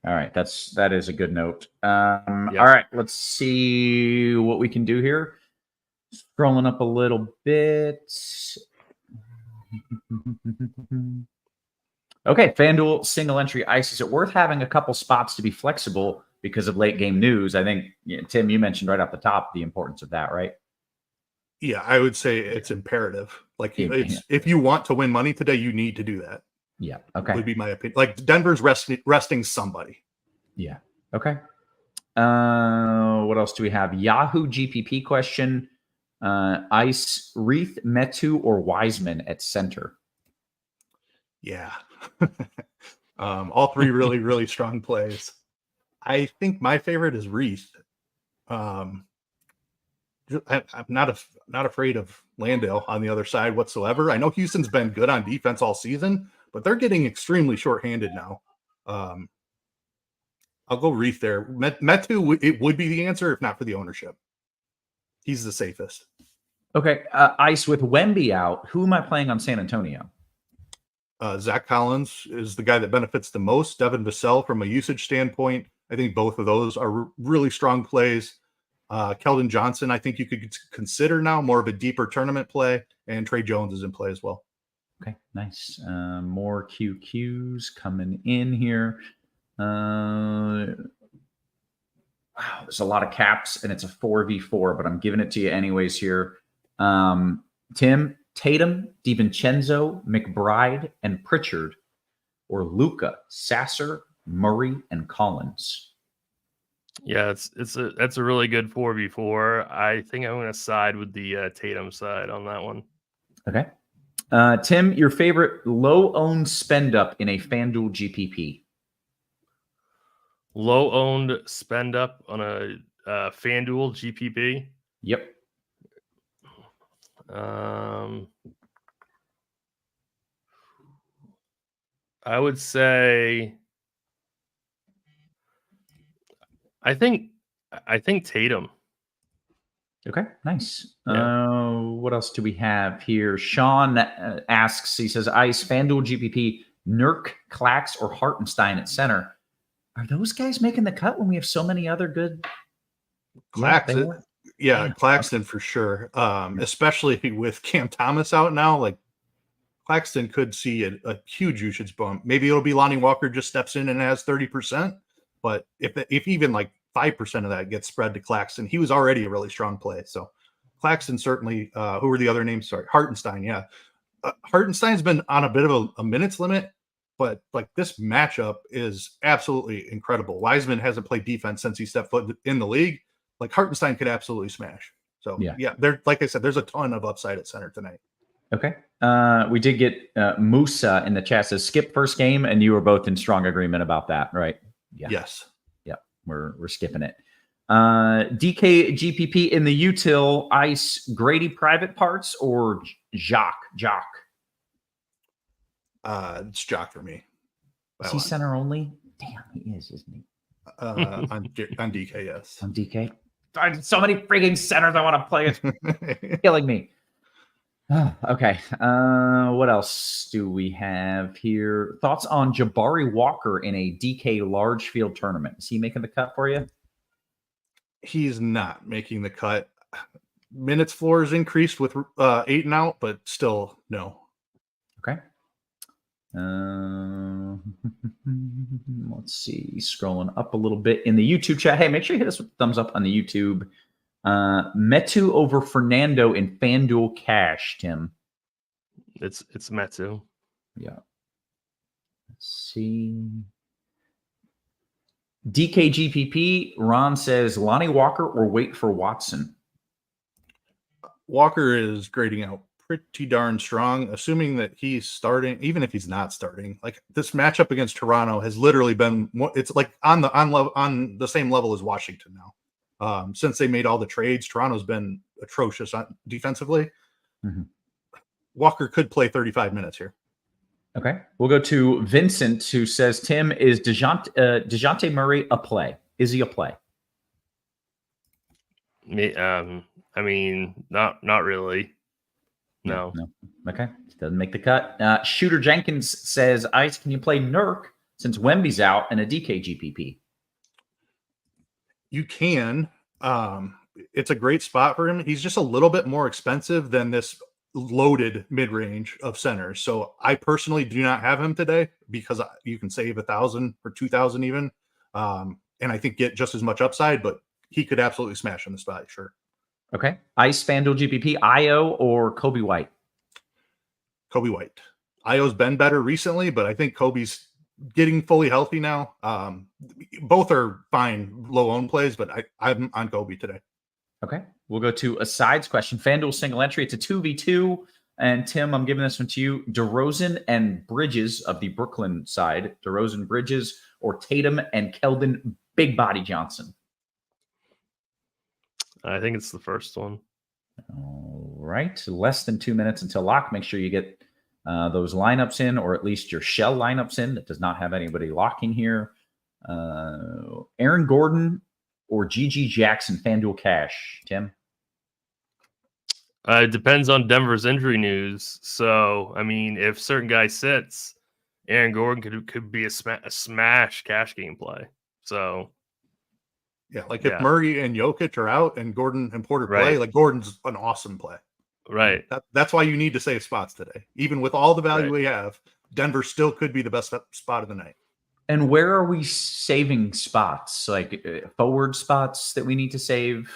All right. That is a good note. All right. Let's see what we can do here. Scrolling up a little bit. Okay. FanDuel single entry ice. Is it worth having a couple spots to be flexible because of late game news? I think, Tim, you mentioned right off the top the importance of that, right? Yeah, I would say it's imperative. Like if you want to win money today, you need to do that. Yeah. Okay. Would be my opinion. Like Denver's resting somebody. Yeah. Okay. What else do we have? Yahoo GPP question. Ice, Reith, Metu, or Wiseman at center? Yeah. All three really, really strong plays. I think my favorite is Reith. I'm not afraid of Landale on the other side whatsoever. I know Houston's been good on defense all season, but they're getting extremely shorthanded now. I'll go Reith there. Metu, it would be the answer if not for the ownership. He's the safest. Okay. Ice, with Wemby out, who am I playing on San Antonio? Zach Collins is the guy that benefits the most. Devin Vassell, from a usage standpoint, I think both of those are really strong plays. Keldon Johnson, I think you could consider now more of a deeper tournament play, and Trey Jones is in play as well. Okay, nice. More QQs coming in here. Wow, there's a lot of caps, and it's a 4v4, but I'm giving it to you anyways here. Tim, Tatum, DiVincenzo, McBride, and Pritchard, or Luka, Sasser, Murray, and Collins. Yeah, that's a really good 4v4. I think I'm going to side with the Tatum side on that one. Okay. Tim, your favorite low-owned spend-up in a FanDuel GPP? Low-owned spend-up on a FanDuel GPP? Yep. I would say I think Tatum. Okay, nice. Yeah. What else do we have here? Sean asks, he says, Ice, FanDuel GPP, Nurk, Clax, or Hartenstein at center. Are those guys making the cut when we have so many other good? Claxton, Claxton for sure. Especially with Cam Thomas out now, like Claxton could see a huge usage bump. Maybe it'll be Lonnie Walker just steps in and has 30%, but if even like 5% of that gets spread to Claxton, he was already a really strong play. So Claxton certainly. Who were the other names? Sorry, Hartenstein. Yeah, Hartenstein's been on a bit of a minutes limit, but like this matchup is absolutely incredible. Wiseman hasn't played defense since he stepped foot in the league. Like Hartenstein could absolutely smash. So yeah, there. Like I said, there's a ton of upside at center tonight. Okay. We did get Musa in the chat says skip first game, and you were both in strong agreement about that, right? Yeah. Yes. Yeah. We're skipping it. DK GPP in the util, Ice, Grady private parts, or Jock? It's Jock for me. Is he center only? Damn, he is, isn't he? On DK, yes. On DK. So many freaking centers I want to play. It's killing me. Okay. What else do we have here? Thoughts on Jabari Walker in a DK large field tournament? Is he making the cut for you? He's not making the cut. Minutes floor is increased with 8 and out, but still no. Okay. Let's see. Scrolling up a little bit in the YouTube chat. Hey, make sure you hit us with a thumbs up on the YouTube. Metu over Fernando in FanDuel cash, Tim. It's Metu. Yeah. Let's see. DKGPP, Ron says Lonnie Walker or wait for Watson. Walker is grading out pretty darn strong, assuming that he's starting, even if he's not starting. Like this matchup against Toronto has literally been, it's like on the same level as Washington now. Since they made all the trades, Toronto's been atrocious defensively. Mm-hmm. Walker could play 35 minutes here. Okay. We'll go to Vincent, who says, Tim, is DeJounte Murray a play? Is he a play? I mean, not really. No. Okay. Doesn't make the cut. Shooter Jenkins says, Ice, can you play Nurk since Wemby's out and a DK GPP? You can. It's a great spot for him. He's just a little bit more expensive than this loaded mid-range of centers. So I personally do not have him today because you can save 1,000 or 2,000 even. And I think get just as much upside, but he could absolutely smash in the spot. Sure. Okay. Ice, FanDuel GPP, Io or Kobe White? Kobe White. Io's been better recently, but I think Kobe's getting fully healthy now. Both are fine low owned plays, but I'm on Kobe today. Okay. We'll go to a sides question. FanDuel single entry. It's a 2v2. And Tim, I'm giving this one to you. DeRozan and Bridges of the Brooklyn side. DeRozan, Bridges, or Tatum and Keldon Big Body Johnson. I think it's the first one. All right. Less than 2 minutes until lock. Make sure you get those lineups in, or at least your shell lineups in. That does not have anybody locking here. Aaron Gordon or GG Jackson FanDuel cash. Tim? It depends on Denver's injury news. So, I mean, if certain guy sits, Aaron Gordon could be a smash cash game play. So, yeah, like if Murray and Jokic are out and Gordon and Porter play, like Gordon's an awesome play. Right. That's why you need to save spots today. Even with all the value we have, Denver still could be the best spot of the night. And where are we saving spots? Like forward spots that we need to save?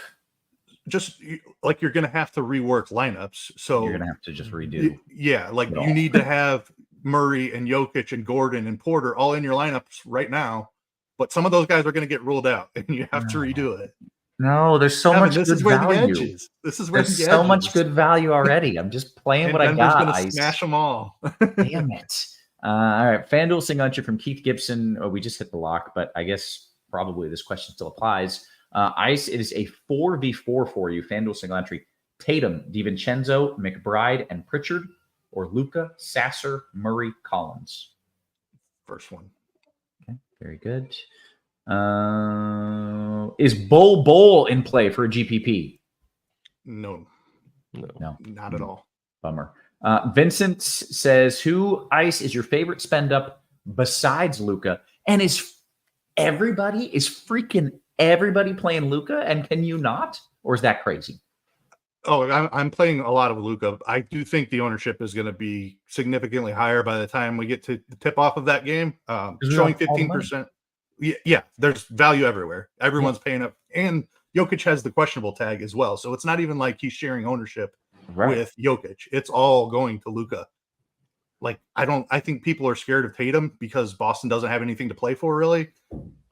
Just like you're going to have to rework lineups. So you're going to have to just redo. Yeah. Like you need to have Murray and Jokic and Gordon and Porter all in your lineups right now. But some of those guys are going to get ruled out and you have to redo it. No, there's so much good value. This is where there's so much good value already. I'm just playing what Denver's I got. Gonna smash them all. Damn it. All right. FanDuel single entry from Keith Gibson. Oh, we just hit the lock, but I guess probably this question still applies. Ice, it is a 4v4 for you. FanDuel single entry. Tatum, DiVincenzo, McBride, and Pritchard, or Luka, Sasser, Murray, Collins. First one. Okay, very good. Is Bowl in play for a GPP? No, not at all. Bummer. Vincent says, who, Ice, is your favorite spend up besides Luka? And is freaking everybody playing Luka? And can you not? Or is that crazy? Oh, I'm playing a lot of Luka. I do think the ownership is going to be significantly higher by the time we get to the tip off of that game. Showing 15%. Yeah, there's value everywhere. Everyone's paying up. And Jokic has the questionable tag as well. So it's not even like he's sharing ownership with Jokic. It's all going to Luka. Like, I think people are scared of Tatum because Boston doesn't have anything to play for really.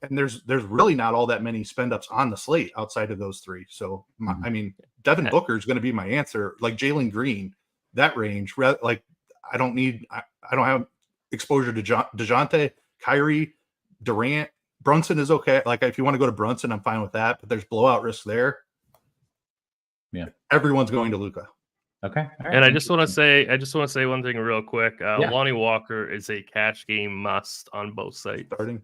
And there's really not all that many spend ups on the slate outside of those three. So, I mean, Devin Booker is going to be my answer. Like Jalen Green, that range. Like, I don't have exposure to DeJounte, Kyrie, Durant. Brunson is okay. Like, if you want to go to Brunson, I'm fine with that. But there's blowout risk there. Yeah, everyone's going to Luka. Okay. Right. And I just want to say one thing real quick. Lonnie Walker is a cash game must on both sides. Starting.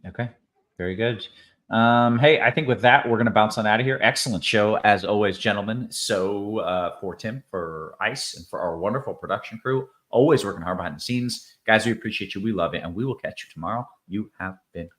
Okay. Very good. Hey, I think with that, we're going to bounce on out of here. Excellent show, as always, gentlemen. So for Tim, for Ice, and for our wonderful production crew, always working hard behind the scenes. Guys, we appreciate you. We love it. And we will catch you tomorrow. You have been